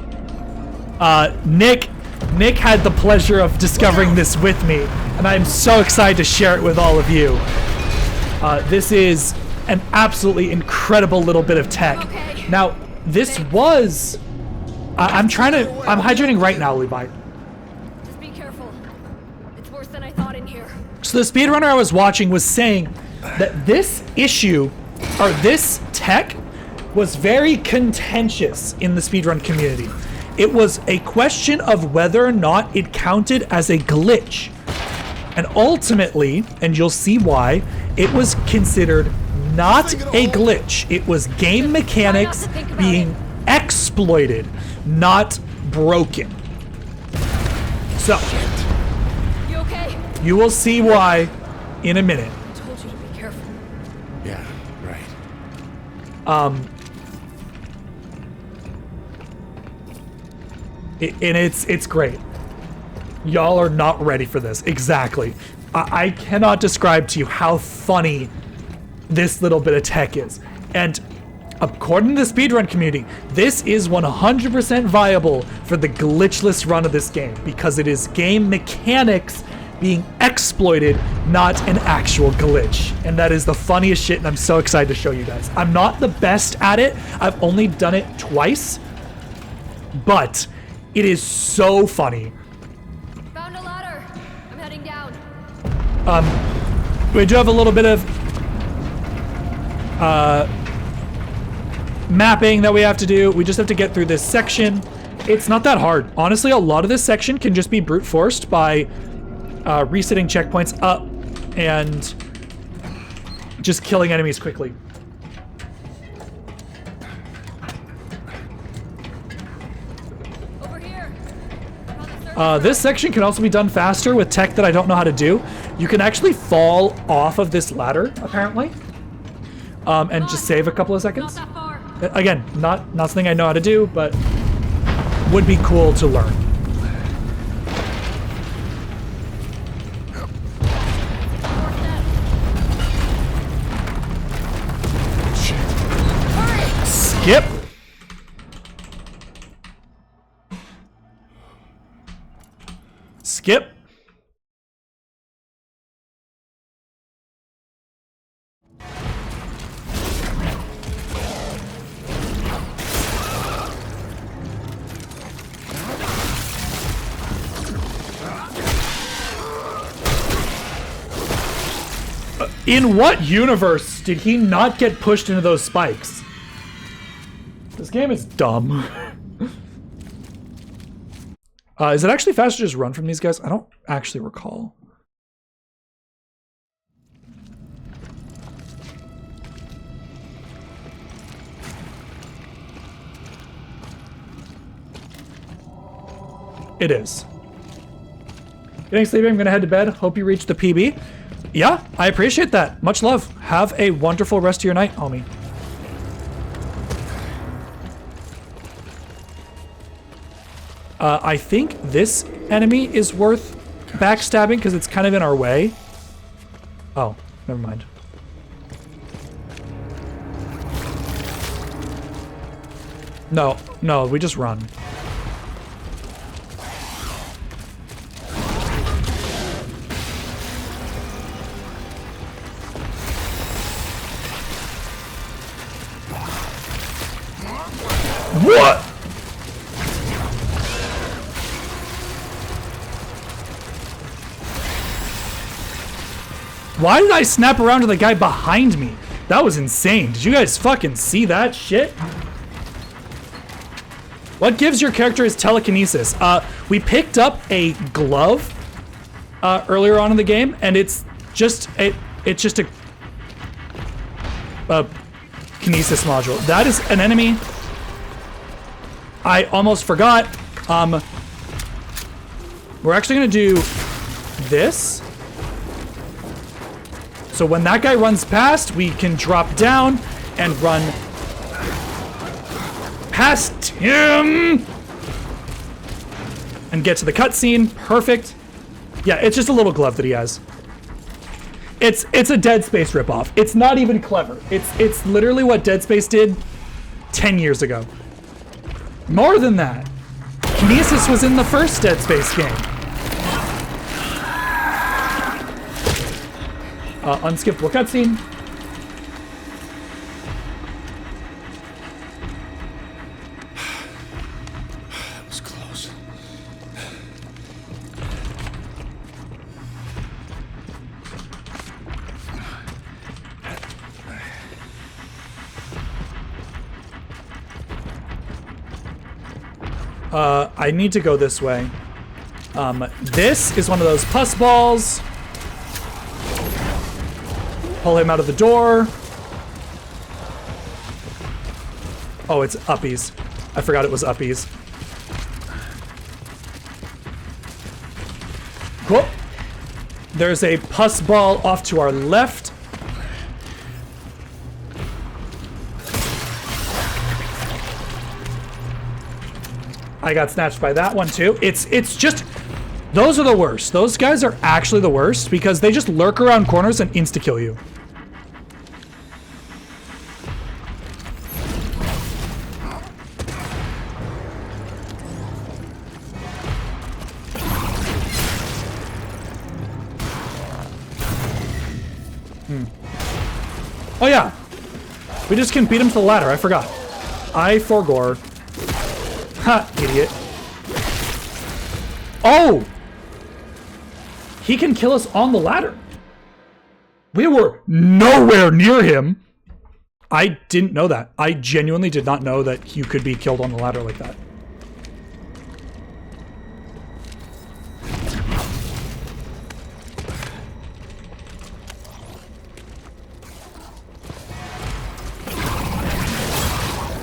Nick had the pleasure of discovering this with me, and I'm so excited to share it with all of you. This is an absolutely incredible little bit of tech. Okay. Now, this was... I'm hydrating right now, Levi. Just be careful. It's worse than I thought in here. So the speedrunner I was watching was saying that this issue or this tech was very contentious in the speedrun community. It was a question of whether or not it counted as a glitch. And ultimately, and you'll see why, it was considered not a glitch. It was game mechanics being exploited, not broken. So, You okay? you will see why in a minute. I told you to be careful. Yeah, right. And it's great. Y'all are not ready for this. Exactly. I cannot describe to you how funny this little bit of tech is. And according to the speedrun community, this is 100% viable for the glitchless run of this game because it is game mechanics being exploited, not an actual glitch. And that is the funniest shit, and I'm so excited to show you guys. I'm not the best at it. I've only done it twice, but it is so funny. Found a ladder. I'm heading down. We do have a little bit of mapping that we have to do. We just have to get through this section. It's not that hard. Honestly, a lot of this section can just be brute forced by resetting checkpoints up and just killing enemies quickly. Over here. This section can also be done faster with tech that I don't know how to do. You can actually fall off of this ladder, apparently, and just save a couple of seconds. Not that far. Again, not something I know how to do, but would be cool to learn. Skip. Skip. In what universe did he not get pushed into those spikes? This game is dumb. Is it actually faster to just run from these guys? I don't actually recall. It is. Getting sleepy, I'm gonna head to bed. Hope you reach the PB. Yeah, I appreciate that. Much love. Have a wonderful rest of your night, homie. I think this enemy is worth backstabbing because it's kind of in our way. Oh, never mind. No, we just run. What? Why did I snap around to the guy behind me? That was insane. Did you guys fucking see that shit? What gives your character his telekinesis? We picked up a glove earlier on in the game, and it's just a kinesis module. That is an enemy. I almost forgot. We're actually gonna do this. So when that guy runs past, we can drop down and run past him and get to the cutscene. Perfect. Yeah, it's just a little glove that he has. It's a Dead Space ripoff. It's not even clever. It's literally what Dead Space did 10 years ago. More than that. Kinesis was in the first Dead Space game. Unskippable cutscene. That was close. I need to go this way. This is one of those pus balls. Pull him out of the door. Oh, it's uppies. I forgot it was uppies. Cool. There's a pus ball off to our left. I got snatched by that one too. It's just, those are the worst. Those guys are actually the worst because they just lurk around corners and insta-kill you. Oh yeah, we just can beat him to the ladder. I forgot. I forgore. Ha, idiot. Oh! He can kill us on the ladder. We were nowhere near him. I didn't know that. I genuinely did not know that you could be killed on the ladder like that.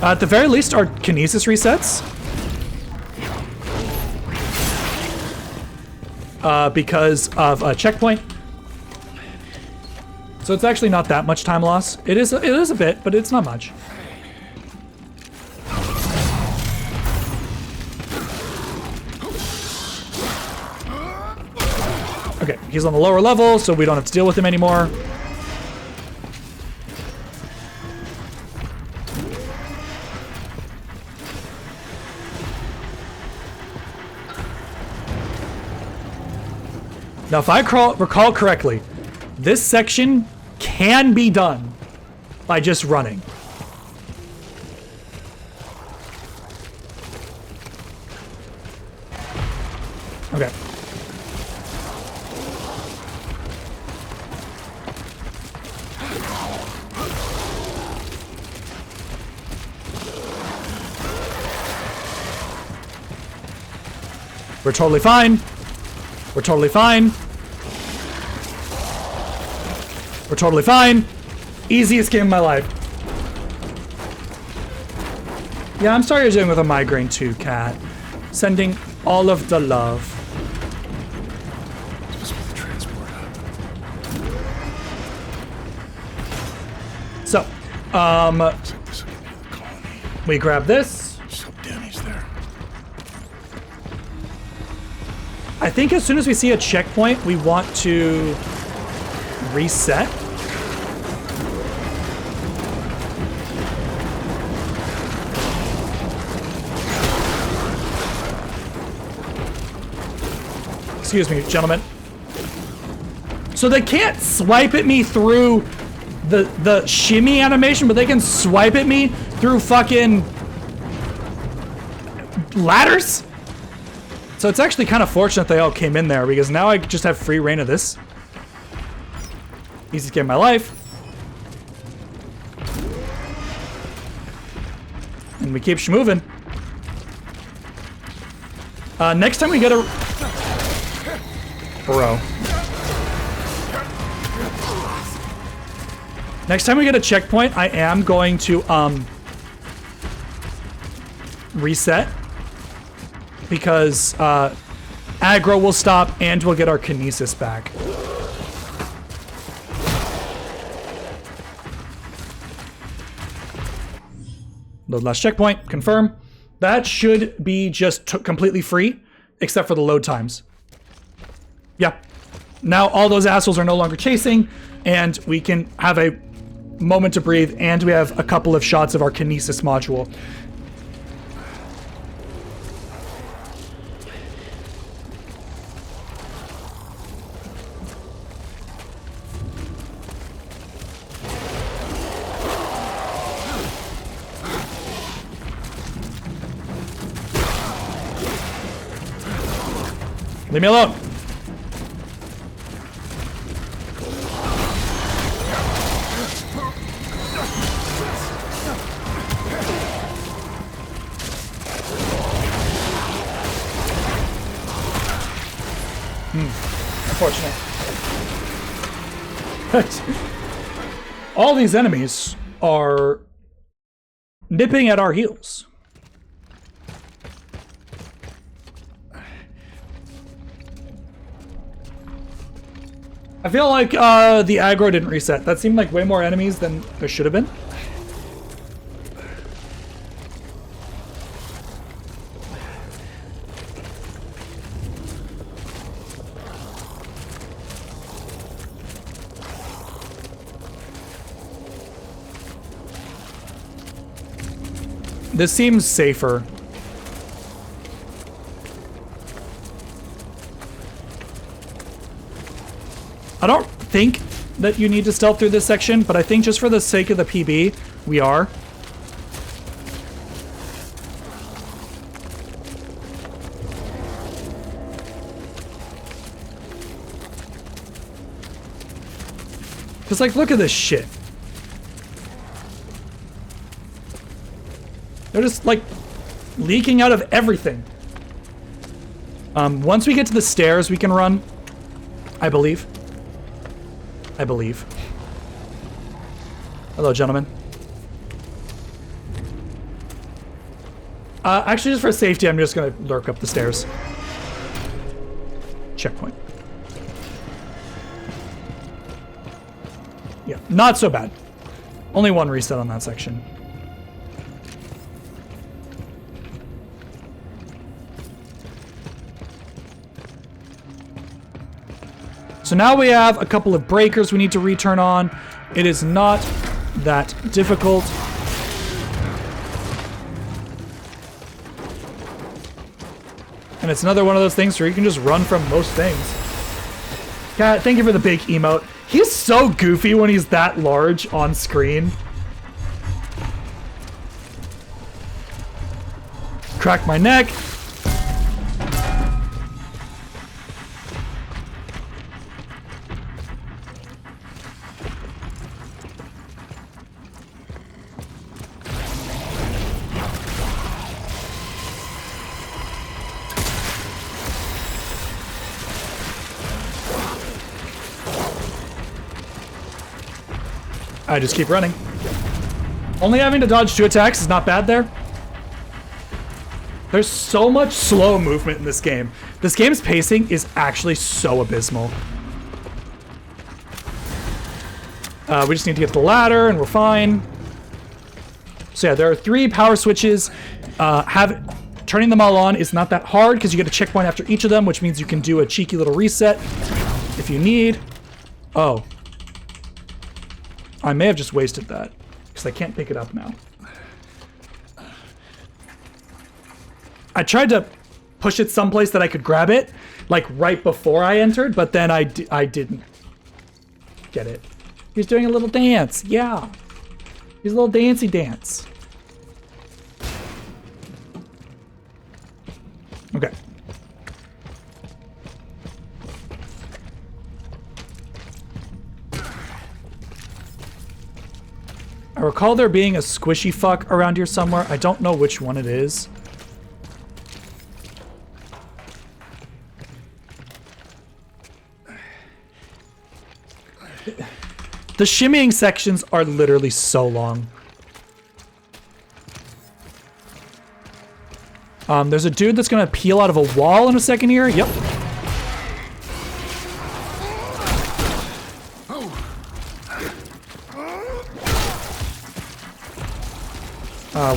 At the very least, our kinesis resets. Because of a checkpoint. So it's actually not that much time loss. It is a bit, but it's not much. Okay, he's on the lower level, so we don't have to deal with him anymore. Now, if I recall correctly, this section can be done by just running. Okay. We're totally fine. We're totally fine. We're totally fine. Easiest game of my life. Yeah, I'm sorry you're dealing with a migraine too, Cat. Sending all of the love. So, we grab this. I think as soon as we see a checkpoint, we want to reset. Excuse me, gentlemen. So they can't swipe at me through the shimmy animation, but they can swipe at me through fucking ladders? So it's actually kind of fortunate they all came in there, because now I just have free reign of this. Easiest game of my life. And we keep moving. Next time we get a... Bro. Next time we get a checkpoint, I am going to, reset. Because, aggro will stop and we'll get our kinesis back. Load last checkpoint, confirm. That should be just completely free, except for the load times. Yeah. Now all those assholes are no longer chasing, and we can have a moment to breathe, and we have a couple of shots of our kinesis module. Leave me alone. Unfortunate. All these enemies are nipping at our heels. I feel like the aggro didn't reset. That seemed like way more enemies than there should have been. This seems safer. I don't think that you need to stealth through this section, but I think just for the sake of the PB, we are. Because, like, look at this shit. They're just, like, leaking out of everything. Once we get to the stairs, we can run. I believe. Hello, gentlemen. Actually, just for safety, I'm just gonna lurk up the stairs. Checkpoint. Yeah, not so bad. Only one reset on that section. So now we have a couple of breakers we need to return on. It is not that difficult. And it's another one of those things where you can just run from most things. Cat, thank you for the big emote. He's so goofy when he's that large on screen. Crack my neck. I just keep running. Only having to dodge 2 attacks is not bad there. There's so much slow movement in this game. This game's pacing is actually so abysmal. We just need to get to the ladder and we're fine. So yeah, there are 3 power switches. Turning them all on is not that hard because you get a checkpoint after each of them, which means you can do a cheeky little reset if you need. Oh. I may have just wasted that because I can't pick it up now. I tried to push it someplace that I could grab it, like right before I entered, but then I didn't get it. He's doing a little dance. Yeah. He's a little dancey dance. Okay. I recall there being a squishy fuck around here somewhere. I don't know which one it is. The shimmying sections are literally so long. There's a dude that's gonna peel out of a wall in a second here. Yep.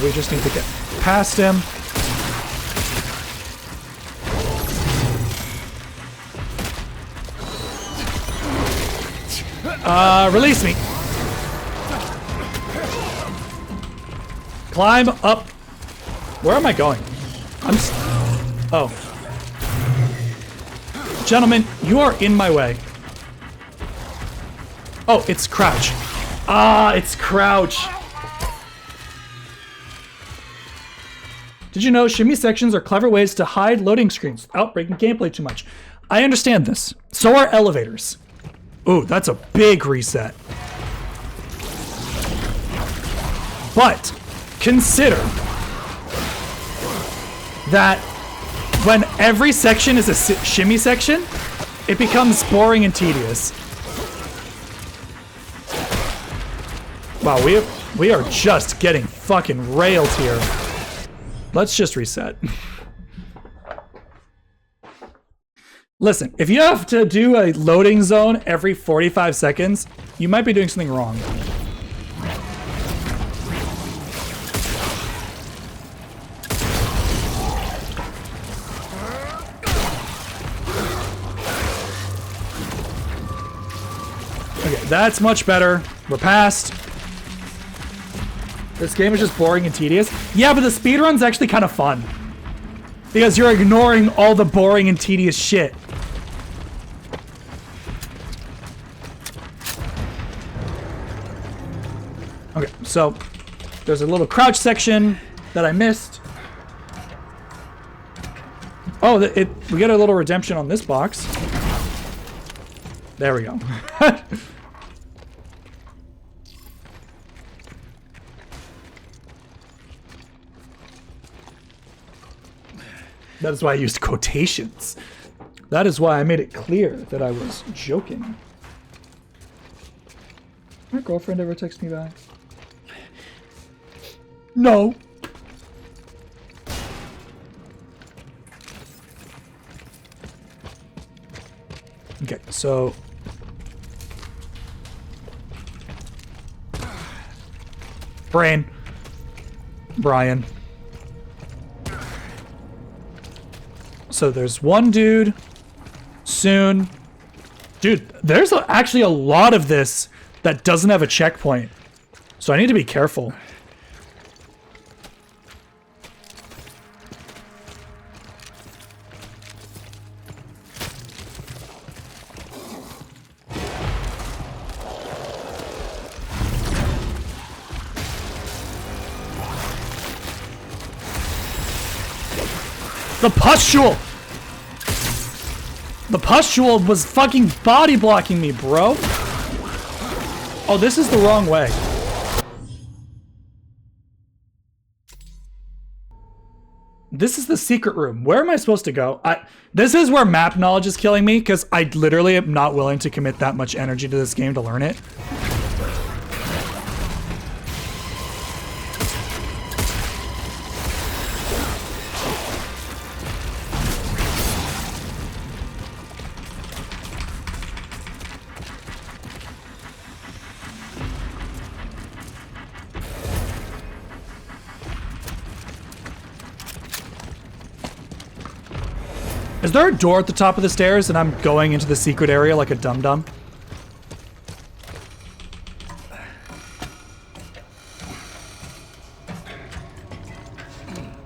We just need to get past him. Release me. Climb up. Where am I going? Oh. Gentlemen, you are in my way. Oh, it's crouch. Ah, it's crouch. Did you know shimmy sections are clever ways to hide loading screens without breaking gameplay too much? I understand this. So are elevators. Ooh, that's a big reset. But consider that when every section is a shimmy section, it becomes boring and tedious. Wow, we are just getting fucking railed here. Let's just reset. Listen, if you have to do a loading zone every 45 seconds, you might be doing something wrong. Okay, that's much better. We're past. This game is just boring and tedious. Yeah, but the speedrun's actually kind of fun. Because you're ignoring all the boring and tedious shit. Okay, so there's a little crouch section that I missed. Oh, we get a little redemption on this box. There we go. That is why I used quotations. That is why I made it clear that I was joking. My girlfriend ever text me back? No. Okay, so Brian. So there's one dude soon. Dude, there's actually a lot of this that doesn't have a checkpoint. So I need to be careful. The pustule! The pustule was fucking body blocking me, bro. Oh, this is the wrong way. This is the secret room. Where am I supposed to go? This is where map knowledge is killing me, because I literally am not willing to commit that much energy to this game to learn it. Is there a door at the top of the stairs and I'm going into the secret area like a dum-dum?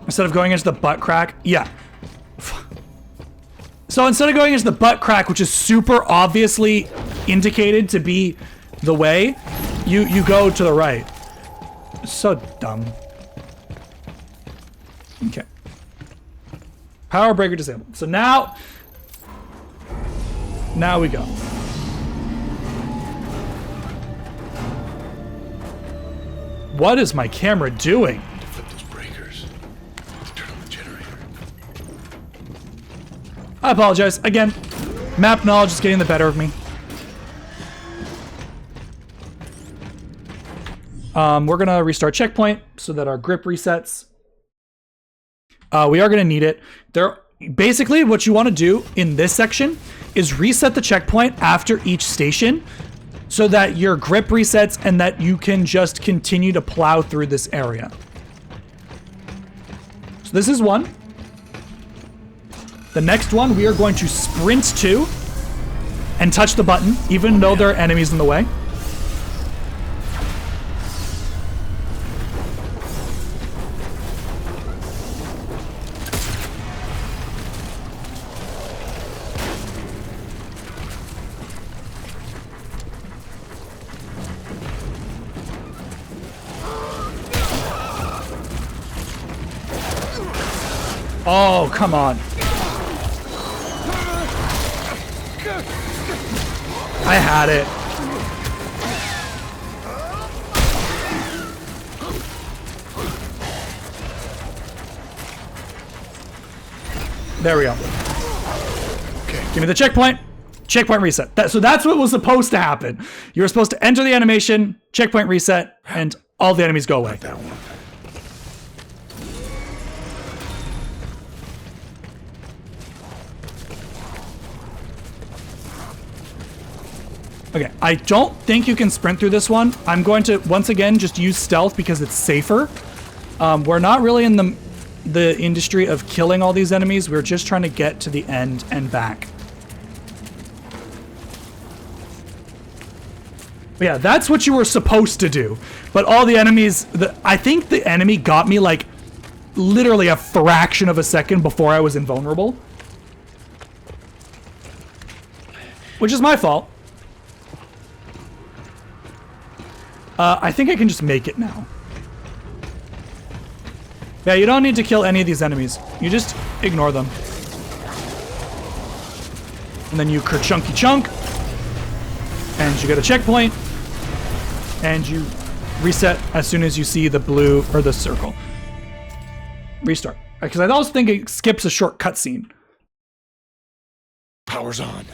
Instead of going into the butt crack? Yeah. So instead of going into the butt crack, which is super obviously indicated to be the way, you go to the right. So dumb. Okay. Power breaker disabled. So now we go. What is my camera doing? To flip those breakers. To turn on the generator. I apologize. Again, map knowledge is getting the better of me. We're gonna restart checkpoint so that our grip resets. We are gonna need it. Basically, what you want to do in this section is reset the checkpoint after each station so that your grip resets and that you can just continue to plow through this area. So this is one. The next one we are going to sprint to and touch the button, even though there are enemies in the way. Oh, come on. I had it. There we go. Okay, give me the checkpoint. checkpoint reset. So that's what was supposed to happen. You were supposed to enter the animation, checkpoint reset, and all the enemies go away. That one. Okay, I don't think you can sprint through this one. I'm going to, once again, just use stealth because it's safer. We're not really in the industry of killing all these enemies. We're just trying to get to the end and back. But yeah, that's what you were supposed to do. But all the enemies, I think the enemy got me like literally a fraction of a second before I was invulnerable. Which is my fault. I think I can just make it now. Yeah, you don't need to kill any of these enemies. You just ignore them. And then you kerchunky chunk. And you get a checkpoint. And you reset as soon as you see the blue or the circle. Restart. Because I also think it skips a short cutscene. Power's on.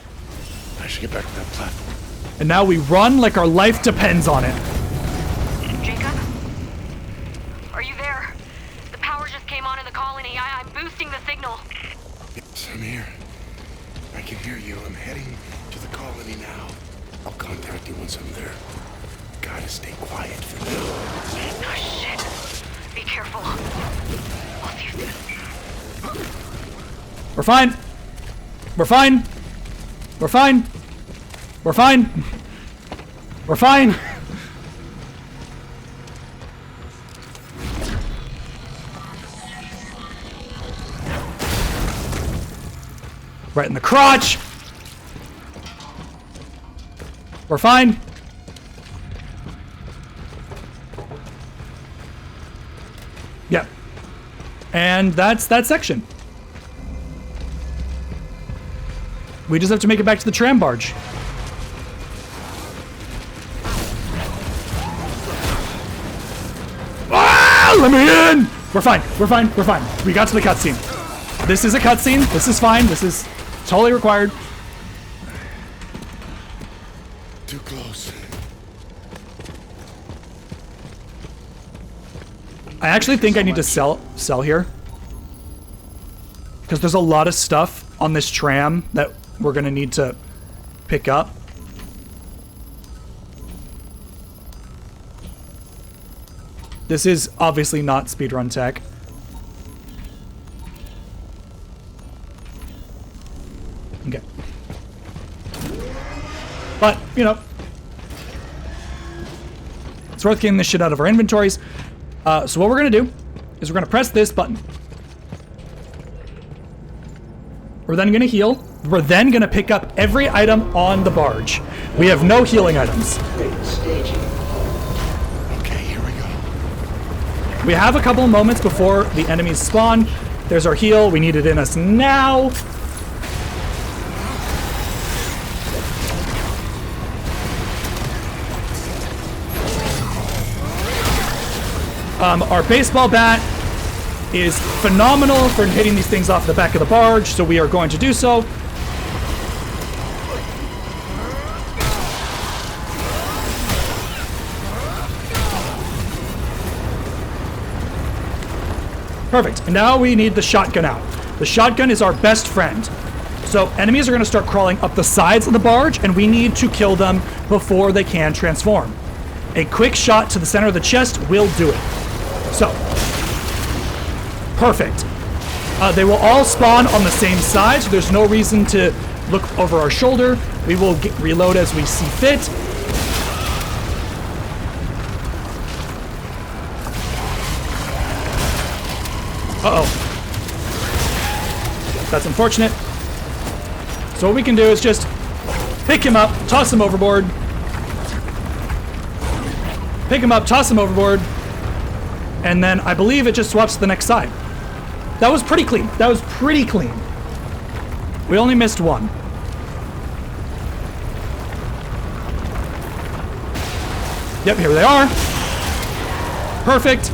I should get back to that platform. And now we run like our life depends on it. Jacob? Are you there? The power just came on in the colony. I'm boosting the signal. Yes, I'm here. I can hear you. I'm heading to the colony now. I'll contact you once I'm there. Gotta stay quiet for now. Oh, shit. Be careful. I'll see you soon. We're fine. We're fine. We're fine. We're fine. We're fine. Right in the crotch. We're fine. Yep. And that's that section. We just have to make it back to the tram barge. Ah, let me in! We're fine. We're fine. We're fine. We got to the cutscene. This is a cutscene. This is fine. This is totally required. Too close. I actually think I need to sell here. Because there's a lot of stuff on this tram that we're going to need to pick up. This is obviously not speedrun tech. Okay. But, you know, it's worth getting this shit out of our inventories. So what we're going to do is we're going to press this button. We're then going to heal. We're then going to pick up every item on the barge. We have no healing items. Okay, here we go. We have a couple of moments before the enemies spawn. There's our heal. We need it in us now. Our baseball bat is phenomenal for hitting these things off the back of the barge, so we are going to do so. Perfect. And now we need the shotgun out. The shotgun is our best friend. So enemies are going to start crawling up the sides of the barge, and we need to kill them before they can transform. A quick shot to the center of the chest will do it. So, perfect. They will all spawn on the same side, so there's no reason to look over our shoulder. We will reload as we see fit. Uh-oh. That's unfortunate. So what we can do is just pick him up, toss him overboard. Pick him up, toss him overboard. And then I believe it just swaps to the next side. That was pretty clean. That was pretty clean. We only missed one. Yep, here they are. Perfect.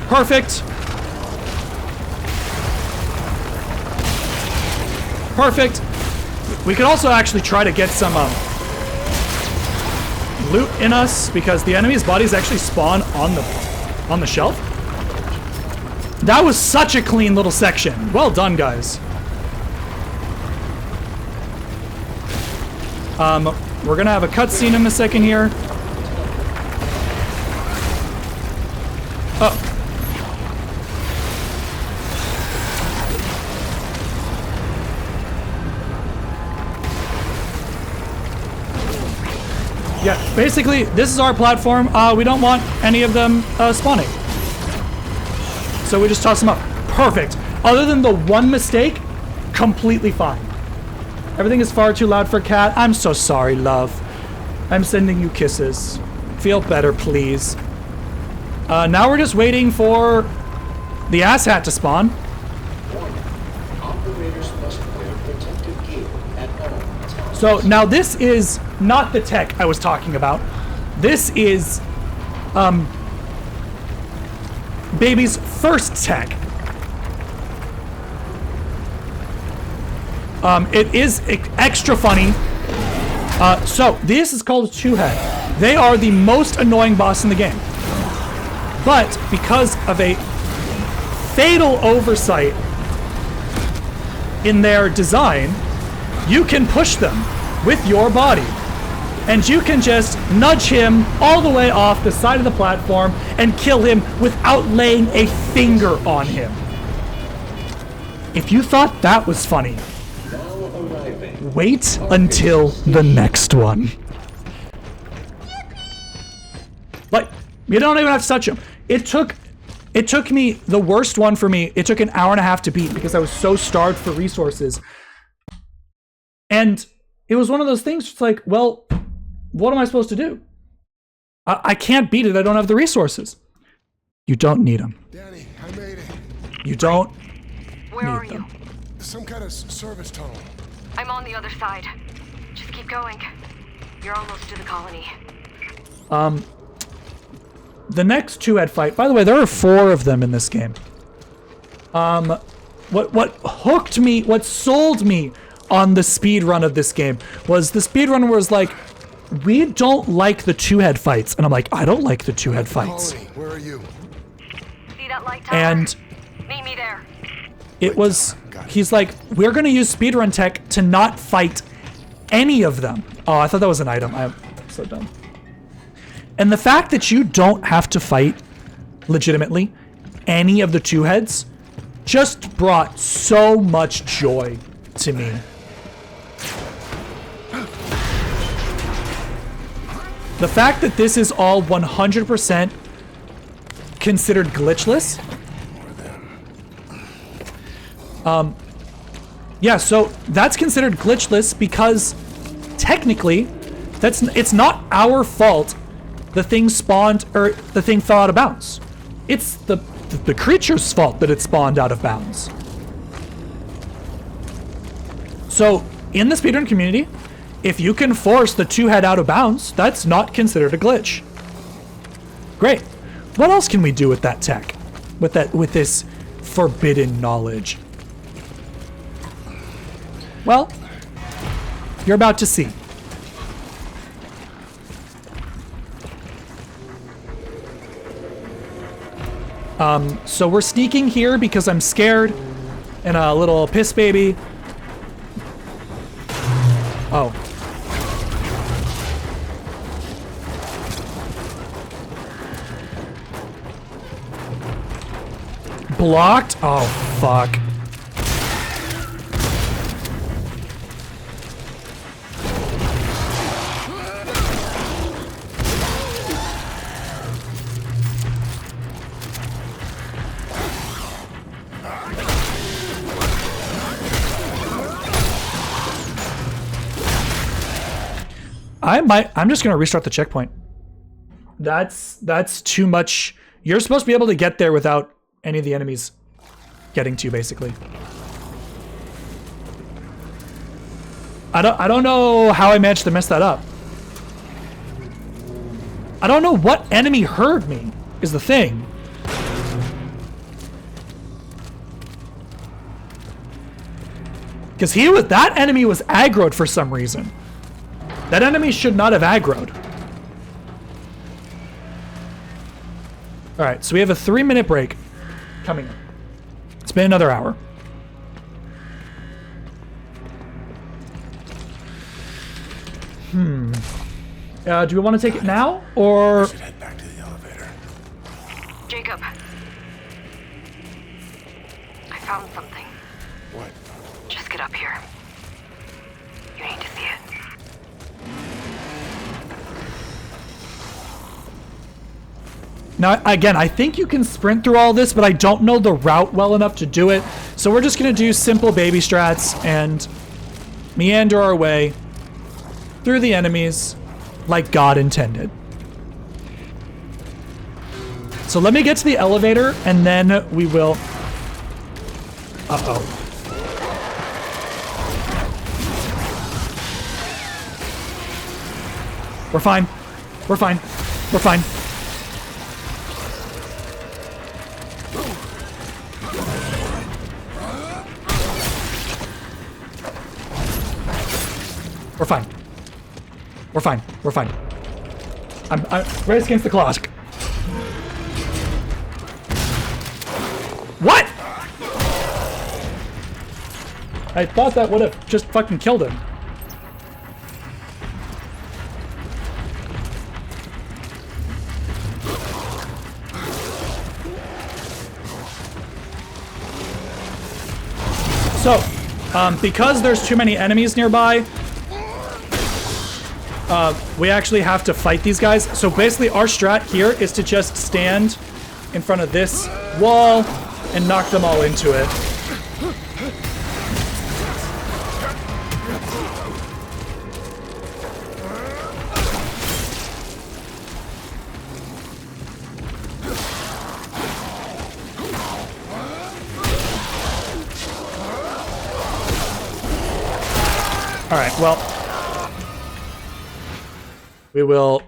Perfect. Perfect. We could also actually try to get some loot in us because the enemy's bodies actually spawn on the shelf. That was such a clean little section. Well done, guys. We're gonna have a cutscene in a second here. Oh. Yeah, basically, this is our platform. We don't want any of them spawning. So we just toss them up. Perfect. Other than the one mistake, completely fine. Everything is far too loud for Cat. I'm so sorry, love. I'm sending you kisses. Feel better, please. Now we're just waiting for the asshat to spawn. Operators must wear protective gear at all times. So now this is not the tech I was talking about. This is baby's first tech. It is extra funny. So this is called a two-head. They are the most annoying boss in the game. But because of a fatal oversight in their design, you can push them with your body. And you can just nudge him all the way off the side of the platform and kill him without laying a finger on him. If you thought that was funny, wait until the next one. But you don't even have to touch him. It took me, the worst one for me, it took an hour and a half to beat because I was so starved for resources. And it was one of those things, it's like, well, what am I supposed to do? I can't beat it, I don't have the resources. You don't need them. Danny, I made it. You don't Where are you? Some kind of service tunnel. I'm on the other side. Just keep going. You're almost to the colony. The next two-head fight, by the way, there are 4 of them in this game. What hooked me, what sold me on the speed run of this game was the speedrunner was like, we don't like the two-head fights. And I'm like, I don't like the two-head fights. Where are you? See that light tower? And meet me there. it was, he's like, we're gonna use speedrun tech to not fight any of them. Oh, I thought that was an item. I'm so dumb. And the fact that you don't have to fight, legitimately, any of the two heads just brought so much joy to me. The fact that this is all 100% considered glitchless. Yeah, so that's considered glitchless because technically it's not our fault the thing spawned or the thing fell out of bounds. It's the creature's fault that it spawned out of bounds. So in the speedrun community, if you can force the two head out of bounds, that's not considered a glitch. Great. What else can we do with that tech? With this forbidden knowledge? Well, you're about to see. So we're sneaking here because I'm scared and a little piss baby. Oh. Blocked? Oh, fuck. I'm just gonna restart the checkpoint. That's too much. You're supposed to be able to get there without any of the enemies getting to you, basically. I don't know how I managed to mess that up. I don't know what enemy heard me, is the thing. Because that enemy was aggroed for some reason. That enemy should not have aggroed. All right, so we have a 3-minute break coming up. It's been another hour. Do we want to take it now, or? We should head back to the elevator. Jacob. I found something. What? Just get up here. You need to see it. Now, again, I think you can sprint through all this, but I don't know the route well enough to do it. So we're just going to do simple baby strats and meander our way through the enemies like God intended. So let me get to the elevator, and then we will... Uh-oh. We're fine. We're fine. We're fine. We're fine. We're fine. We're fine. I'm race against the clock. What? I thought that would have just fucking killed him. So, because there's too many enemies nearby, we actually have to fight these guys. So basically our strat here is to just stand in front of this wall and knock them all into it. All right, well, we will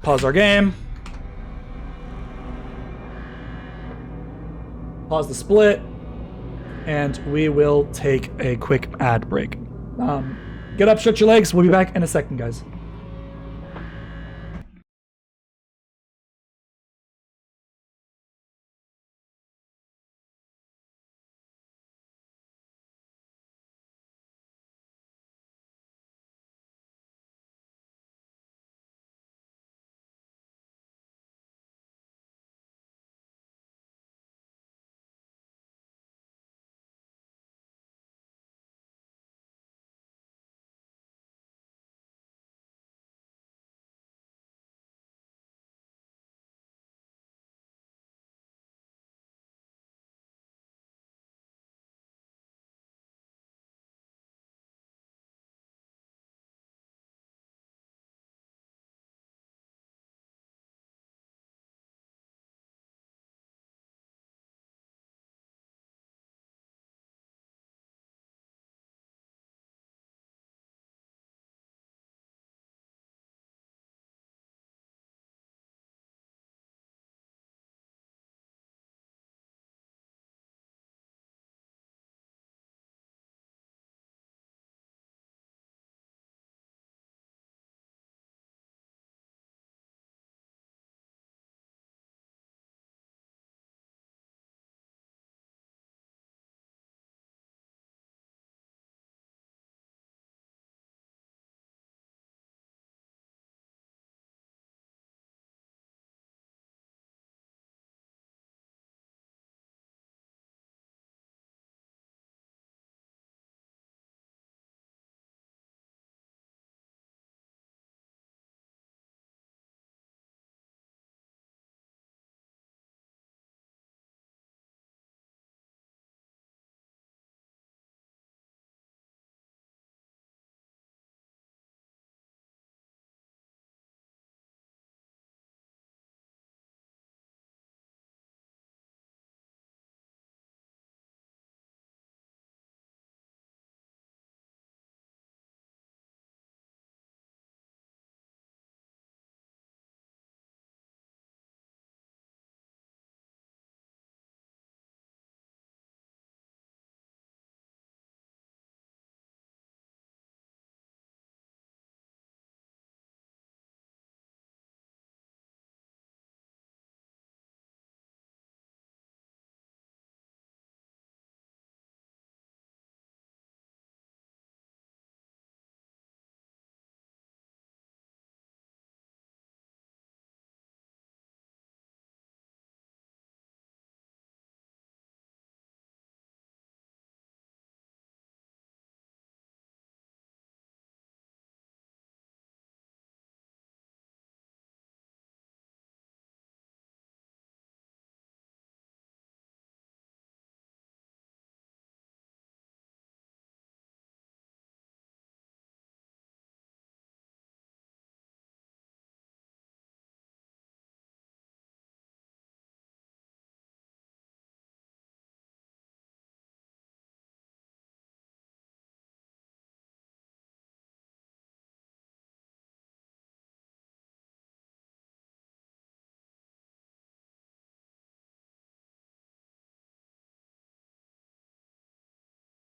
pause our game, pause the split, and we will take a quick ad break. Get up, stretch your legs. We'll be back in a second, guys.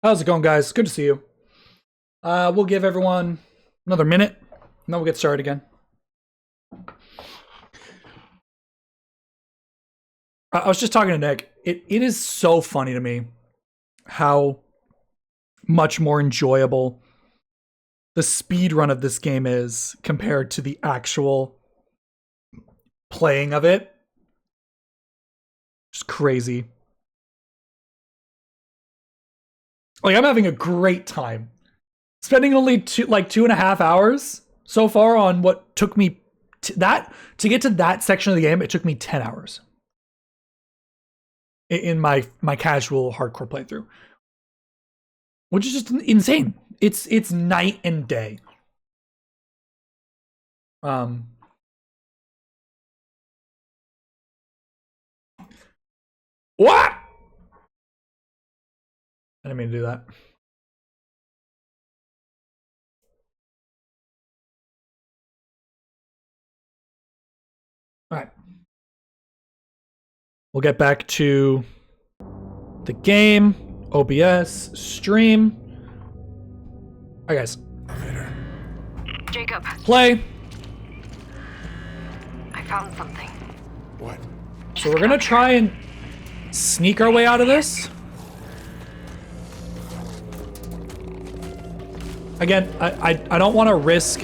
How's it going, guys? Good to see you. We'll give everyone another minute, and then we'll get started again. I was just talking to Nick. It is so funny to me how much more enjoyable the speed run of this game is compared to the actual playing of it. Just crazy. Like, I'm having a great time. Spending only 2.5 hours so far on what took me to get to that section of the game, it took me 10 hours. In my casual hardcore playthrough. Which is just insane. It's night and day. What? I didn't mean to do that. All right. We'll get back to the game, OBS, stream. All right, guys. Jacob. Play. I found something. What? So we're gonna try and sneak our way out of this. Again, I don't want to risk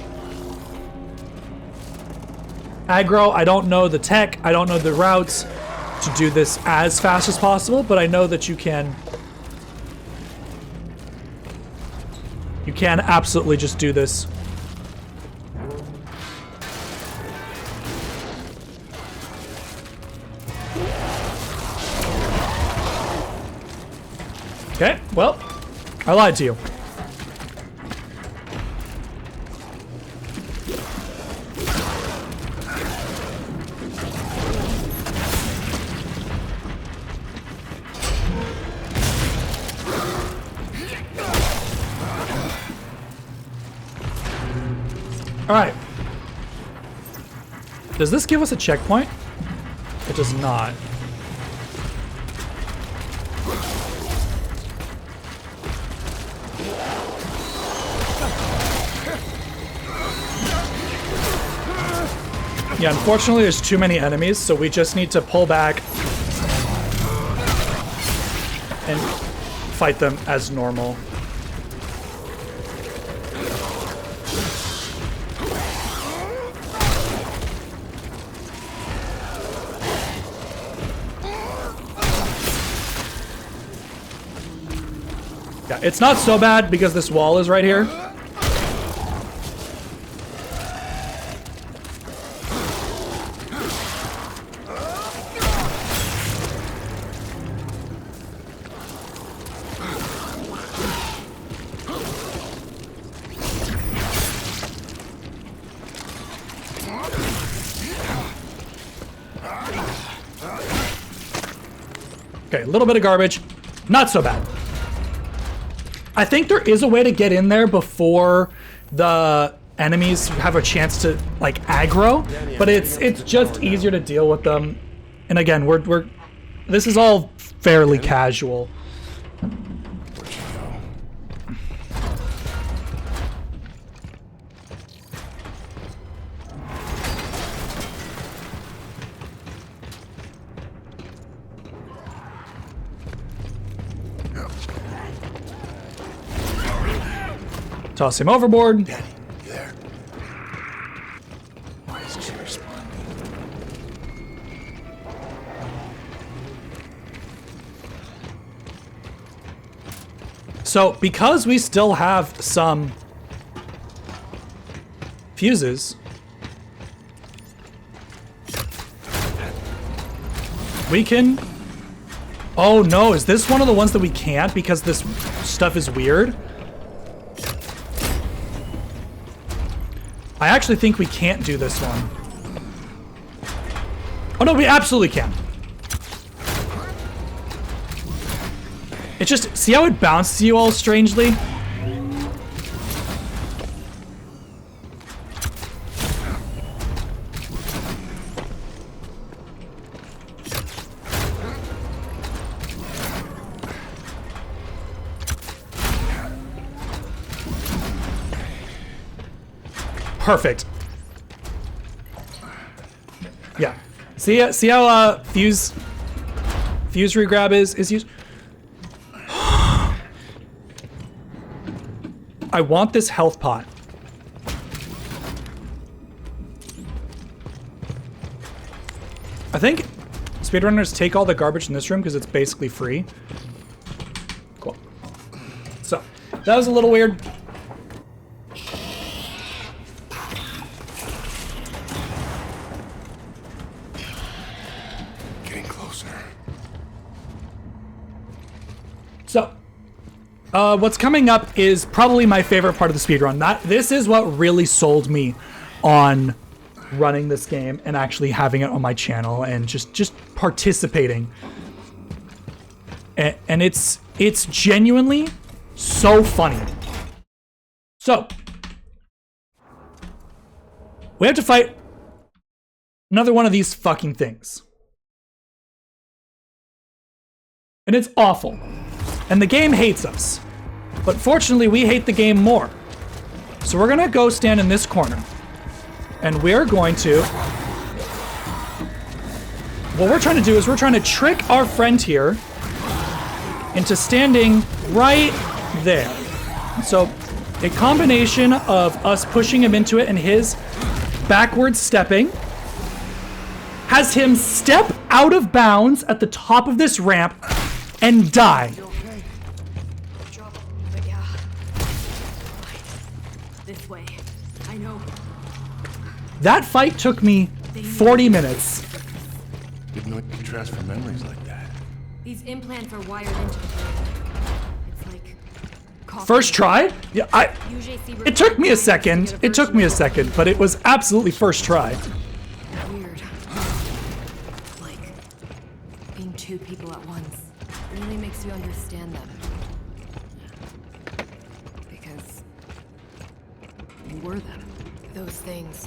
aggro. I don't know the tech. I don't know the routes to do this as fast as possible, but I know that you can absolutely just do this. Okay, well, I lied to you. All right. Does this give us a checkpoint? It does not. Yeah, unfortunately there's too many enemies, so we just need to pull back and fight them as normal. Yeah, it's not so bad because this wall is right here. Okay, a little bit of garbage. Not so bad. I think there is a way to get in there before the enemies have a chance to like aggro, but it's just easier to deal with them. And again, this is all fairly casual. Toss him overboard. Danny, you there? Why isn't she responding? So, because we still have some fuses, we can... Oh no, is this one of the ones that we can't because this stuff is weird? I actually think we can't do this one. Oh no, we absolutely can. It just, see how it bounces you all strangely? Perfect. Yeah. See how fuse regrab is used? I want this health pot. I think speedrunners take all the garbage in this room because it's basically free. Cool. So, that was a little weird. Getting closer. So, what's coming up is probably my favorite part of the speedrun. This is what really sold me on running this game and actually having it on my channel and just participating. And it's genuinely so funny. So, we have to fight another one of these fucking things. And it's awful. And the game hates us. But fortunately, we hate the game more. So we're gonna go stand in this corner. And we're going to... What we're trying to do is we're trying to trick our friend here into standing right there. So a combination of us pushing him into it and his backwards stepping has him step out of bounds at the top of this ramp and die. This way. I know. That fight took me 40 minutes. Didn't know you could transfer memories like that. These implants are wired into the brain. It's like coffee. First try? Yeah, it took me a second. It took me a second, but it was absolutely first try. Weird. Like being two people at once really makes you understand them. Because you were them. Those things.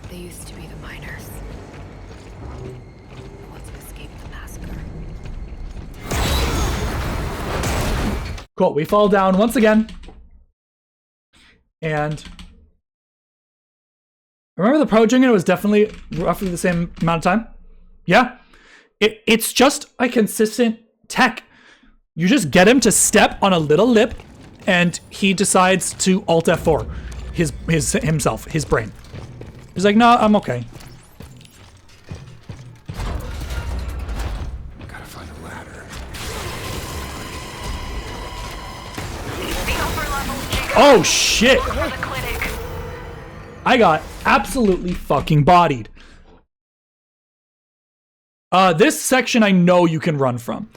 They used to be the miners. The ones who escaped the massacre. Cool, we fall down once again. And remember the approaching it was definitely roughly the same amount of time? Yeah. It's just a consistent tech. You just get him to step on a little lip and he decides to Alt F4 his brain. He's like, no, I'm okay. Gotta find a ladder. Oh shit! I got absolutely fucking bodied. This section I know you can run from.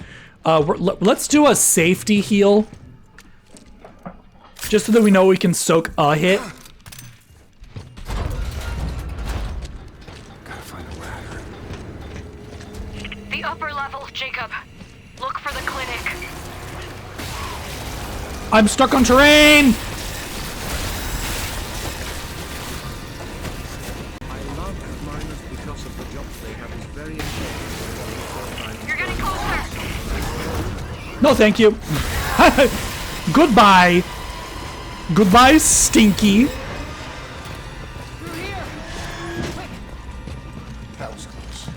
Let's do a safety heal. Just so that we know we can soak a hit. Gotta find a ladder. The upper level, Jacob. Look for the clinic. I'm stuck on terrain! I love miners because of the jobs they have is very important. You're getting closer. No, thank you. Goodbye. Goodbye, Stinky. That was close.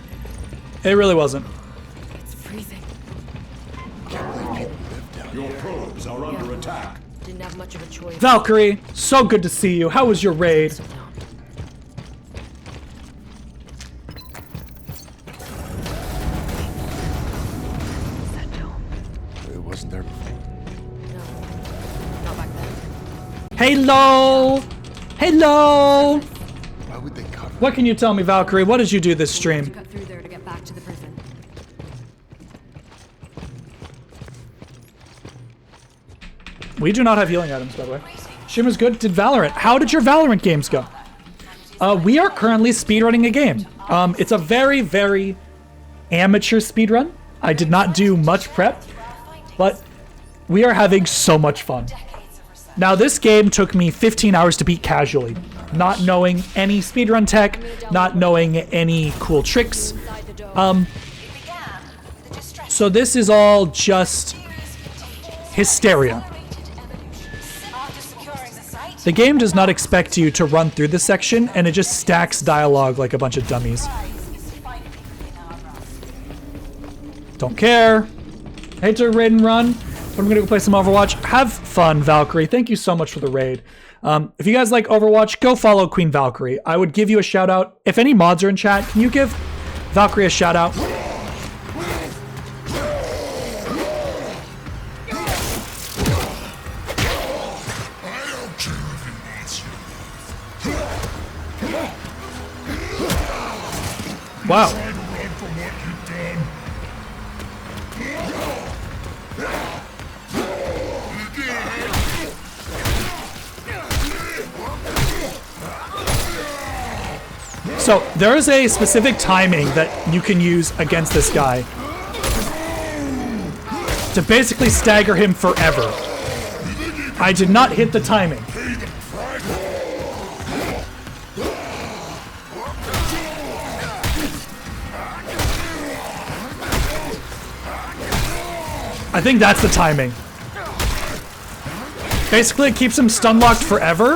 It really wasn't. It's freezing. Can't believe people live down Your probes are under attack. Didn't have much of a choice. Valkyrie, so good to see you. How was your raid? It wasn't there before. Not back then. Hello! Hello! Why would they cover? What can you tell me, Valkyrie? What did you do this stream? Cut through there to get back to the prison. We do not have healing items, by the way. Shimmer's good. Did Valorant? How did your Valorant games go? We are currently speedrunning a game. It's a very, very amateur speedrun. I did not do much prep, but we are having so much fun. Now, this game took me 15 hours to beat casually, not knowing any speedrun tech, not knowing any cool tricks. So this is all just hysteria. After securing the site, The game does not expect you to run through this section, and it just stacks dialogue like a bunch of dummies. Don't care. Hate to raid and run, but I'm gonna go play some Overwatch. Have fun, Valkyrie. Thank you so much for the raid. If you guys like Overwatch, go follow Queen Valkyrie. I would give you a shout out. If any mods are in chat, can you give Valkyrie a shout out? Wow. So there is a specific timing that you can use against this guy to basically stagger him forever. I did not hit the timing. I think that's the timing. Basically, it keeps him stun locked forever.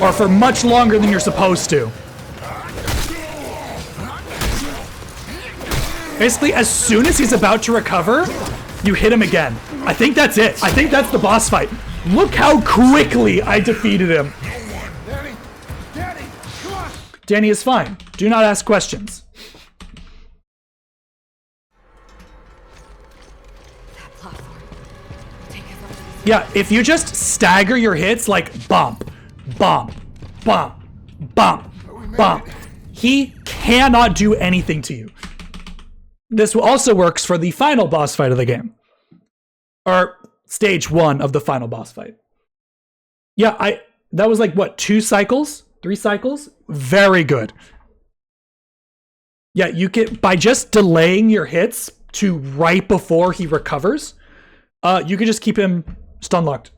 Or for much longer than you're supposed to. Basically, as soon as he's about to recover, you hit him again. I think that's it. I think that's the boss fight. Look how quickly I defeated him. Danny is fine. Do not ask questions. Yeah, if you just stagger your hits like bump, bump, bump, bump, bump, he cannot do anything to you. This also works for the final boss fight of the game. Or stage 1 of the final boss fight. Yeah, that was like, what, 2 cycles? 3 cycles? Very good. Yeah, you can, by just delaying your hits to right before he recovers, you can just keep him stun locked.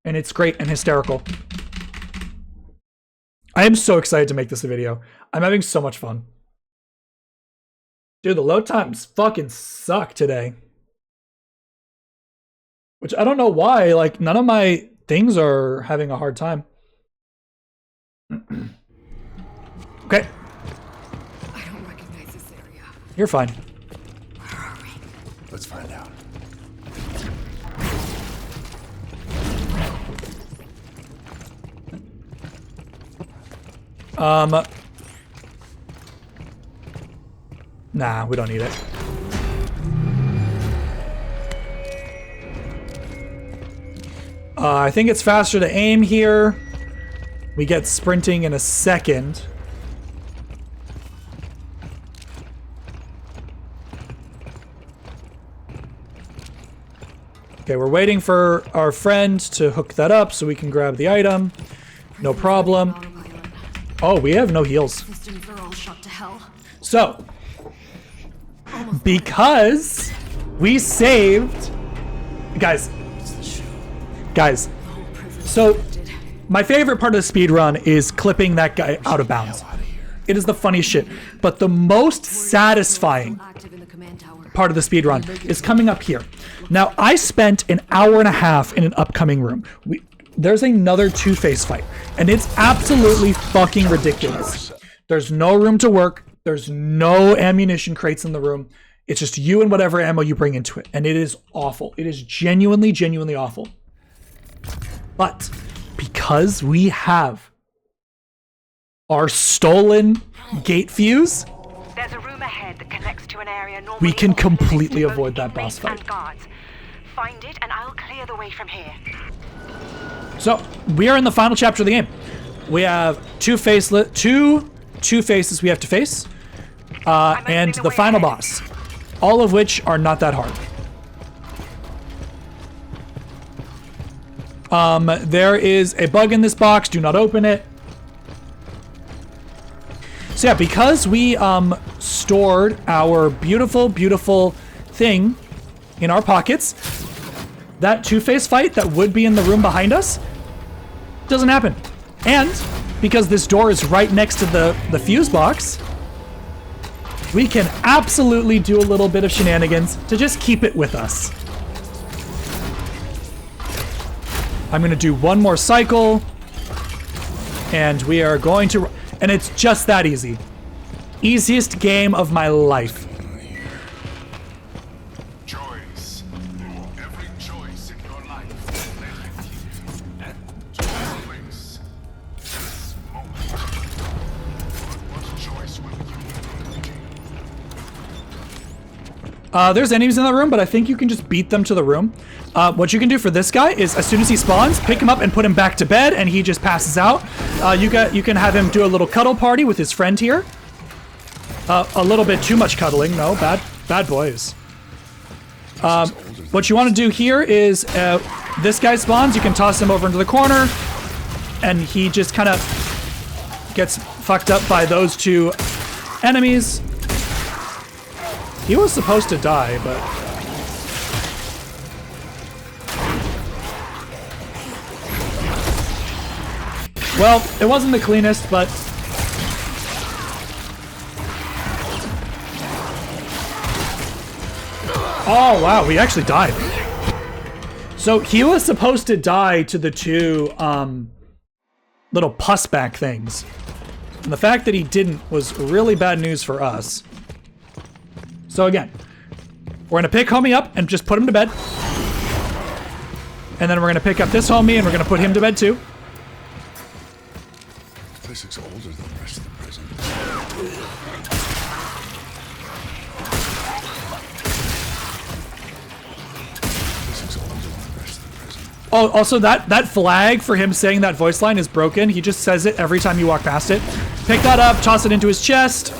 And it's great and hysterical. I am so excited to make this a video. I'm having so much fun. Dude, the load times fucking suck today. Which I don't know why, like none of my things are having a hard time. Okay. I don't recognize this area. You're fine. Where are we? Let's find out. Nah, we don't need it. I think it's faster to aim here. We get sprinting in a second. Okay, we're waiting for our friend to hook that up so we can grab the item. No problem. Oh, we have no heals. So, because we saved... Guys, so my favorite part of the speedrun is clipping that guy out of bounds. It is the funniest shit. But the most satisfying part of the speedrun is coming up here. Now, I spent an hour and a half in an upcoming room. There's another Two-Face fight, and it's absolutely fucking ridiculous. There's no room to work. There's no ammunition crates in the room. It's just you and whatever ammo you bring into it, and it is awful. It is genuinely, genuinely awful. But because we have our stolen gate fuse, there's a room ahead that connects to an area normally we can completely avoid that boss fight. Find it and I'll clear the way from here. So we are in the final chapter of the game. We have two Two-Faces we have to face, and the final boss, all of which are not that hard. There is a bug in this box. Do not open it. So yeah, because we stored our beautiful, beautiful thing in our pockets, that Two-Face fight that would be in the room behind us doesn't happen. And because this door is right next to the fuse box, we can absolutely do a little bit of shenanigans to just keep it with us. I'm gonna do one more cycle, and we are going to, and it's just that easy. Easiest game of my life. Choice. Every choice in your life led you here. To this place. This moment. What choice will you make? There's enemies in the room, but I think you can just beat them to the room. What you can do for this guy is, as soon as he spawns, pick him up and put him back to bed, and he just passes out. You can have him do a little cuddle party with his friend here. A little bit too much cuddling. No, bad boys. What you want to do here is, this guy spawns, you can toss him over into the corner, and he just kind of gets fucked up by those two enemies. He was supposed to die, but... Well, it wasn't the cleanest, but... Oh, wow, we actually died. So he was supposed to die to the two little pussback things. And the fact that he didn't was really bad news for us. So again, we're gonna pick homie up and just put him to bed. And then we're gonna pick up this homie and we're gonna put him to bed too. This place looks older than the rest of the prison. Oh, also that flag for him saying that voice line is broken. He just says it every time you walk past it. Pick that up, toss it into his chest.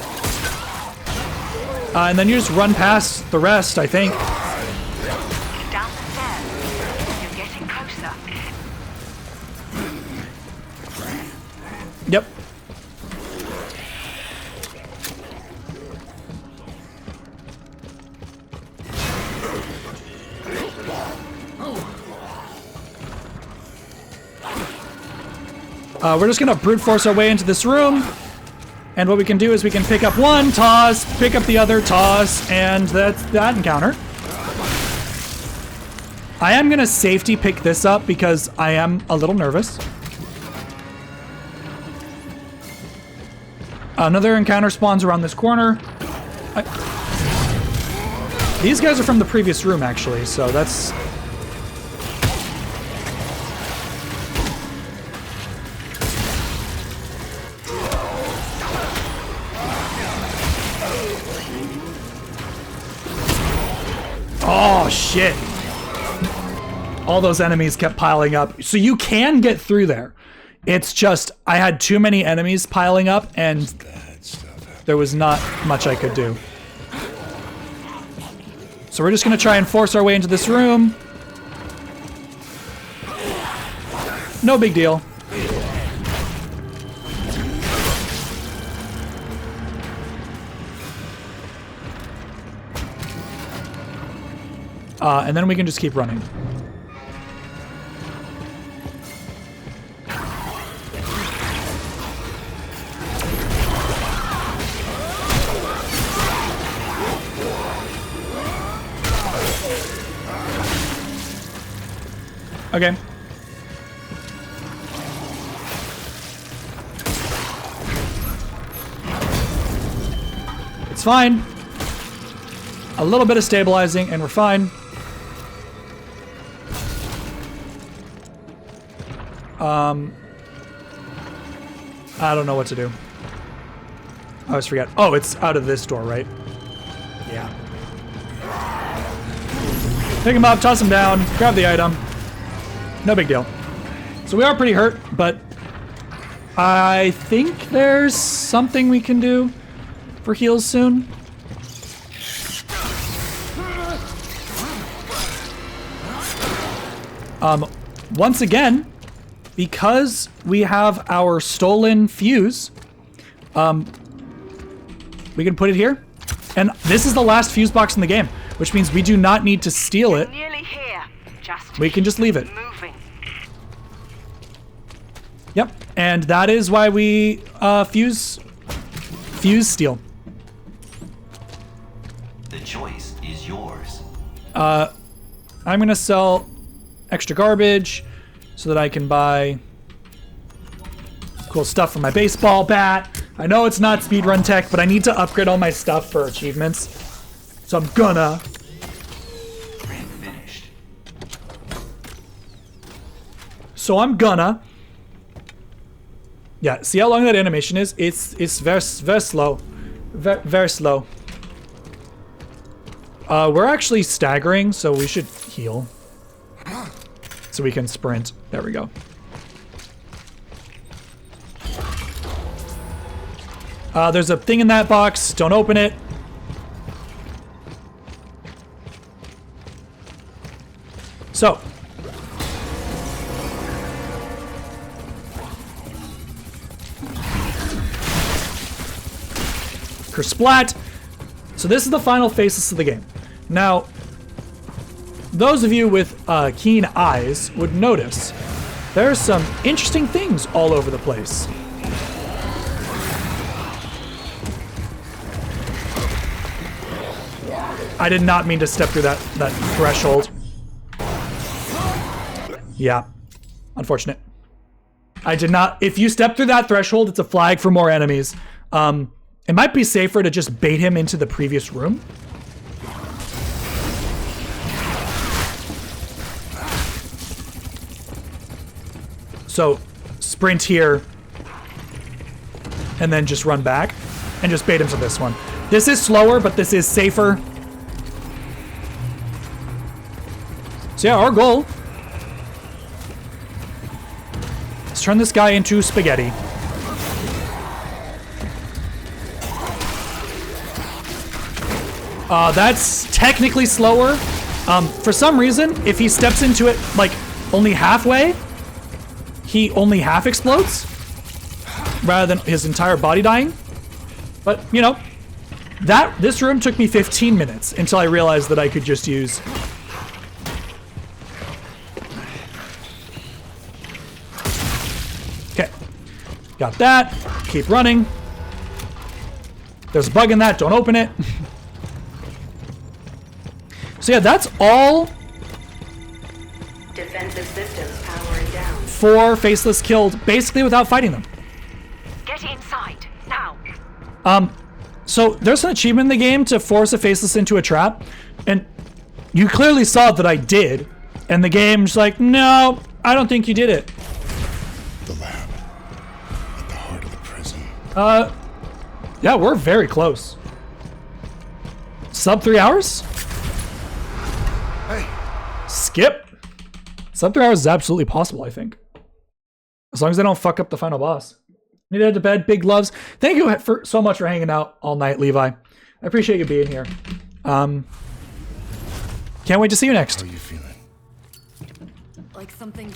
And then you just run past the rest, I think. Down the stairs. You're getting closer. Yep. We're just gonna brute force our way into this room. And what we can do is we can pick up one, toss, pick up the other, toss, and that's that encounter. I am gonna safety pick this up because I am a little nervous. Another encounter spawns around this corner. These guys are from the previous room, actually, so that's... Oh, shit. All those enemies kept piling up. So you can get through there. It's just, I had too many enemies piling up, and there was not much I could do. So we're just gonna try and force our way into this room. No big deal. And then we can just keep running. Okay. It's fine. A little bit of stabilizing and we're fine. I don't know what to do. I always forget. Oh, it's out of this door, right? Yeah. Pick him up, toss him down, grab the item. No big deal. So we are pretty hurt, but I think there's something we can do for heals soon. Once again, because we have our stolen fuse, we can put it here. And this is the last fuse box in the game, which means we do not need to steal it. Nearly here. We can just leave it. Moving. Yep, and that is why we fuse steal. The choice is yours. I'm gonna sell extra garbage, so that I can buy cool stuff for my baseball bat. I know it's not speedrun tech, but I need to upgrade all my stuff for achievements. So I'm gonna. Yeah, see how long that animation is? It's very slow. Very slow. We're actually staggering, so we should heal. So we can sprint. There we go. There's a thing in that box. Don't open it. So. Splat. So this is the final faceless of the game. Now, those of you with keen eyes would notice there are some interesting things all over the place. I did not mean to step through that threshold. Yeah, unfortunate. I did not. If you step through that threshold, it's a flag for more enemies. It might be safer to just bait him into the previous room. So, sprint here, and then just run back, and just bait him to this one. This is slower, but this is safer. So yeah, our goal is turn this guy into spaghetti. That's technically slower. For some reason, if he steps into it like only halfway, he only half explodes rather than his entire body dying. But you know, this room took me 15 minutes until I realized that I could just use. Okay, got that. Keep running. There's a bug in that. Don't open it. So yeah, that's all. Defensive systems powering down. 4 faceless killed basically without fighting them. Get inside now. So there's an achievement in the game to force a faceless into a trap, and you clearly saw that I did, and the game's like, no, I don't think you did it. The lab at the heart of the prison. Yeah, we're very close. Sub 3 hours? Hey. Skip. Sub 3 hours is absolutely possible, I think. As long as they don't fuck up the final boss. Need to head to bed. Big loves. Thank you so much for hanging out all night, Levi. I appreciate you being here. Can't wait to see you next. How are you feeling? Like something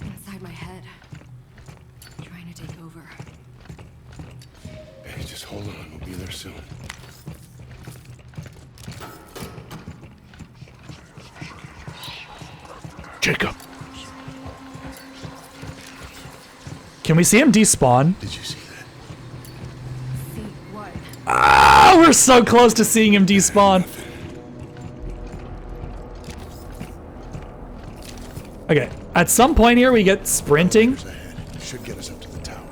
inside my head trying to take over. Hey, just hold on. We'll be there soon. Jacob. Can we see him despawn? Did you see that? See what? Ah, we're so close to seeing him despawn. Okay, at some point here we get sprinting. Should get us up to the tower.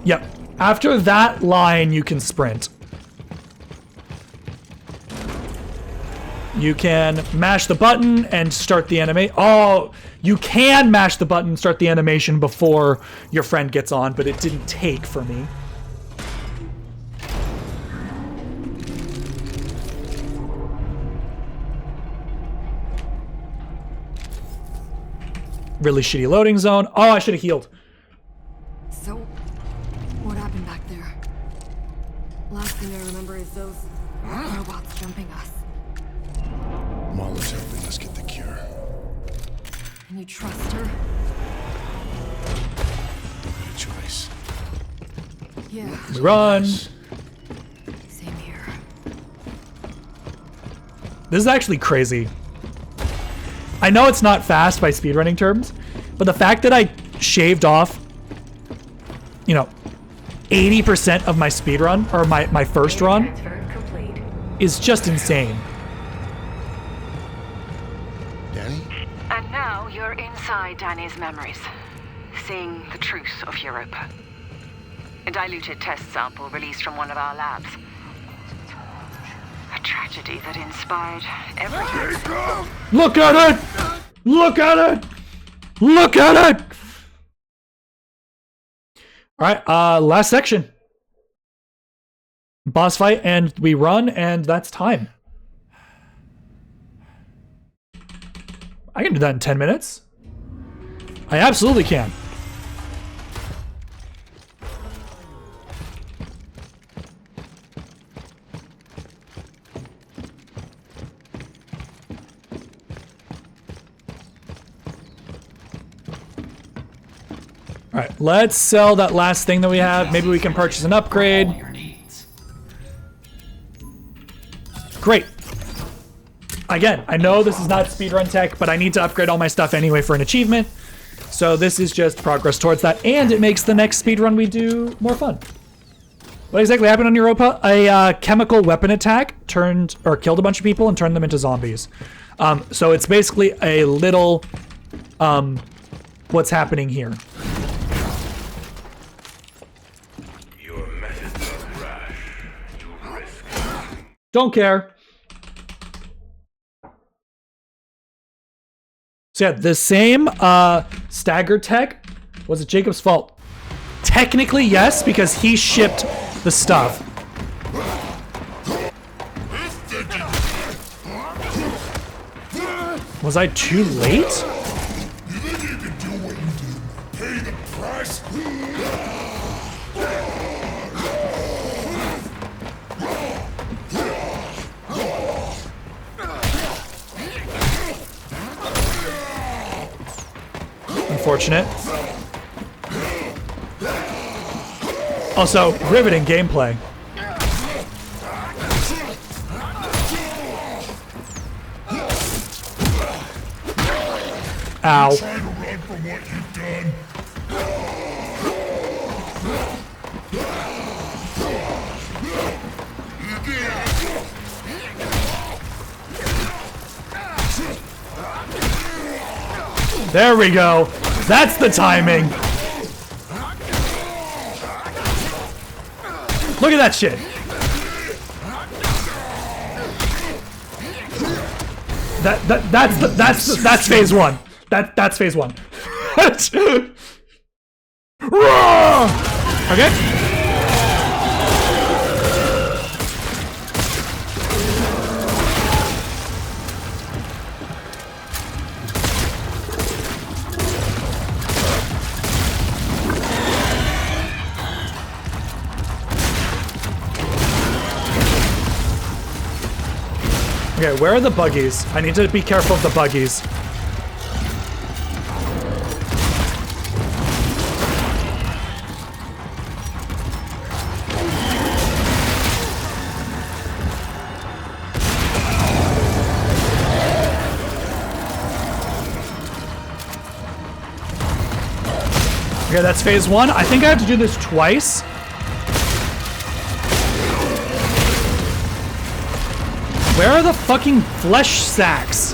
Yep. After that line, you can sprint. You can mash the button and start the animation. Oh, you can mash the button and start the animation before your friend gets on, but it didn't take for me. Really shitty loading zone. Oh, I should have healed. So, what happened back there? Last thing I remember is those robots jumping us. Marla's helping us get the cure. Can you trust her? No choice. Yeah. We run. Same here. This is actually crazy. I know it's not fast by speedrunning terms, but the fact that I shaved off, 80% of my speedrun, or my first run, is just insane. Danny? And now you're You're inside Danny's memories, seeing the truth of Europa. A diluted test sample released from one of our labs. A tragedy that inspired everything. Look at it! Look at it! Look at it! Alright, last section. Boss fight, and we run, and that's time. I can do that in 10 minutes. I absolutely can. All right, let's sell that last thing that we have. Maybe we can purchase an upgrade. Great. Again, I know this is not speedrun tech, but I need to upgrade all my stuff anyway for an achievement. So this is just progress towards that, and it makes the next speedrun we do more fun. What exactly happened on Europa? A chemical weapon attack killed a bunch of people and turned them into zombies. So it's basically a little, what's happening here. Don't care. So yeah, the same stagger tech. Was it Jacob's fault? Technically, yes, because he shipped the stuff. Was I too late? You think you can do what you do? Pay the price? Unfortunate. Also, riveting gameplay. Ow. Trying to run from what you've done. There we go. That's the timing. Look at that shit. That's phase one. That's phase one. Okay. Okay, where are the buggies? I need to be careful of the buggies. Okay, that's phase one. I think I have to do this twice. Where are the fucking flesh sacks?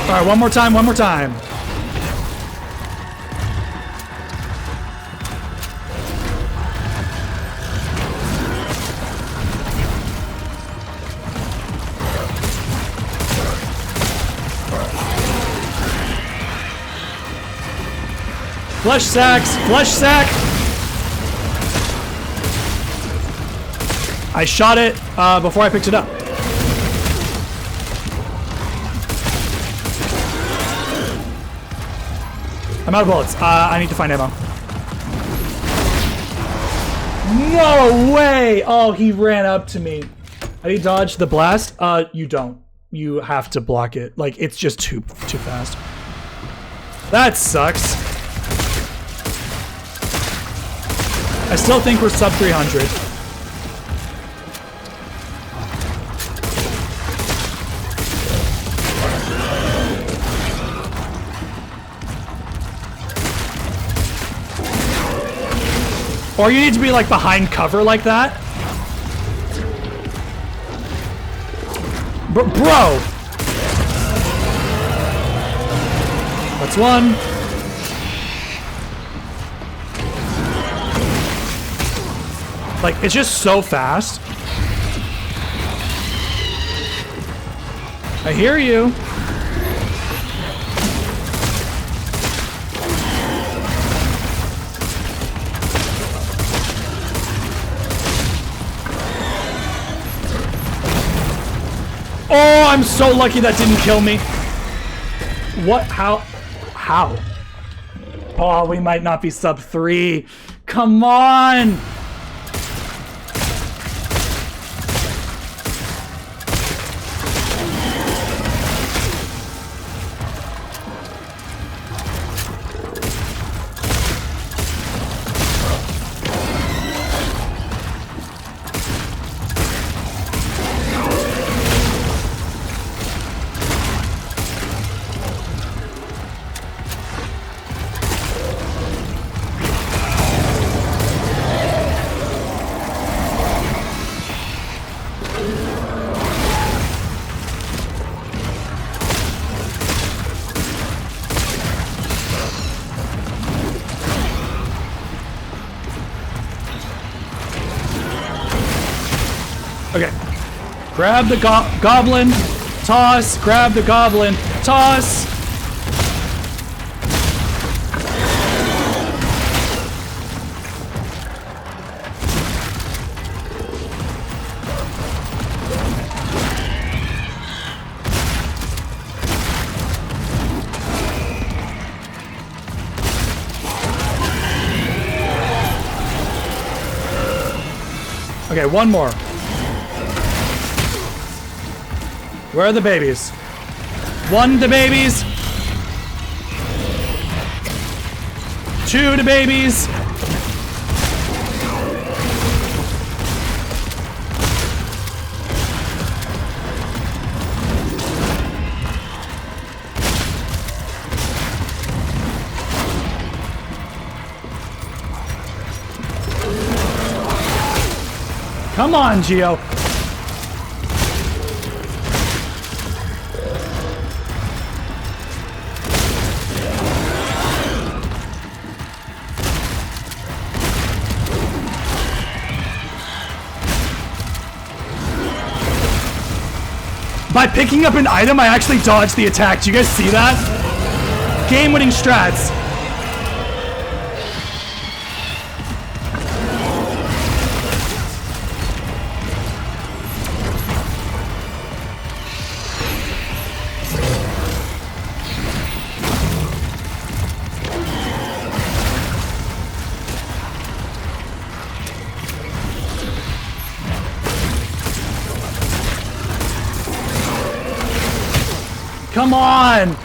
All right, one more time, one more time. Flesh sacks, flesh sack. I shot it before I picked it up. I'm out of bullets. I need to find ammo. No way! Oh, he ran up to me. How do you dodge the blast? You don't. You have to block it. Like, it's just too fast. That sucks. I still think we're sub 300. Or you need to be like behind cover like that. Bro! That's one. Like, it's just so fast. I hear you. Oh, I'm so lucky that didn't kill me. What? How? Oh, we might not be sub 3. Come on! Okay. Grab the goblin. Toss. Grab the goblin. Toss. Okay, one more. Where are the babies? One to babies. Two to babies. Come on, Geo. By picking up an item, I actually dodged the attack. Do you guys see that? Game-winning strats. Come on!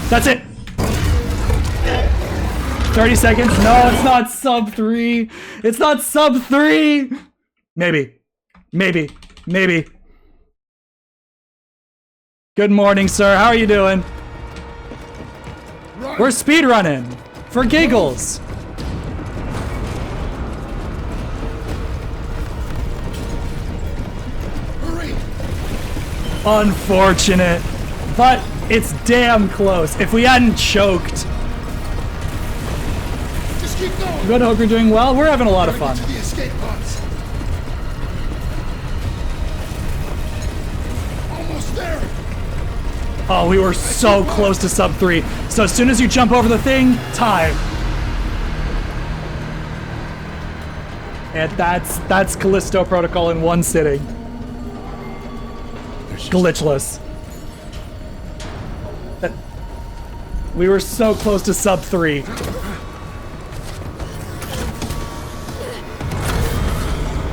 That's it! 30 seconds? No, it's not sub 3. It's not sub 3! Maybe. Maybe. Maybe. Good morning, sir. How are you doing? We're speedrunning. For giggles. Hurry! Unfortunate. But it's damn close. If we hadn't choked. Just keep going. Good, hope you're doing well. We're having a lot of fun. To the escape pods. Almost there. Oh, we were so close to sub 3. So as soon as you jump over the thing, time. And that's Callisto protocol in one sitting. Glitchless. We were so close to sub 3.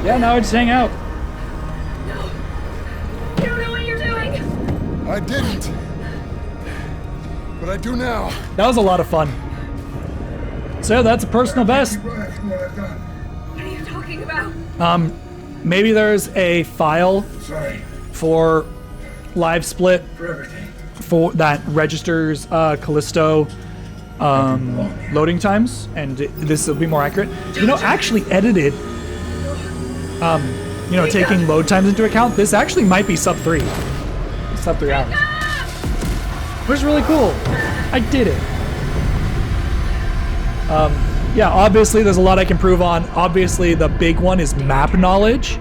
Yeah, now I just hang out. You don't know what you're doing! I didn't. But I do now. That was a lot of fun. So that's a personal best. What are you talking about? Maybe there's a file for live split for that registers Callisto loading times, and this will be more accurate. You know, actually edited, you know, taking load times into account, this actually might be sub 3. Sub 3 hours. Which is really cool. I did it. Yeah, obviously there's a lot I can improve on. Obviously the big one is map knowledge.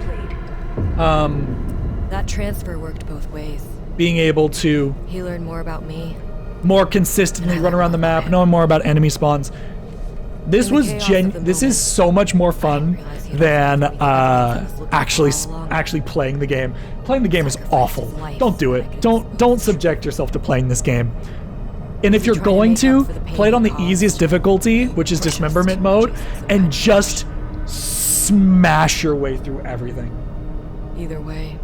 That transfer worked both ways. Being able to He learned more about me. more consistently run around the map, knowing more about enemy spawns. This was this is so much more fun than actually playing the game. Playing the game is awful. Don't do it. Don't subject yourself to playing this game. And if you're going to, play it on the easiest difficulty, which is dismemberment mode, and just smash your way through everything. Either way.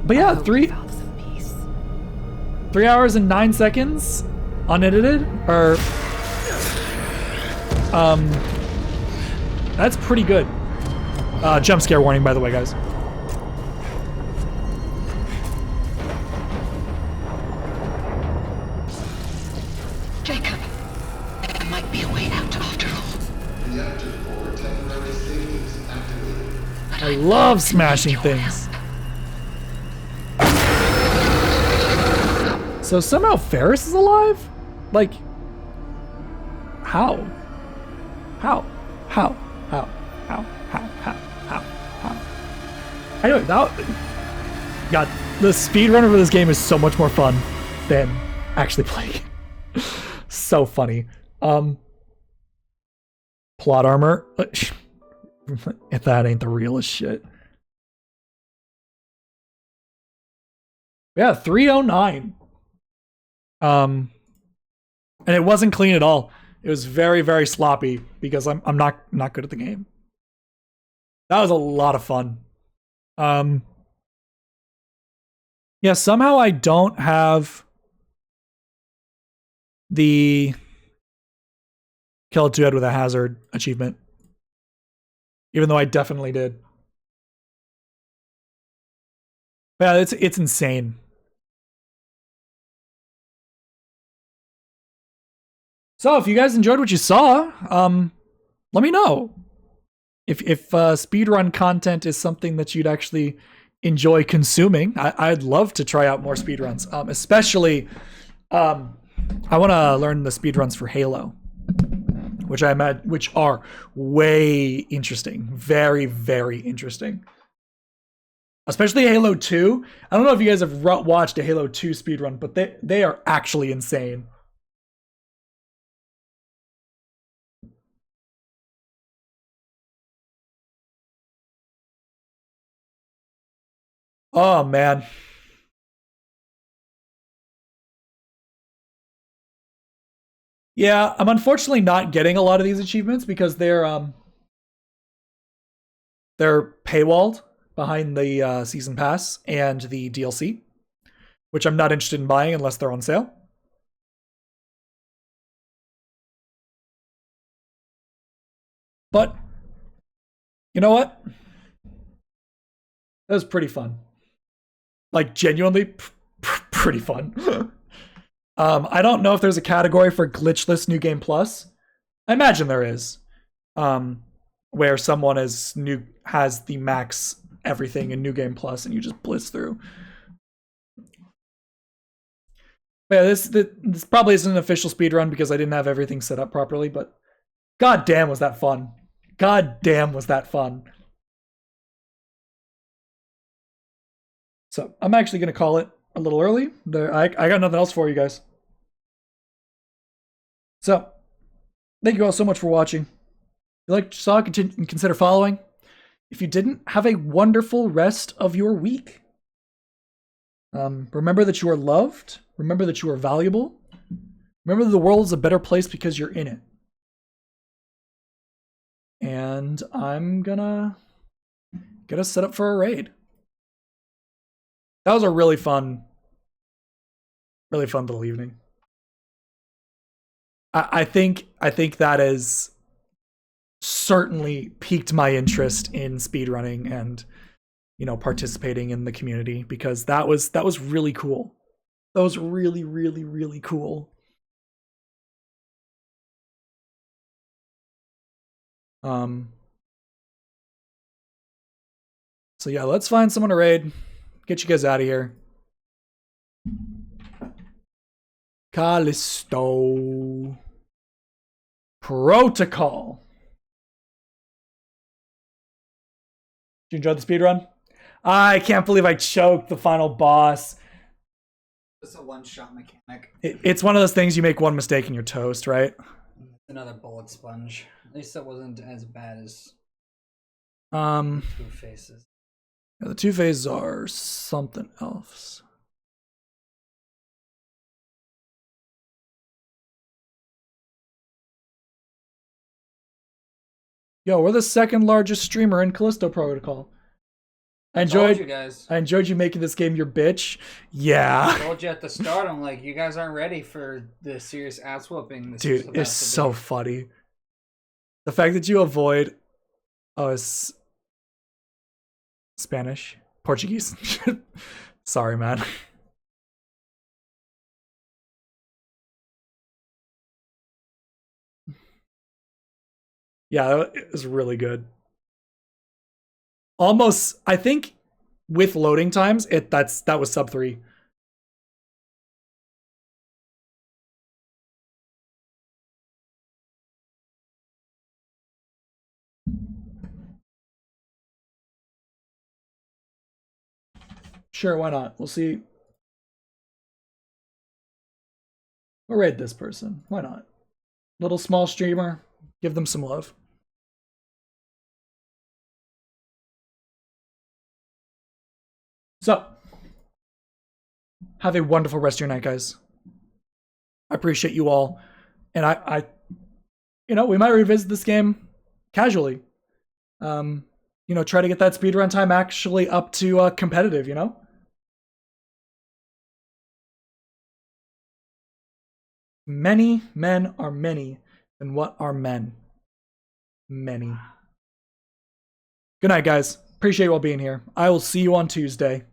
But yeah, 3 hours and 9 seconds unedited, or that's pretty good. Jump scare warning, by the way, guys. Jacob, there might be a way out after all. I love smashing things. So somehow Ferris is alive? Like, how? How? Anyway, God, the speedrunner for this game is so much more fun than actually playing it. So funny. Plot armor. If that ain't the realest shit. Yeah, 309. And it wasn't clean at all. It was very, very sloppy because I'm not good at the game. That was a lot of fun. Yeah, somehow I don't have the kill a two-head with a hazard achievement. Even though I definitely did. Yeah, it's insane. So if you guys enjoyed what you saw, let me know. If speedrun content is something that you'd actually enjoy consuming, I'd love to try out more speedruns. Especially, I want to learn the speedruns for Halo, which are way interesting, very, very interesting. Especially Halo 2. I don't know if you guys have watched a Halo 2 speedrun, but they are actually insane. Oh, man. Yeah, I'm unfortunately not getting a lot of these achievements because they're paywalled behind the season pass and the DLC, which I'm not interested in buying unless they're on sale. But you know what? That was pretty fun. Like, genuinely pretty fun. I don't know if there's a category for Glitchless New Game Plus. I imagine there is. Where someone has the max everything in New Game Plus and you just blitz through. But yeah, this probably isn't an official speedrun because I didn't have everything set up properly, but god damn was that fun. God damn was that fun. So I'm actually going to call it a little early. I got nothing else for you guys. So thank you all so much for watching. If you liked what you saw, consider following. If you didn't, have a wonderful rest of your week. Remember that you are loved. Remember that you are valuable. Remember that the world is a better place because you're in it. And I'm gonna get us set up for a raid. That was a really fun little evening. I think that has certainly piqued my interest in speedrunning and, you know, participating in the community, because that was really cool. That was really, really, really cool. So yeah, let's find someone to raid. Get you guys out of here. Callisto. Protocol. Did you enjoy the speedrun? I can't believe I choked the final boss. It's a one-shot mechanic. It's one of those things you make one mistake and you're toast, right? Another bullet sponge. At least that wasn't as bad as Two Faces. Yeah, the 2 phases are something else. Yo, we're the second largest streamer in Callisto Protocol. I enjoyed you guys. I enjoyed you making this game your bitch. Yeah. I told you at the start, I'm like, you guys aren't ready for the serious ass whooping. This is Dude, about it's to so be. funny. The fact that you avoid it's Spanish, Portuguese. Sorry, man. Yeah, it was really good. Almost, I think, with loading times, that was sub 3. Sure, why not? We'll see. We'll raid this person. Why not? Little small streamer. Give them some love. So, have a wonderful rest of your night, guys. I appreciate you all. And I you know, we might revisit this game casually. You know, try to get that speedrun time actually up to competitive, you know? Many men are many, and what are men? Many. Good night, guys. Appreciate you all being here. I will see you on Tuesday.